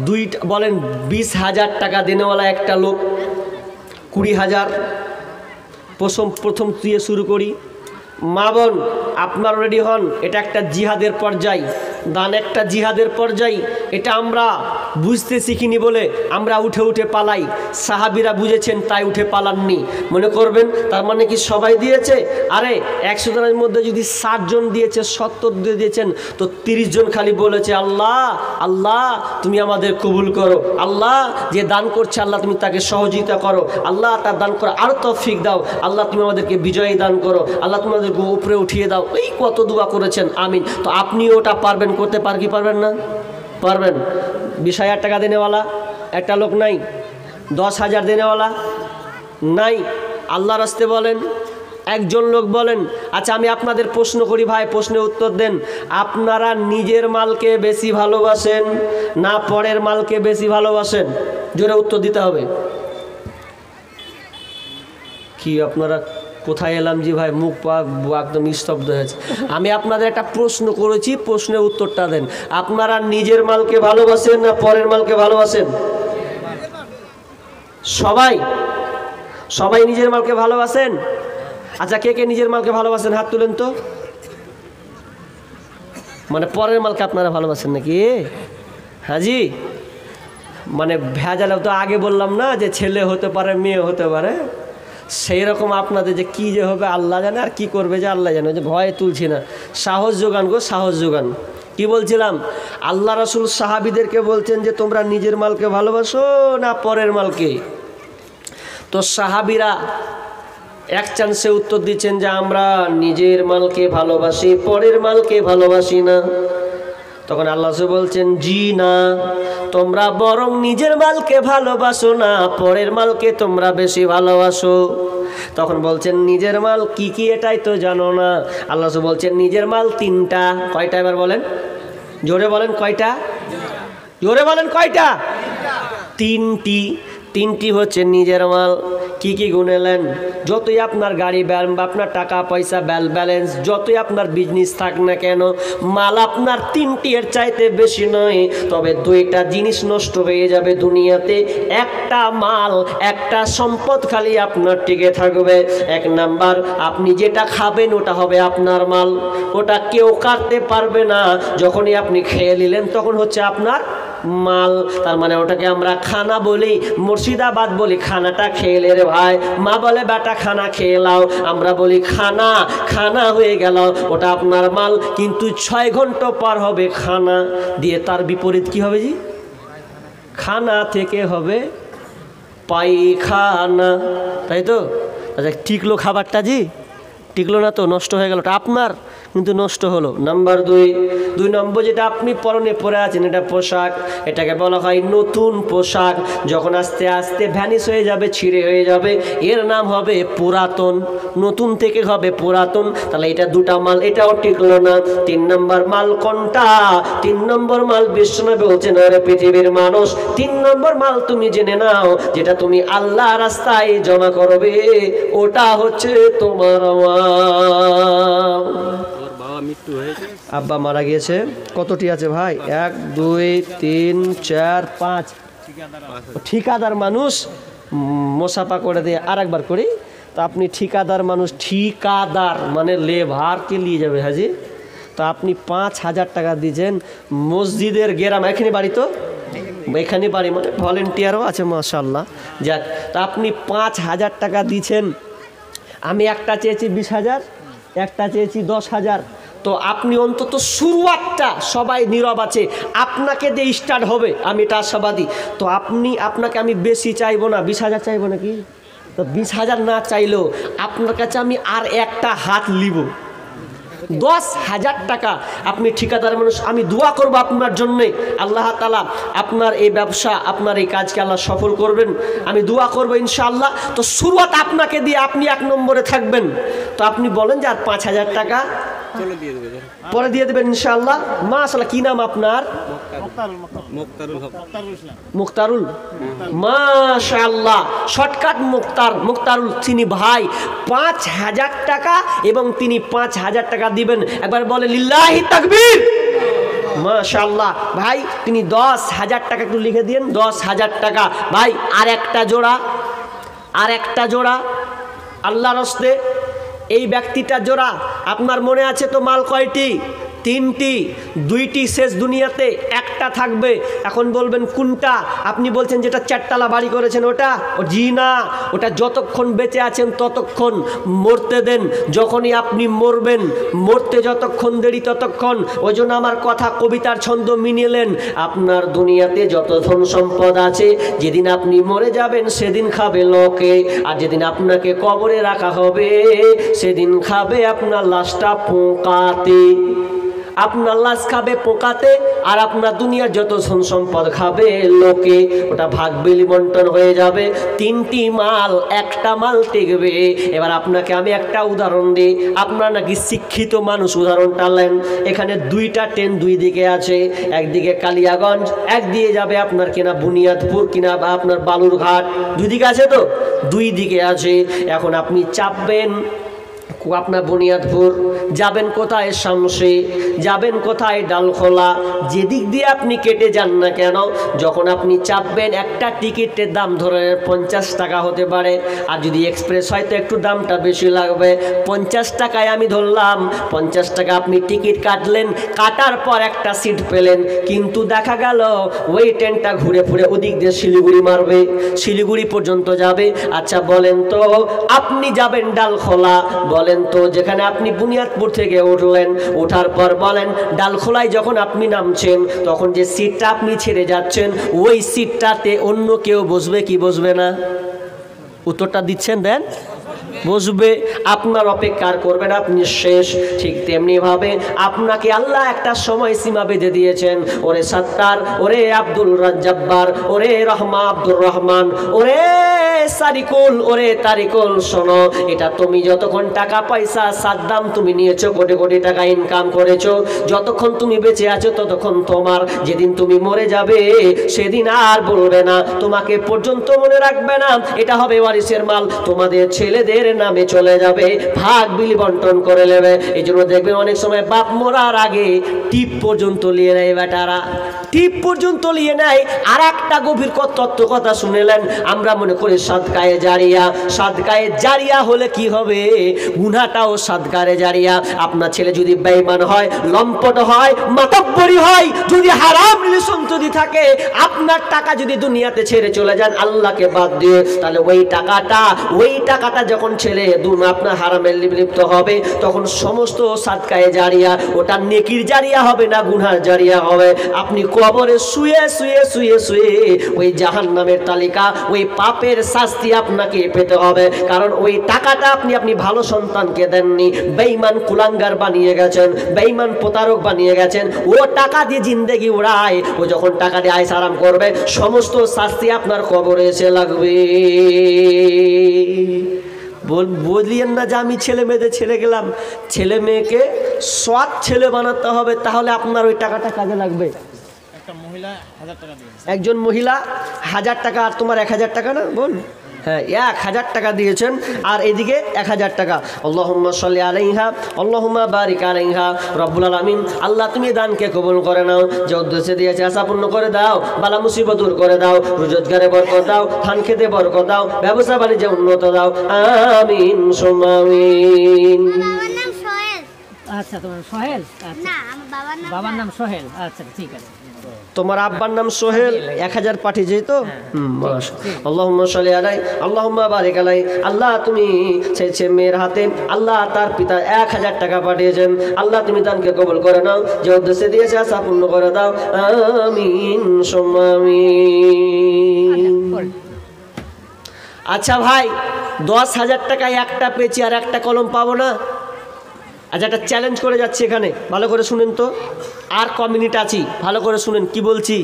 দুইটা বলেন 20,000 টাকা দেনেওয়ালা একটা লোক, 20,000 প্রথম দিয়ে শুরু করি। মা বোন আপনার রেডি হন, এটা একটা জিহাদের পর্যায়, দান একটা জিহাদের পর্যায়। এটা আমরা বুঝতে শিখিনি বলে আমরা উঠে উঠে পালাই। সাহাবিরা বুঝেছেন তাই উঠে পালাননি। মনে করবেন তার মানে কি সবাই দিয়েছে? আরে 100 জনের মধ্যে যদি 60 জন দিয়েছে, 70 দিয়েছেন, তো 30 জন খালি বলেছে আল্লাহ আল্লাহ তুমি আমাদের কবুল করো, আল্লাহ যে দান করছে আল্লাহ তুমি তাকে সহযোগিতা করো, আল্লাহ তার দান করো আরও তৌফিক দাও, আল্লাহ তুমি আমাদেরকে বিজয়ী দান করো, আল্লাহ তুমি আমাদেরকে উপরে উঠিয়ে দাও। এই কত দোয়া করেছেন, আমিন। তো আপনি ওটা পারবেন করতে, কি পারবেন না? পারবেন। 20,000 টাকা দেনেওয়ালা একটা লোক নাই, 10,000 দেনেওয়ালা নাই। আল্লাহর রাস্তে বলেন, একজন লোক বলেন। আচ্ছা আমি আপনাদের প্রশ্ন করি ভাই, প্রশ্নের উত্তর দেন। আপনারা নিজের মালকে বেশি ভালোবাসেন না পরের মালকে বেশি ভালোবাসেন? জোরে উত্তর দিতে হবে। কি আপনারা কোথায় এলাম জি ভাই, মুখ পা একদম স্তব্ধ হয়েছে। আমি আপনাদের একটা প্রশ্ন করেছি, প্রশ্নের উত্তরটা দেন। আপনারা নিজের মালকে ভালোবাসেন না পরের মালকে ভালোবাসেন? সবাই নিজের মালকে ভালোবাসেন? আচ্ছা কে কে নিজের মালকে ভালোবাসেন হাত তুলেন তো। মানে পরের মালকে আপনারা ভালোবাসেন নাকি? হ্যাঁ জি, মানে ভেজালে তো আগে বললাম না যে ছেলে হতে পারে মেয়ে হতে পারে, সেই রকম আপনাদের যে কী যে হবে আল্লাহ জানে, আর কি করবে যে আল্লাহ জানে। যে ভয়ে তুলছি না, সাহস যোগান গো, সাহস যোগান। কি বলছিলাম? আল্লাহ রাসূল সাহাবীদেরকে বলছেন যে তোমরা নিজের মালকে ভালোবাসো না পরের মালকে? তো সাহাবীরা এক চান্সে উত্তর দিচ্ছেন যে আমরা নিজের মালকে ভালোবাসি, পরের মালকে ভালোবাসি না। তখন আল্লাহ বলছেন জি না, তোমরা বরং নিজের মালকে ভালোবাসো না, পরের মালকে তোমরা বেশি ভালোবাসো। তখন বলছেন নিজের মাল কি কি এটাই তো জানো না। আল্লাহ বলছেন নিজের মাল 3টা। কয়টা এবার বলেন, জোরে বলেন কয়টা, জোরে বলেন কয়টা? 3টি হচ্ছে নিজের মাল। কি কি গুনেলেন? যতই আপনার গাড়ি আপনার টাকা পয়সা ব্যালেন্স, যতই আপনার বিজনেস থাক না কেন, মাল আপনার 3টি এর চাইতে বেশি নয়। তবে 2টা জিনিস নষ্ট হয়ে যাবে দুনিয়াতে, একটা মাল একটা সম্পদ খালি আপনার টিকে থাকবে। 1 নাম্বার, আপনি যেটা খাবেন ওটা হবে আপনার মাল, ওটা কেউ কাটতে পারবে না। যখনই আপনি খেয়ে নিলেন তখন হচ্ছে আপনার মাল। তার মানে ওটাকে আমরা খানা বলি, মুর্শিদাবাদ বলি খানাটা খেয়ে রে ভাই, মা বলে বেটা খানা খেয়ে লাও, আমরা বলি খানা হয়ে গেল, ওটা আপনার মাল। কিন্তু 6 ঘন্টা পার হবে খানা দিয়ে, তার বিপরীত কি হবে জি? খানা থেকে হবে পায়খানা, তাই তো? আচ্ছা টিকলো খাবারটা জি? টিকলো না তো, নষ্ট হয়ে গেল, ওটা আপনার কিন্তু নষ্ট হলো। নাম্বার 2 নম্বর যেটা আপনি পরনে পরে আছেন এটা পোশাক, এটাকে বলা হয় নতুন পোশাক। যখন আস্তে আস্তে ভ্যানিশ হয়ে যাবে, ছিঁড়ে হয়ে যাবে, এর নাম হবে পুরাতন। নতুন থেকে হবে পুরাতন। তাহলে এটা 2টা মাল, এটাও টিকলো না। 3 নম্বর মাল কোনটা? 3 নম্বর মাল বিশ্বনবী বলছেন আরে পৃথিবীর মানুষ, 3 নম্বর মাল তুমি জেনে নাও, যেটা তুমি আল্লাহ রাস্তায় জমা করবে ওটা হচ্ছে তোমার মাল। আব্বা মারা গিয়েছে। কতটি আছে ভাই? 1 2 3 4 5 ঠিকাদার মানুষ মোসাফা করে দিয়ে আরেকবার করি। তো আপনি ঠিকাদার মানুষ, ঠিকাদার মানে লেবারকে নিয়ে যাবে হাজি। তো আপনি 5,000 টাকা দিয়েছেন মসজিদের গেরাম, এখানে বাড়ি তো, এখানে বাড়ি মানে ভলেন্টিয়ারও আছে মাশাআল্লাহ। যাক, তা আপনি 5,000 টাকা দিয়েছেন। আমি একটা চেয়েছি 20,000, একটা চেয়েছি 10,000। তো আপনি অন্তত শুরুয়াতটা, সবাই নীরব আছে, আপনাকে দিয়ে স্টার্ট হবে, আমি এটা আশাবাদী। তো আপনাকে আমি বেশি চাইবো না, 20,000 চাইবো নাকি? তো 20,000 না চাইলেও আপনার কাছে আমি আর একটা হাত নিব। 10,000 টাকা আপনি ঠিকাদার মানুষ, আমি দোয়া করব আপনার জন্যে, আল্লাহ তাআলা আপনার এই ব্যবসা, আপনার এই কাজকে আল্লাহ সফল করবেন, আমি দোয়া করব ইনশাআল্লাহ। তো শুরুয়াত আপনাকে দিয়ে, আপনি 1 নম্বরে থাকবেন। তো আপনি বলেন যে আর 5,000 টাকা পরে দিয়ে দেবেন ইনশাআল্লাহ। মাশাআল্লাহ, কি নাম আপনার? মুক্তারুল। মাশাআল্লাহ, শর্টকাট মুক্তারুল তিনি ভাই 5,000 টাকা, এবং তিনি 5,000 টাকা দিবেন। একবার বলে লিল্লাহি তাকবীর। মাশাআল্লাহ ভাই, তিনি 10,000 টাকা একটু লিখে দিন, 10,000 টাকা ভাই। আর একটা জোড়া আল্লাহর হস্তে এই ব্যক্তিটা জোড়া। আপনার মনে আছে তো মাল কয়টি? 3টি, 2টি শেষ দুনিয়াতে, একটা থাকবে। এখন বলবেন কোনটা? আপনি বলছেন যেটা 4তলা বাড়ি করেছেন ওটা? জি না, ওটা যতক্ষণ বেঁচে আছেন ততক্ষণ, মরতে দেন। যখনই আপনি মরবেন, মরতে যতক্ষণ দেরি ততক্ষণ। ওই জন্য আমার কথা কবিতার ছন্দ মিনিলেন, আপনার দুনিয়াতে যত ধন সম্পদ আছে, যেদিন আপনি মরে যাবেন সেদিন খাবে লোকে, আর যেদিন আপনাকে কবরে রাখা হবে সেদিন খাবে আপনার লাশটা পোকাতে। আপনার লাশ খাবে পোকাতে, আর আপনার দুনিয়ার যত ধন সম্পদ খাবে লোকে। ওটা ভাগ বিলি বন্টন হয়ে যাবে। 3টি মাল, একটা মাল টিকবে। এবার আপনাকে আমি একটা উদাহরণ দিই। আপনার নাকি শিক্ষিত মানুষ, উদাহরণটা নেন। এখানে 2টা ট্রেন 2 দিকে আছে, একদিকে কালিয়াগঞ্জ, একদিকে যাবে আপনার কিনা বুনিয়াদপুর, কিনা বা আপনার বালুরঘাট। 2 দিকে আছে তো? 2 দিকে আছে। এখন আপনি চাপবেন আপনার বুনিয়াদপুর, যাবেন কোথায়? শামসে, যাবেন কোথায়? ডালখোলা। যেদিক দিয়ে আপনি কেটে যান না কেন, যখন আপনি চাপবেন, একটা টিকিটের দাম ধরে 50 টাকা হতে পারে। আর যদি এক্সপ্রেস হয় তো একটু দামটা বেশি লাগবে। 50 টাকায় আমি ধরলাম, 50 টাকা আপনি টিকিট কাটলেন, কাটার পর একটা সিট পেলেন, কিন্তু দেখা গেল ওই ট্রেনটা ঘুরে ফুরে ওদিক দিয়ে শিলিগুড়ি মারবে, শিলিগুড়ি পর্যন্ত যাবে। আচ্ছা বলেন তো, আপনি যাবেন ডালখোলা, বলেন তো যেখানে আপনি বুনিয়াদপুর থেকে উঠলেন, ওঠার পর বলেন ডালখোলায় যখন আপনি নামছেন, তখন যে সিটটা আপনি ছেড়ে যাচ্ছেন, ওই সিটটাতে অন্য কেউ বসবে কি বসবে না? উত্তরটা দিচ্ছেন, দেন। বসবে, আপনার অপেক্ষা করবেন, আপনি শেষ। ঠিক তেমনি ভাবে আপনাকে আল্লাহ একটা সময় সীমা বেঁধে দিয়েছেন। ওরে সত্তার, ওরে আব্দুল রাজ্জাব্বার, ওরে রহমা আব্দুর রহমান, ওরে সারিকুল, ওরে তারিকুল, শোনো, এটা তুমি যতক্ষণ টাকা পয়সা সাদ্দাম তুমি নিয়েছো, কোটি কোটি টাকা ইনকাম করেছো, যতক্ষণ তুমি বেঁচে আছো ততক্ষণ তোমার। যেদিন তুমি মরে যাবে সেদিন আর বলবে না, তোমাকে পর্যন্ত মনে রাখবে না। এটা হবে ওয়ারিসের মাল, তোমাদের ছেলেদের নামে চলে যাবে, ভাগ বিলি বন্টন করে নেবে। এই জন্য দেখবেন অনেক সময় বাপ মরার আগে টিপ পর্যন্ত নিয়ে নেয় বেটারা, টিপ পর্যন্ত নিয়ে নেয়। আর একটা গভীর তত্ত্ব কথা শুনেলেন, আমরা মনে করি সাদকায়ে জারিয়া, সাদকায়ে জারিয়া হলে কি হবে? গুনাহটাও সাদকায়ে জারিয়া। আপনার ছেলে যদি বেঈমান হয়, লম্পট হয়, মাতব্বরি হয়, যদি হারাম রিলেশন যদি থাকে, আপনার টাকা যদি দুনিয়াতে ছেড়ে চলে যান আল্লাহকে বাদ দিয়ে, তাহলে ওই টাকাটা যখন ছেলে আপনার হারামের লিপ্ত হবে, তখন সমস্ত সাদকায়ে জারিয়া, ওটা নেকির জারিয়া হবে না, গুনার জারিয়া হবে। আপনি কবরে শুয়ে শুয়ে শুয়ে শুয়ে ওই জাহান্নামের তালিকা, ওই পাপের শাস্তি আপনাকে পেতে হবে। কারণ ওই টাকাটা আপনি ভালো সন্তানকে দেননি, বেঈমান কুলাঙ্গার বানিয়ে গেছেন, বেঈমান প্রতারক বানিয়ে গেছেন। ও টাকা দিয়ে জিন্দেগি উড়ায়, ও যখন টাকা দিয়ে আয়স আরাম করবে, সমস্ত শাস্তি আপনার কবরে এসে লাগবে। বলিয়েন না যে আমি ছেলে মেয়েদের ছেড়ে গেলাম। ছেলে মেয়েকে সৎ ছেলে বানাতে হবে, তাহলে আপনার ওই টাকাটা কাজে লাগবে। একজন মহিলা 1000 টাকা, আর তোমার 1000 টাকা না বোন? হ্যাঁ, 1000 টাকা দিয়েছেন, আর এদিকে 1000 টাকা। আল্লাহুম্মা সাল্লি আলাইহা, আল্লাহুম্মা বারিক আলাইহা। রব্বুল আলামিন, আল্লাহ তুমি দানকে কবুল করে নাও, যে উদ্দেশ্যে দিয়েছে আশা পূর্ণ করে দাও, বালা মুসিবত দূর করে দাও, রোজগারে বরকত দাও, ধান খেতে বরকত দাও, ব্যবসা বাণিজ্যে উন্নত দাও, আমিন সুম্মা আমিন। আচ্ছা, তোমার সোহেল? না, আমার বাবার নাম সোহেল। আচ্ছা, ঠিক আছে। তোমার আব্বার নাম সোহেল, 1000 পাঠিয়েছে তো? আল্লাহুম্মা সাল্লি আলাই, আল্লাহুম্মা বারিক আলাই। আল্লাহ তুমি সেই মেয়ের হাতে, আল্লাহ তার পিতা 1000 টাকা পাঠিয়েছেন, আল্লাহ তুমি দানকে কবুল করে নাও, যে উদ্দেশ্যে দিয়েছে আশা পূর্ণ করে দাও, আমিন সুম্মা আমিন। আচ্ছা ভাই, 10,000 টাকায় একটা পেয়েছি, আর একটা কলম পাবো না? আচ্ছা, একটা চ্যালেঞ্জ করে যাচ্ছি এখানে, ভালো করে শুনেন তো, আর ক মিনিট আছি, ভালো করে শুনেন কি বলছি।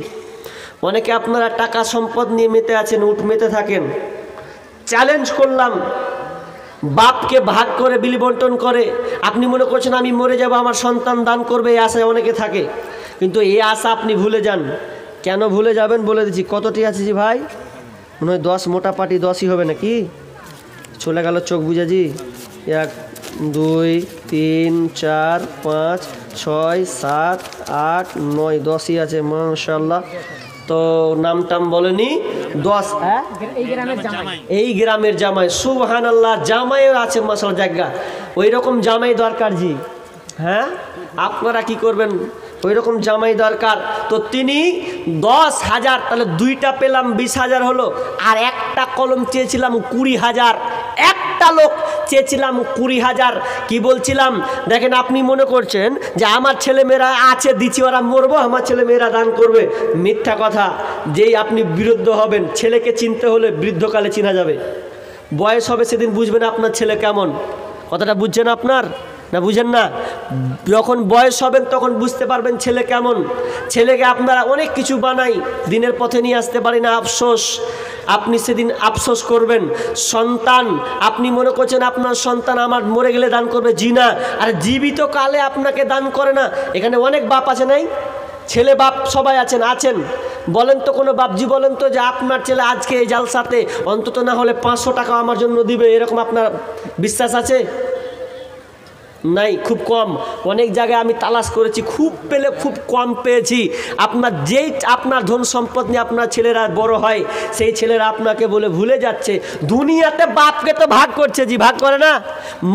অনেকে আপনারা টাকা সম্পদ নিয়ে মেতে আছেন, মেতে থাকেন। চ্যালেঞ্জ করলাম, বাপকে ভাগ করে বিলি বন্টন করে আপনি মনে করছেন আমি মরে যাব, আমার সন্তান দান করবে, এই আশায় অনেকে থাকে। কিন্তু এই আশা আপনি ভুলে যান। কেন ভুলে যাবেন বলে দিচ্ছি। কতটি আছে জি ভাই? মনে হয় 10, মোটা পাটি 10ই হবে নাকি? চলে গেল চোখ বুঝাজি। 1, 2, 3, 4, 5, 6, 7, 8, 9, 10ই আছে মাশাআল্লাহ। তো নাম টাম বলেনি 10। হ্যাঁ, এই গ্রামের জামাই, সুবহানাল্লাহ, জামাইও আছে মাশাআল্লাহ জায়গা। ওই রকম জামাই দরকার জি। হ্যাঁ, আপনারা কি করবেন? ওই রকম জামাই দরকার। তো তিনি 10,000, তাহলে 2টা পেলাম 20,000 হলো। আর একটা কলম চেয়েছিলাম 20,000, একটা লোক চেয়েছিলাম 20,000। কি বলছিলাম দেখেন, আপনি মনে করছেন যে আমার ছেলেমেয়েরা আছে দিচ্ছি, ওরা মরবো, আমার ছেলেমেয়েরা দান করবে। মিথ্যা কথা। যেই আপনি বিরুদ্ধ হবেন, ছেলেকে চিনতে হলে বৃদ্ধকালে চিনা যাবে। বয়স হবে সেদিন বুঝবেন আপনার ছেলে কেমন। কথাটা বুঝছেন আপনার না বুঝেন না? যখন বয়স হবেন তখন বুঝতে পারবেন ছেলে কেমন। ছেলেকে আপনারা অনেক কিছু বানাই, দিনের পথে নিয়ে আসতে পারি না, আফসোস। আপনি সেদিন আফসোস করবেন। সন্তান, আপনি মনে করছেন আপনার সন্তান আমার মরে গেলে দান করবে, জি না। আর জীবিত কালে আপনাকে দান করে না। এখানে অনেক বাপ আছে নাই? ছেলে বাপ সবাই আছেন। বলেন তো কোনো বাপজি, বলেন তো যে আপনার ছেলে আজকে এই জালসাতে অন্তত না হলে 500 টাকা আমার জন্য দিবে, এরকম আপনার বিশ্বাস আছে? নাই, খুব কম। অনেক জায়গায় আমি তালাশ করেছি, খুব পেলে খুব কম পেয়েছি। আপনার ধন সম্পদ নিয়ে আপনার ছেলেরা বড় হয়, সেই ছেলেরা আপনাকে বলে ভুলে যাচ্ছে। দুনিয়াতে বাপকে তো ভাগ করছে জি, ভাগ করে না।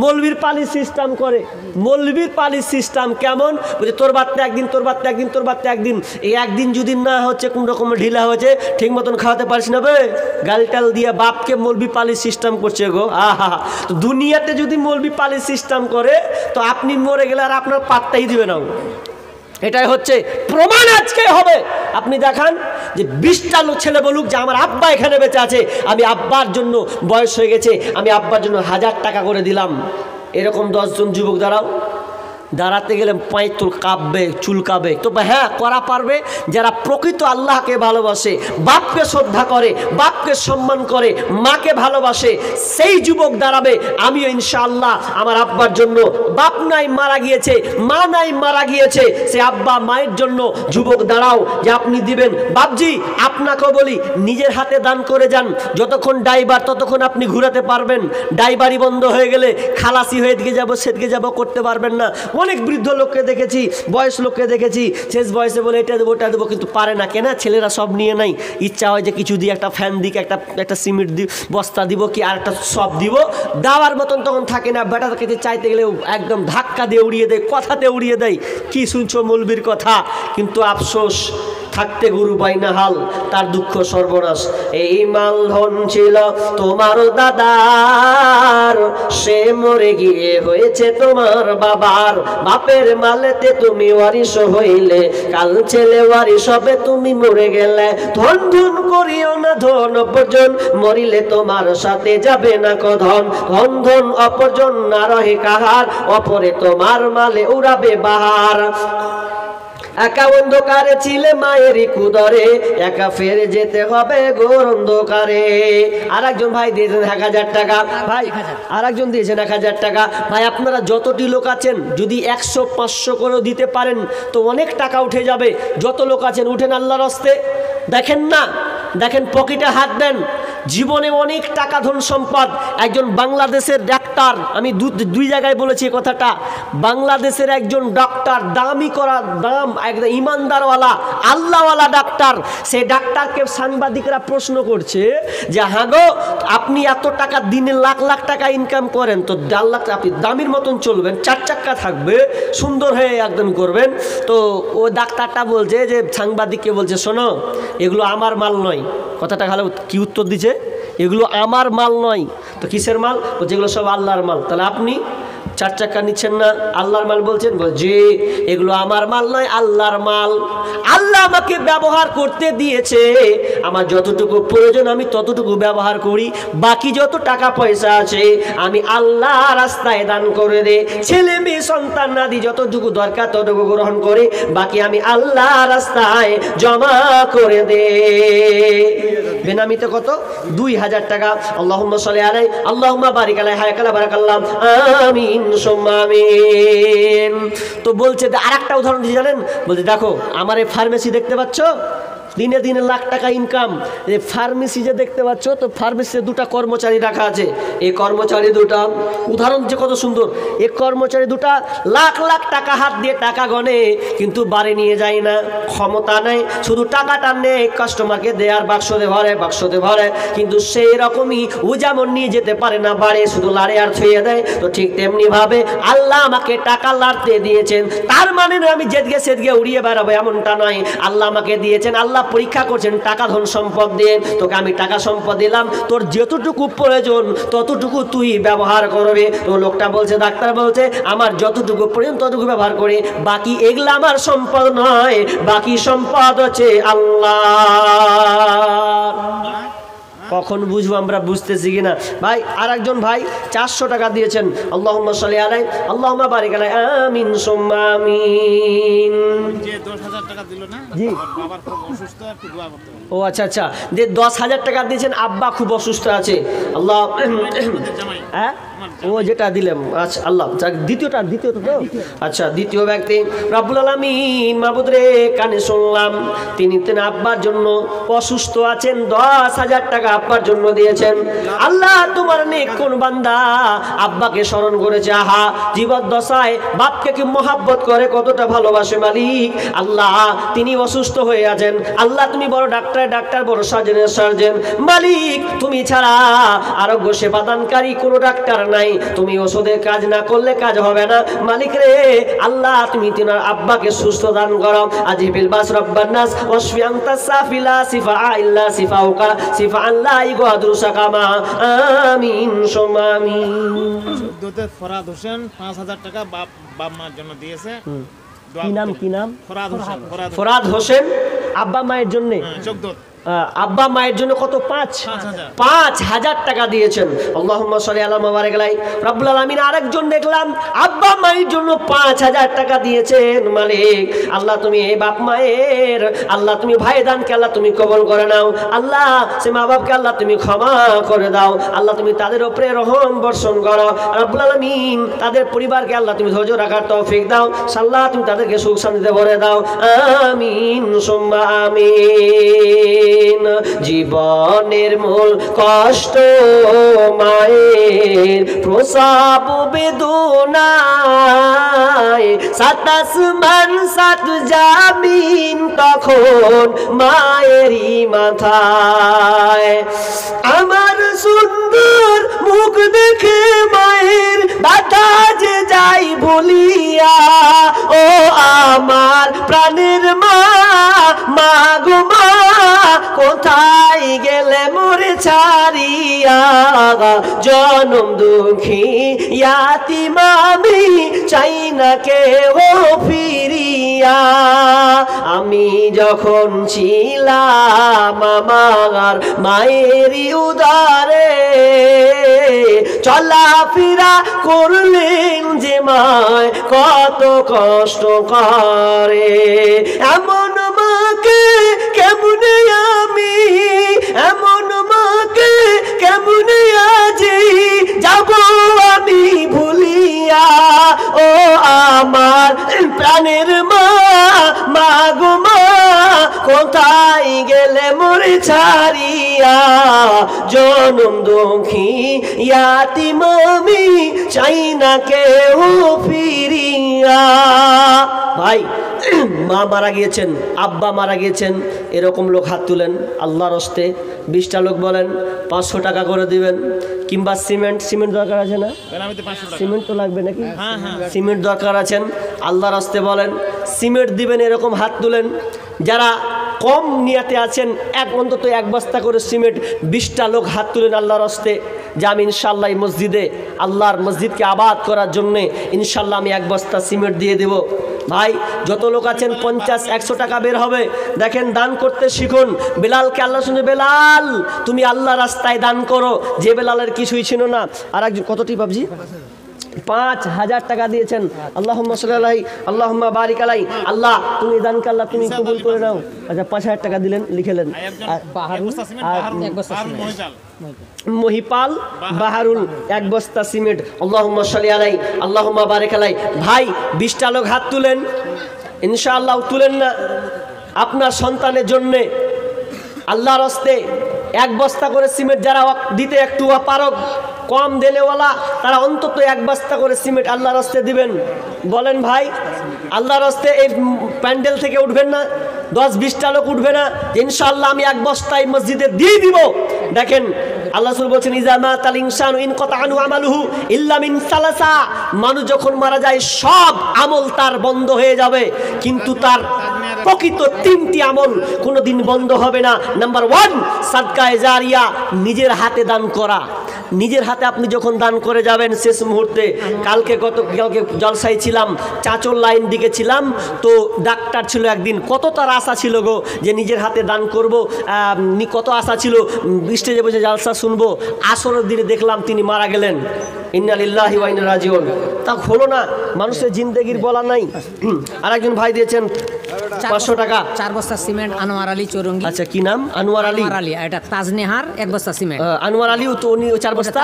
মৌলবীর পালিশ সিস্টেম করে। মৌলবীর পালিশ সিস্টেম কেমন? বলছে তোর বাচ্চা একদিন, তোর বাচ্চা একদিন, তোর বাচ্চা একদিন। এই একদিন যদি না হচ্ছে, কোন রকমের ঢিলা হয়েছে, ঠিক মতন খাওয়াতে পারিস না বে, গালটাল দিয়ে বাপকে মৌলবী পালিশ সিস্টেম করছে গো। আহা, তো দুনিয়াতে যদি মৌলবী পালিশ সিস্টেম করে তো আপনি মরে গেলে আর আপনার পাত্তাই দিবে না। এটাই হচ্ছে প্রমাণ আজকে হবে। আপনি দেখান যে 20টা ছেলে বলুক যে আমার আব্বা এখানে বেঁচে আছে, আমি আব্বার জন্য, বয়স হয়ে গেছে, আমি আব্বার জন্য 1000 টাকা করে দিলাম। এরকম 10 জন যুবক দাঁড়াতে গেলে পায়ে তোর কাঁপবে, চুলকাবে। তো হ্যাঁ, করা পারবে যারা প্রকৃত আল্লাহকে ভালোবাসে, বাপকে শ্রদ্ধা করে, বাপকে সম্মান করে, মাকে ভালোবাসে, সেই যুবক দাঁড়াবে। আমিও ইনশাআল্লাহ আমার আব্বার জন্য, বাপ নাই মারা গিয়েছে, মা নাই মারা গিয়েছে, সে আব্বা মায়ের জন্য যুবক দাঁড়াও যে আপনি দিবেন। বাপজি, আপনাকেও বলি নিজের হাতে দান করে যান। যতক্ষণ ড্রাইভার ততক্ষণ আপনি ঘুরাতে পারবেন। ড্রাইভারি বন্ধ হয়ে গেলে খালাসি হয়ে দিকে যাবো সেদিকে যাবো করতে পারবেন না। অনেক বৃদ্ধ লোককে দেখেছি, বয়স লোককে দেখেছি, শেষ বয়সে বলে এটা দেবো ওটা দেবো, কিন্তু পারে না। কেন? ছেলেরা সব নিয়ে নাই। ইচ্ছা হয় যে কিছু দিয়ে, একটা ফ্যান দিক, একটা সিমেন্ট দি, বস্তা দিব, কি আর একটা সব দিব, দেওয়ার মতন তখন থাকে না। বেটাকে চাইতে গেলে একদম ধাক্কা দিয়ে উড়িয়ে দেয়, কথাতে উড়িয়ে দেয়। কি শুনছো মৌলবীর কথা? কিন্তু আফসোস, থাকতে গুরু পাই না হাল, তার দুঃখ সর্বনাশ। এই মাল ধন ছিল তোমার দাদার, সে মরে গিয়ে হয়েছে তোমার বাবার। বাপের মালেতে তুমি ওয়ারিশ হইলে, কাল ছেলে ওয়ারিশ হবে, তুমি মরে গেলে। ধন ধন করিও না ধন অপরজন, মরিলে তোমার সাথে যাবে না কধন। ধন ধন অপরজন না রহে কাহার, অপরে তোমার মালে উড়াবে বাহার। একা অন্ধকারে ছিলে মায়েরই কুদরে, একা ফেরে যেতে হবে ঘোর অন্ধকারে। আর একজন ভাই দিয়েছেন 1000 টাকা। ভাই আর একজন দিয়েছেন 1000 টাকা। ভাই আপনারা যতটি লোক আছেন, যদি 100, 500 করেও দিতে পারেন তো অনেক টাকা উঠে যাবে। যত লোক আছেন উঠেন আল্লাহর রাস্তে। দেখেন না, দেখেন পকেটে হাত দেন। জীবনে অনেক টাকা ধন সম্পদ। একজন বাংলাদেশের ডাক্তার, আমি দুই জায়গায় বলেছি এই কথাটা, বাংলাদেশের একজন ডাক্তার, দামি করা দাম, একদম ইমানদারওয়ালা আল্লাহওয়ালা ডাক্তার। সেই ডাক্তারকে সাংবাদিকরা প্রশ্ন করছে যে হ্যাঁ গো, আপনি এত টাকা দিনে লাখ লাখ টাকা ইনকাম করেন, তো 1.5 লাখ আপনি দামির মতন চলবেন, 4 চাক্কা থাকবে, সুন্দর হয়ে একদম করবেন। তো ও ডাক্তারটা বলছে যে সাংবাদিককে বলছে, শোনো এগুলো আমার মাল নয়। কথাটা ভালো কি উত্তর দিচ্ছে? এগুলো আমার মাল নয়। তো কিসের মাল? যেগুলো সব আল্লাহর মাল। তাহলে আপনি 4 চাকা নিচ্ছেন না, আল্লাহর মাল বলছেন? জি, এগুলো আমার মাল নয়, আল্লাহর মাল। আল্লাহ আমাকে ব্যবহার করতে দিয়েছে, আমার যতটুকু প্রয়োজন আমি ততটুকু ব্যবহার করি, বাকি যত টাকা পয়সা আছে আমি আল্লাহ রাস্তায় দান করে দে। ছেলে মেয়ে সন্তান নাদি যতটুকু দরকার ততটুকু গ্রহণ করে, বাকি আমি আল্লাহ রাস্তায় জমা করে দে। বেনামিতে কত? 2000 টাকা। আল্লাহুম্মা সাল্লি আলাইহি আল্লাহুম্মা বারিক আলাইহি হায়াকালা বারাকাল্লাহ আমিন সুম্মা আমিন। তো বলছে, আরেকটা উদাহরণ দিয়ে জানেন, বলছে দেখো আমার এই ফার্মেসি দেখতে পাচ্ছ, দিনে দিনে লাখ টাকা ইনকাম। এই ফার্মেসি যে দেখতে পাচ্ছ, তো ফার্মেসিতে 2টা কর্মচারী রাখা আছে। এই কর্মচারী 2টা, উদাহরণ যে কত সুন্দর, এই কর্মচারী 2টা লাখ লাখ টাকা হাত দিয়ে টাকা গনে, কিন্তু বাড়ি নিয়ে যায় না, ক্ষমতা নেই, শুধু টাকাটা নেই কাস্টমারকে দেয়ার, বাক্সতে ভরে, কিন্তু সেই রকমই ও যেমন নিয়ে যেতে পারে না বাড়ি, শুধু লাড়ে আর ছুঁয়ে দেয়। তো ঠিক তেমনি ভাবে আল্লাহ আমাকে টাকা লাড়তে দিয়েছেন, তার মানে না আমি জেদগে সেদগে উড়িয়ে বেড়াবো এমনটা নয়। আল্লাহ আমাকে দিয়েছেন, আল্লাহ পরীক্ষা করছেন টাকা ধন সম্পদ দিয়ে। তোকে আমি টাকা সম্পদ দিলাম, তোর যতটুকু প্রয়োজন ততটুকু তুই ব্যবহার করবে। তো লোকটা বলছে, ডাক্তার বলছে আমার যতটুকু প্রয়োজন ততটুকু ব্যবহার করে, বাকি এগুলা আমার সম্পদ নয়, বাকি সম্পদ হচ্ছে আল্লাহ। কখন বুঝবো আমরা? বুঝতেছি কিনা ভাই? আর একজন ভাই 400 টাকা দিয়েছেন। আল্লাহুম্মা সাল্লি আলাইহি আল্লাহুম্মা বারিক আলাইহি আমিন সুম্মা আমিন। যে 10000 টাকা দিল না, জি, বাবার খুব অসুস্থ, একটু দোয়া করতে হবে। ও আচ্ছা আচ্ছা, যে 10,000 টাকা দিয়েছেন, আব্বা খুব অসুস্থ আছে। আল্লাহ, হ্যাঁ ও যেটা দিলাম, আচ্ছা আল্লাহ, দ্বিতীয়টা তো আচ্ছা, দ্বিতীয় ব্যক্তি, রব্বুল আলামিন মাবুদ রে, কানে শুনলাম তিনি আব্বার জন্য অসুস্থ আছেন, 10,000 টাকা আব্বার জন্য দিয়েছেন। আল্লাহ তোমার নেক কোন বান্দা আব্বাকে স্মরণ করেছে, আহা জীবদ্দশায় বাপকে কি মহাব্বত করে, কতটা ভালোবাসে মালিক। আল্লাহ তিনি অসুস্থ হয়ে আছেন, আল্লাহ তুমি বড় ডাক্তার, বড় সার্জন মালিক, তুমি ছাড়া আরোগ্য সেবা দানকারী কোনো ডাক্তার নাই, তুমি ওষুধে কাজ না করলে কাজ হবে না মালিক রে। আল্লাহ তুমি তিনার আব্বাকে সুস্থ দান করো। আজিবিল বাস রব্বান নাস ওয়াশফি আনতা সাফিলা শিফা ইল্লা শিফাউকা শিফা আল্লাহ ইগাদু সাকামা আমিন সুম্মা আমিন। দুধে ফরাদ হোসেন 5000 টাকা বাপ মার জন্য দিয়েছে। কি নাম? ফরাদ হোসেন, আব্বা মায়ের জন্য। চোখদোত আব্বা মায়ের জন্য কত? 5,000 টাকা দিয়েছেন। আল্লাহুম্মা সাল্লি আলা মুবারাক আলাইহি রব্বুল আলামিন। আরেকজন দেখলাম আব্বা মায়ের জন্য 5,000 টাকা দিয়েছেন। মালিক আল্লাহ তুমি এই বাপ মায়ের, আল্লাহ তুমি ভাই দানকে আল্লাহ তুমি কবুল করে নাও। আল্লাহ সে মা বাপকে আল্লাহ তুমি ক্ষমা করে দাও। আল্লাহ তুমি তাদের উপরে রহম বর্ষণ করো রব্বুল আলামিন। তাদের পরিবারকে আল্লাহ তুমি ধৈর্য রাখার তৌফিক দাও। আল্লাহ তুমি তাদেরকে সুখ শান্তিতে ভরে দাও। আমিন সুম্মা আমিন। জীবনের মূল কষ্ট মায়ের প্রসব বেদনায়, 7 আসমান 7 জামিন তখন মায়েরই মাথায়। আমার সুন্দর মুখ দেখে মায়ের ব্যথা যে যাই ভুলিয়া, ও আমার প্রাণের মা, মা গো মা কোথায় গেলে মোরে ছাড়িয়া, জনম দুঃখী ইয়াতিম আমি চাই না কেউ ফিরিয়া। আমি যখন ছিলাম আমার মায়েরই উদারে, চলাফেরা করলেন যে মায় কত কষ্ট করে। এমন মাকে কেমনে আমি, এমন মাকে কেমনে আজি যাব আমি ভুলিয়া, ও আমার প্রাণের মা, মা গো মা কোথায় গেলে মোরে ছাড়িয়া, জনম দুঃখী ইয়াতিম আমি চাই না কেউ ফিরিয়া। ভাই মা মারা গিয়েছেন, আব্বা মারা গিয়েছেন, এরকম লোক হাত তুলেন আল্লাহর হস্তে। 20টা লোক বলেন 500 টাকা করে দিবেন। কিংবা সিমেন্ট দরকার আছে না? সিমেন্ট তো লাগবে নাকি? সিমেন্ট দরকার আছেন, আল্লাহর হস্তে বলেন সিমেন্ট দিবেন, এরকম হাত তুলেন। যারা কম নিয়াতে আছেন অন্তত 1 বস্তা করে সিমেন্ট 20টা লোক হাত তুলেন আল্লাহর হস্তে যে আমি ইনশাআল্লাহ এই মসজিদে আল্লাহর মসজিদকে আবাদ করার জন্যে ইনশাআল্লাহ আমি 1 বস্তা সিমেন্ট দিয়ে দেব। ভাই যত লোক আছেন 50-100 টাকা বের হবে। দেখেন দান করতে শিখুন। বেলালকে আল্লাহ শুনে, বেলাল তুমি আল্লাহ রাস্তায় দান করো, যে বেলালের কিছুই ছিল না। আর একজন কতটি বাবজি 5000 টাকা দিয়েছেন। আল্লাহুম্মা সাল্লি আলাইহি আল্লাহুম্মা বারিক আলাই। আল্লাহ তুমি দানকে আল্লাহ তুমি কবুল করে নাও। আচ্ছা 5000 টাকা দিলেন, লিখেলেন। মহিপাল বাহারুল 1 বস্তা সিমেন্ট। আল্লাহুম্মা সাল্লি আলাইহি আল্লাহুম্মা বারিক আলাই। ভাই 20টা লোক হাত তুলেন, ইনশাআল্লাহ তুলেন না আপনার সন্তানের জন্যে আল্লাহর হস্তে 1 বস্তা করে সিমেন্ট যারা দিতে একটু পারক, কম দেনেওয়ালা, তারা অন্তত 1 বস্তা করে সিমেন্ট আল্লাহর হস্তে দিবেন। বলেন ভাই আল্লাহর হস্তে এই প্যান্ডেল থেকে উঠবেন না? 10-20টা লোক উঠবে না? ইনশাআল্লাহ আমি 1 বস্তা এই মসজিদে দিয়ে দিব। দেখেন আল্লাহ রাসূল বলেছেন ইজা মাতাল ইনসানু ইনকাতা আনহু আমালুহু ইল্লা মিন সালাসা। মানুষ যখন মারা যায় সব আমল তার বন্ধ হয়ে যাবে, কিন্তু তার প্রকৃত 3টি আমল কোনোদিন বন্ধ হবে না। নাম্বার 1 সাদকায়ে জারিয়া, নিজের হাতে দান করা। নিজের হাতে আপনি যখন দান করে যাবেন শেষ মুহূর্তে, কালকে জলসায় ছিলাম, চাচল লাইন দিকে ছিলাম, তো ডাক্তার ছিল একদিন, কত তার আশা ছিল গো যে নিজের হাতে দান করব, কত আশা ছিল স্টেজে বসে জালসা শুনবো। আসরের দিনে দেখলাম তিনি মারা গেলেন। ইন্না লিল্লাহি ওয়া ইন্না ইলাইহি রাজিউন। তা হলো না, মানুষের জিন্দেগির বলা নাই। আরেকজন ভাই দিয়েছেন 500 টাকা। 4 বস্তা সিমেন্ট আনোয়ার আলী চৌরঙ্গি। আচ্ছা কি নাম? আনোয়ার আলী। এটা তাজনেহার 1 বস্তা সিমেন্ট। আনোয়ার আলী তো উনি 4 বস্তা,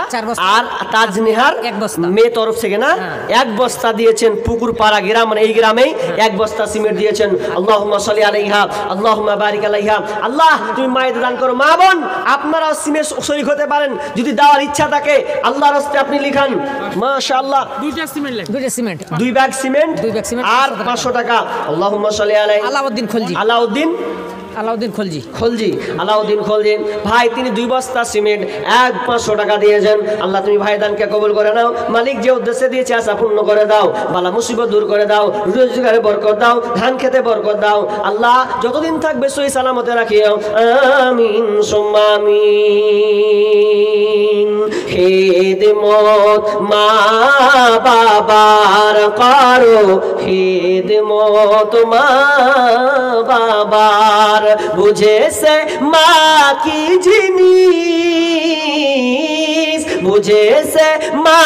আর তাজনেহার 1 বস্তা মেয়ে তরফ থেকে না 1 বস্তা দিয়েছেন। পুকুর পাড়া গ্রাম, মানে এই গ্রামে 1 বস্তা সিমেন্ট দিয়েছেন। আল্লাহুম্মা সাল্লি আলাইহা আল্লাহুম্মা বারিক আলাইহা। আল্লাহ তুমি মায়ের দান করো। মা বোন আপনারাও সিমেন্ট শরীক হতে পারেন, যদি দেওয়ার ইচ্ছা থাকে আল্লাহর হস্তে আপনি লিখান। মাশাআল্লাহ 2টা সিমেন্ট, 2 ব্যাগ সিমেন্ট আর 500 টাকা। আল্লাহুম্মা সাল্লি আলাইহি আলাউদ্দিন খলজি। আলাউদ্দিন খলজি ভাই, তিনি 2 বস্তা সিমেন্ট 500 টাকা দিয়েছেন। আল্লাহ তুমি ভাই দানকে কবুল করে নাও। মালিক যে উদ্দেশ্যে দিয়েছে আশা পূর্ণ করে দাও, বালা মুসিবত দূর করে দাও, রোজগারে বরকত দাও, ধান খেতে বরকত দাও। আল্লাহ যতদিন থাকবে সহি সালামতে রাখিও। আমিন সুম্মা আমিন। খিদমত মা বাবার করো, খিদমত মা বাবার। বুঝেছে মা কি জিনিস, বুঝেছে মা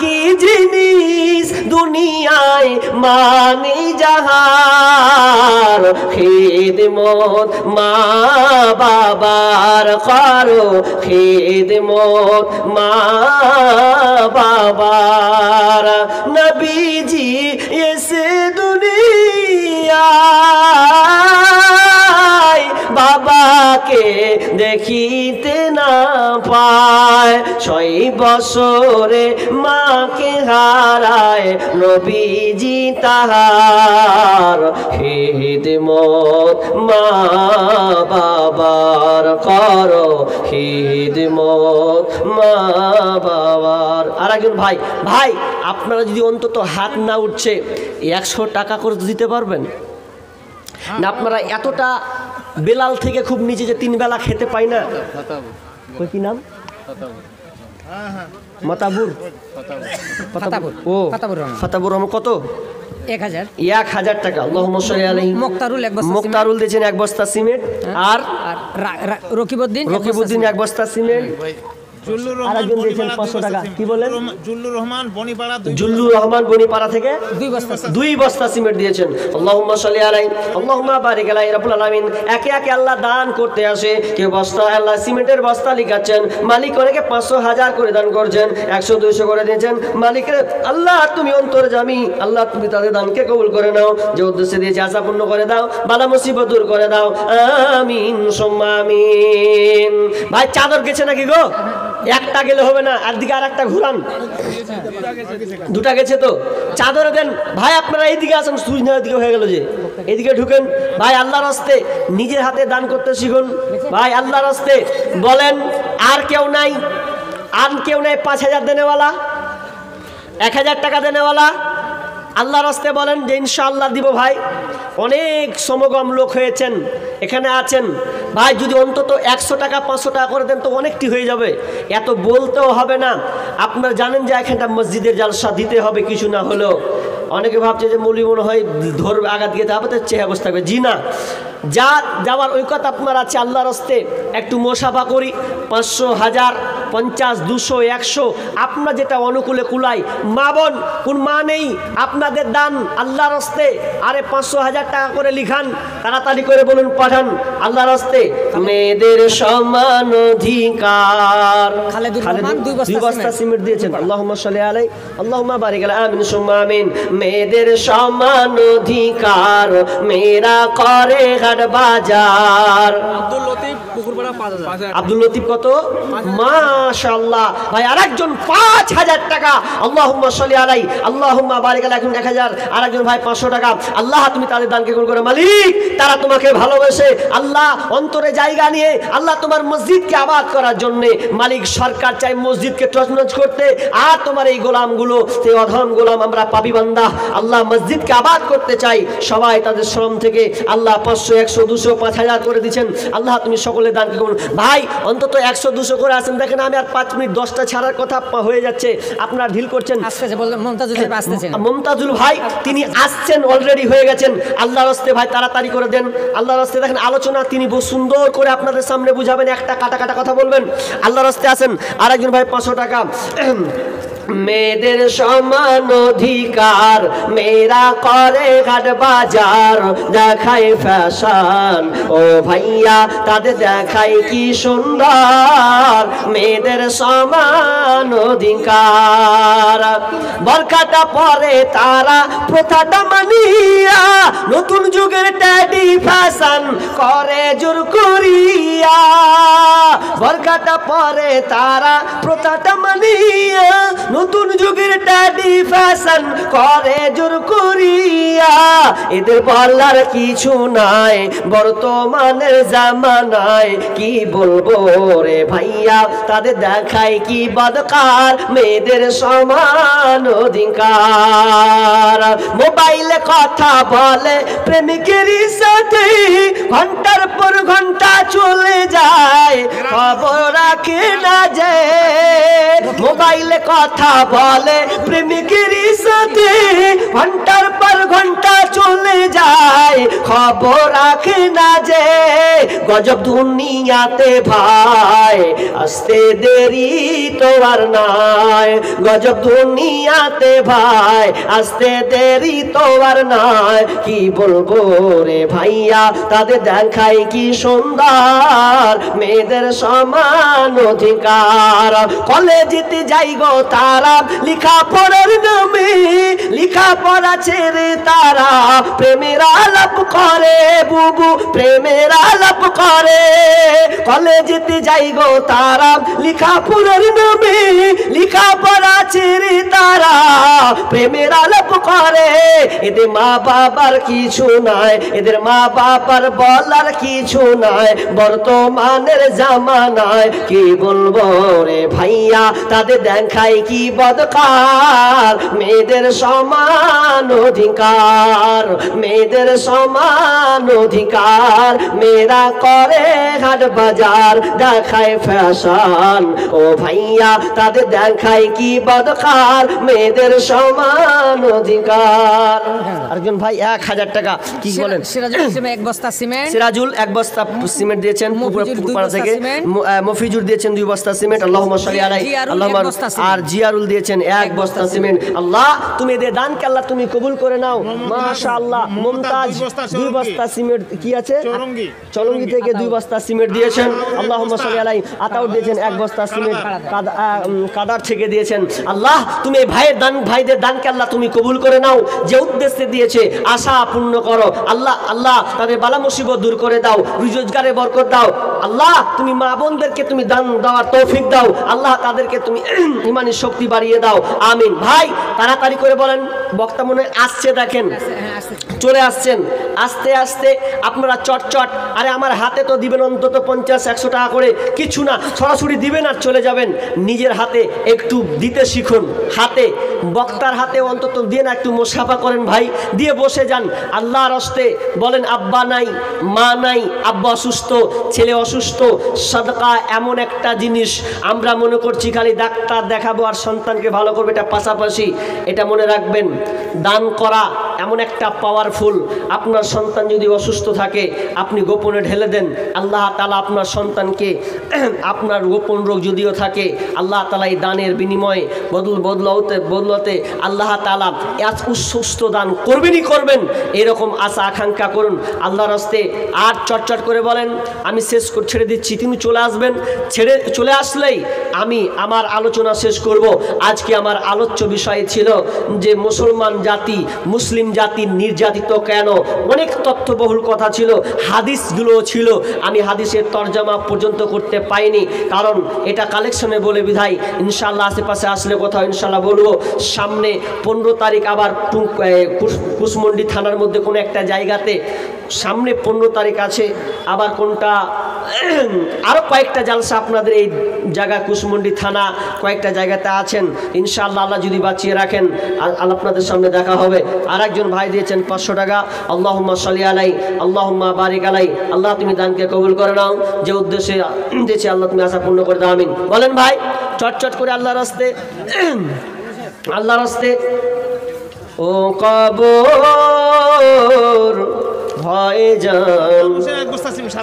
কি জিনিস, দুনিয়ায় মানি জাহার। খিদমত মা বাবার করো, খিদমত মা বাবার। নবীজি এসে দুনিয়ায় বাবাকে দেখিতে না পায়, 6 বছরে মাকে হারায় নবীজি তাহার। খিদমত মা বাবার করো, খিদমত মা বাবার। আর একজন ভাই, আপনারা যদি অন্তত হাত না উঠছে 100 টাকা করে দিতে পারবেন না? আপনারা এতটা বেলাল থেকে খুব নিচে যে 3 বেলা খেতে পাই না। কি নাম? মাতাবুর। ও ফাতাবুর রহমান। কত? 1000 টাকা। আল্লাহুম্মা সাল্লি আলাইহি। মুক্তারুল দিয়েছেন 1 বস্তা সিমেন্ট। আর রকিবউদ্দিন 1 বস্তা সিমেন্ট। আরেকজন দিয়েছেন 500 টাকা। কি বলেন? জুল্লুর রহমান বনিপাড়া থেকে 2 বস্তা সিমেন্ট দিয়েছেন। আল্লাহুম্মা সাল্লি আলাইহি আল্লাহুম্মা বারিক আলাইহি। রাব্বুল আলামিন একে একে আল্লাহ দান করতে আসে। কেউ বস্তা, আল্লাহ সিমেন্টের বস্তা লিখাচ্ছেন। মালিক অনেকে 500 1000 করে দান করছেন, 100 200 করে দিয়েছেন। মালিকের আল্লাহ তুমি অন্তর্যামী, আল্লাহ তুমি তাদের দানকে কবুল করে নাও, যে উদ্দেশ্যে দিয়েছে আশা পূর্ণ করে দাও, বালা মুসিবত দূর করে দাও। আমিন সুম্মা আমিন। ভাই চাদর গেছে নাকি গো? একটা গেলে হবে না, আর দিকে আর একটা ঘুরান। 2টা গেছে তো চাদরে দেন। ভাই আপনারা এইদিকে আসেন, সুইনার দিকে হয়ে গেল যে এইদিকে ঢুকেন। ভাই আল্লাহর রাস্তে নিজের হাতে দান করতে শিখুন। ভাই আল্লাহর রাস্তে বলেন, আর কেউ নাই? 5000 দেনেওয়ালা, 1000 টাকা দেনেওয়ালা? আল্লাহর রাস্তে বলেন যে ইনশাআল্লাহ দিব। ভাই অনেক সমাগম লোক হয়েছেন, এখানে আছেন ভাই, যদি অন্তত 100 টাকা 500 টাকা করে দেন তো অনেকটি হয়ে যাবে, এত বলতেও হবে না। আপনারা জানেন যে এখানটা মসজিদের জালসা দিতে হবে কিছু না হলেও। অনেকে ভাবছে যে মৌলী মনে হয় ধরবে আঘাত দিয়ে তারপর চেহারা বসে থাকবে, জি না, যা যাওয়ার ঐক্যতা আপনার আছে আল্লাহর হস্তে। একটু মোসাফা করি, 500, 1000, 50, 200, 100 আপনার যেটা অনুকূলে কুলায়। মা বোন, কোন মা নেই, আপনাদের দান আল্লাহর হস্তে। আরে 500, 1000 টাকা করে লিখান, তাড়াতাড়ি করে বলুন পাঠান আল্লাহর হস্তে। মেয়েদের সমান অধিকার। খালেদুর রহমান 2 বস্তা সিমেন্ট দিয়েছেন, আল্লাহুম্মা সাল্লি আলাইহি আল্লাহুম্মা বারিক আলাইহি, আমিন সুম্মা আমিন। মেয়েদের সমান অধিকার, মেয়েরা করে হাট বাজার। আব্দুল লতিফ পুকুরপাড়া 5000। আব্দুল লতিফ কত? মাশাআল্লাহ ভাই, আরেকজন 5000 টাকা, আল্লাহুম্মা সাল্লি আলাইহি আল্লাহুম্মা বারিক আলাইহি, 1000। আরেকজন ভাই 500 টাকা। আল্লাহ তুমি তাদের দানকে কবুল করো মালিক, তারা তোমাকে ভালোবাসে। আল্লাহ অন্তরে জায়গা নিয়ে আল্লাহ তোমার মসজিদকে আবাদ করার জন্য মালিক, সরকার চাই মসজিদকে তছনছ করতে, আর তোমার এই গোলামগুলো, সেই অধম গোলাম আমরা পাপী বান্দা, আল্লাহ মসজিদকে আবাদ করতে চাই। সবাই তাদের শ্রম থেকে আল্লাহ 500, 100, 200, 5000 করে দিচ্ছেন। আল্লাহ তুমি সকলে দানকে কবুল। ভাই অন্তত 100, 200 করে আসেন। দেখেন আমি আর 5 মিনিট 10টা ছাড়ার কথা হয়ে যাচ্ছে, আপনারা ঢিল করছেন। আসতেছে, বললেন মমতাজুল সাহেব আসতেছেন। মমতাজুল ভাই তিনি আসছেন, অলরেডি হয়ে গেছেন। আল্লাহর হস্তে ভাই তাড়াতাড়ি করে দেন। আল্লাহর হস্তে দেখেন আলোচনা তিনি বহু সুন্দর করে আপনাদের সামনে বুঝাবেন, একটা কাটা কাটা কথা বলবেন। আল্লাহর হস্তে আসেন। আরেকজন ভাই 500 টাকা। মেয়েদের সমান অধিকার, মেয়েরা করে হাট বাজার, দেখায় ফ্যাশন ও ভাইয়া তাদের দেখায় কি সুন্দর। মেয়েদের সমান অধিকার, বরকাটা পরে তারা প্রথাটা মানিয়া, নতুন যুগের ট্যাডি ফ্যাশন করে জোর করিয়া। বরকাটা পরে তারা প্রথাটা মানিয়া, নতুন যুগের ট্যাডি ফ্যাশন করে জোর করিয়া। এদের বলার কিছু নাই বর্তমানের জামানায়, কি বলবো রে ভাইয়া তাদের দেখায় কি বদকার। মেয়েদের সমান অধিকার, মোবাইলে কথা বলে প্রেমিকের সাথে, ঘন্টার পর ঘন্টা চলে যায়, খবর রাখে না যে। মোবাইলে কথা বলে প্রেমিকের সাথে, ঘন্টার পর ঘন্টা চলে যায়, খবর রাখে না যে। গজব দুনিয়াতে ভাই, আসতে দেরি তো আর নাই। গজব দুনিয়াতে ভাই, আসতে দেরি তো আর নাই। কি বলবো রে ভাইয়া তাদের দেখায় কি সুন্দর। মেয়েদের সমান অধিকার, কলেজেতে যাই গো তারা লিখা পড়ার নামে, লিখা পড়া ছেড়ে তারা প্রেমের আলাপ করে, বুবু প্রেমের আলাপ করে। কলেজেতে যাই গো তারা লিখা পড়ার নামে, লিখা পড়া ছেড়ে তারা প্রেমের আলাপ করে। এদের মা বাবার কিছু নাই, এদের মা বাবার বলার কিছু নাই বর্তমানের জামানায়। কি বলবো রে ভাইয়া তাদের দেখায় কি বদকার। মেয়েদের সমান অধিকার, মেয়েদের সমান অধিকার, মেয়েরা করে হাট বাজার, দেখায় ফ্যাশন ও ভাইয়া তাদের দেখায় কি বদকার। মেয়েদের সমান অধিকার। আরেকজন ভাই 1000 টাকা, কি বলেন? সিরাজুল ইসলাম 1 বস্তা সিমেন্ট। সিরাজুল 1 বস্তা সিমেন্ট দিয়েছেন পুকুরপাড়া থেকে। মফিজুর দিয়েছেন 2 বস্তা সিমেন্ট, আল্লাহুম্মা সাল্লি আলাইহি আল্লাহুম্মা। আর জিয়ারুল দিয়েছেন 1 বস্তা সিমেন্ট। আল্লাহ তুমি এদের দানকে আল্লাহ তুমি কবুল করে নাও। মাশাআল্লাহ। মুমতাজ 2 বস্তা সিমেন্ট, কি আছে চলঙ্গি থেকে 2 বস্তা সিমেন্ট দিয়েছেন, আল্লাহুম্মা সাল্লি আলাইহি। আতাউর দিয়েছেন 1 বস্তা সিমেন্ট কাদার থেকে দিয়েছেন। আল্লাহ তুমি এই ভাইদের দানকে আল্লাহ তুমি কবুল করে নাও। যে উদ্দেশ্যে দিয়েছে আশা পূর্ণ করো আল্লাহ। আল্লাহ তাদের বালা মুসিবত দূর করে দাও, রোজগারে বরকত দাও। আল্লাহ তুমি মা বোনদেরকে তুমি দান দেওয়ার তৌফিক দাও। আল্লাহ তাদেরকে তুমি ইমানি শক্তি বাড়িয়ে দাও, আমিন। ভাই তাড়াতাড়ি করে বলেন, বক্তা মনে আসছে দেখেন। চলে আসছেন, আস্তে আস্তে আপনারা চটচট, আরে আমার হাতে তো দিবেন অন্তত 50-100 টাকা করে, কিছু না, সরাসরি দিবেন আর চলে যাবেন। নিজের হাতে একটু দিতে শিখুন, হাতে বক্তার হাতে অন্তত দিয়ে না একটু মুসাফা করেন ভাই, দিয়ে বসে যান। আল্লাহর হস্তে বলেন আব্বা নাই, মা নাই, আব্বা অসুস্থ, ছেলে অসুস্থ। সাদকা এমন একটা জিনিস, আমরা মনে করছি খালি ডাক্তার দেখাবো আর সন্তানকে ভালো করবে, এটা পাশাপাশি। এটা মনে রাখবেন, দান করা এমন একটা পাওয়ারফুল। আপনার সন্তান যদি অসুস্থ থাকে, আপনি গোপনে ঢেলে দেন, আল্লাহ তাআলা আপনার সন্তানকে, আপনার গোপন রোগ যদিও থাকে, আল্লাহ তাআলা এই দানের বিনিময়ে বদলতে আল্লাহ তাআলা সুস্থ দান করবেনই করবেন, এরকম আশা আকাঙ্ক্ষা করুন আল্লাহর হস্তে। আর চটচট করে বলেন আমি ছেড়ে দিচ্ছি, তিনি চলে আসবেন, চলে আসলেই আমি আমার আলোচনা শেষ করব। আজকে আমার আলোচ্য বিষয় ছিল যে মুসলমান জাতি, মুসলিম জাতি নির্যাতিত কেন। অনেক তথ্যবহুল কথা ছিল, হাদিসগুলো ছিল, আমি হাদিসের তরজমা পর্যন্ত করতে পাইনি, কারণ এটা কালেকশনে বলে বিধায়। ইনশাআল্লাহ আশেপাশে আসলে কোথাও ইনশাআল্লাহ বলবো। সামনে 15 তারিখ আবার কুশমন্ডি থানার মধ্যে কোনো একটা জায়গাতে, সামনে 15 তারিখ আছে, আবার কোনটা আরও কয়েকটা জালসা আপনাদের এই জায়গা কুশমন্ডি থানা কয়েকটা জায়গাতে আছেন। ইনশাআল্লাহ আল্লাহ যদি বাঁচিয়ে রাখেন আপনাদের সামনে দেখা হবে। আর একজন ভাই দিয়েছেন 500 টাকা, আল্লাহুম্মা সাল্লি আলাই, আল্লাহুম্মা বারিক আলাই। আল্লাহ তুমি দানকে কবুল করে নাও, যে উদ্দেশ্যে দিয়েছে আল্লাহ তুমি আশা পূর্ণ করে দাও, আমিন বলেন ভাই। চটচট করে আল্লাহর রাস্তে, আল্লাহর রাস্তে। ও কবর ভয়ে যান,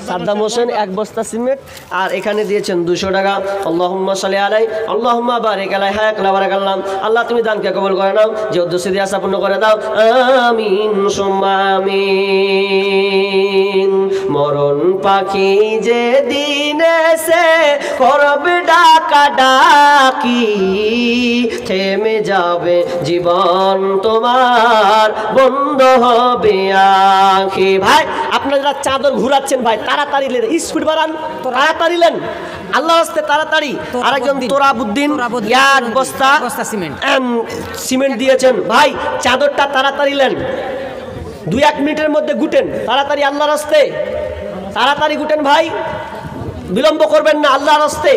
সাদ্দাম হোসেন 1 বস্তা সিমেন্ট, আর এখানে দিয়েছেন 200 টাকা। আল্লাহুম্মা সাল্লি আলাই, আল্লাহুম্মা বারিক আলাই, হায়াক লা বারাকাল্লাহ। আল্লাহ তুমি দানকে কবুল করে নাও, যে উদ্দেশ্যে দিয়ে আশা পূর্ণ করে দাও, আমিন সুম্মা আমিন। মরণ পাখি যে দিন এসে করবে ডাকা ডাকি, থেমে যাবে জীবন তোমার, বন্ধ হবে আঁখি। ভাই আপনারা যারা চাদর ঘুরাচ্ছেন ভাই, তাড়াতাড়ি স্পিড বাড়ান, তাড়াতাড়ি লেন আল্লাহর রাস্তে, তাড়াতাড়ি। আরেকজন তোরাবুদ্দিন 1 বস্তা সিমেন্ট দিয়েছেন ভাই, চাদরটা তাড়াতাড়ি লেন, 2-1 মিনিটের মধ্যে গুটেন তাড়াতাড়ি আল্লাহর রাস্তে, তাড়াতাড়ি গুটেন ভাই, বিলম্ব করবেন না আল্লাহর রাস্তে।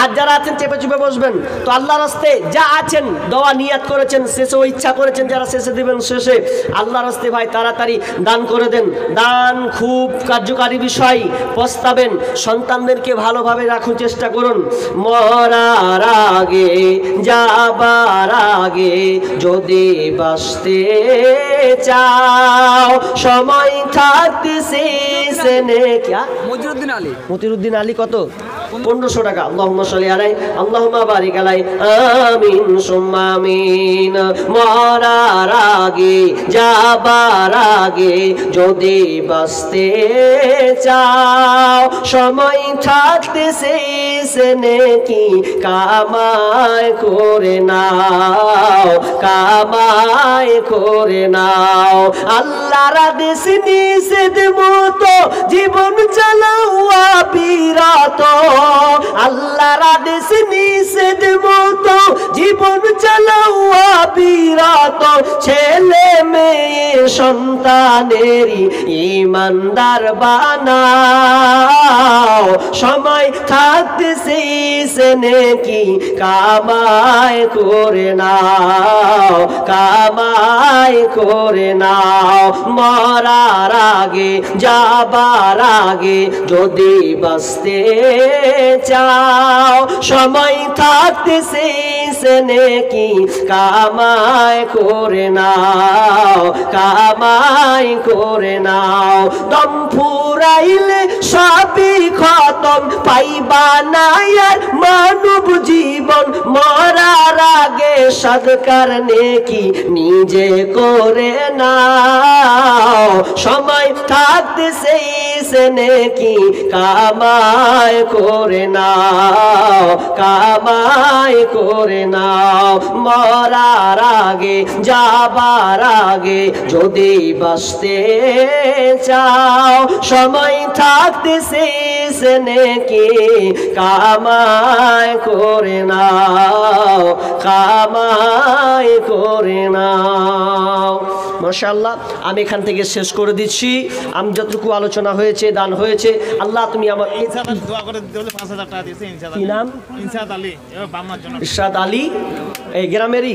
আর যারা আছেন চেপে চুপে বসবেন, তো আল্লাহর রাস্তে যা আছেন দোয়া নিয়াত করেছেন, শেষেও ইচ্ছা করেছেন যারা শেষে দিবেন, শেষে আল্লাহর রাস্তে ভাই তাড়াতাড়ি দান করে দেন। দান খুব কার্যকারী বিষয়, পস্তাবেন, সন্তানদেরকে ভালোভাবে রাখুন, চেষ্টা করুন। মরার আগে, যাবার আগে যদি বাঁচতে চাও, সময় থাকতে শেষে নে। মতিউদ্দিন আলী কত? 1500 টাকা। আল্লাহুম্মা সাল্লি আলাই, আল্লাহুম্মা বারিক আলাই, আমিন সুম্মা আমিন। মরার আগে, যাবার আগে যদি বাঁচতে চাও, সময় থাকতে শেষে নেকি কামাই করে নাও, কামাই করে নাও। আল্লাহর আদেশ নিষেধ মতো জীবন চালাও বিরত, আল্লাহর আদেশ নিষেধ মতো জীবন চালাও বিরত। ছেলে মেয়ে সন্তানেরই ইমানদার বানাও, সময় থাকতে শেষে নেকি কামাই করে নাও, কামাই করে নাও। মরার আগে, যাবার আগে যদি বাঁচতে চাও, সময় থাকতে শেষে নেকি কামাই করে নাও, কামাই করে নাও। দম ফুরাইলে সবই খতম, পাইবা না আর মানব জীবন। মরার আগে সদকার নেকি নিজে করে নাও, সময় থাকতে শেষে নেকি কামাই করে নাও, কামাই করে নাও। মরার আগে, যাবার আগে যদি বাঁচতে চাও, সময় থাকতে শেষে নেকি কামাই করে নাও, কামাই করে নাও। মাশাআল্লাহ। আমি এখান থেকে শেষ করে দিচ্ছি। আমি যতটুকু আলোচনা হয়েছে, দান হয়েছে, আল্লাহ তুমি আমার দোয়া করে দিতে বলে 5,000 টাকা দিয়েছে কি নাম? ইনসাদ আলী বাম্মার জন্য। ইরশাদ আলী এই গ্রামেরই।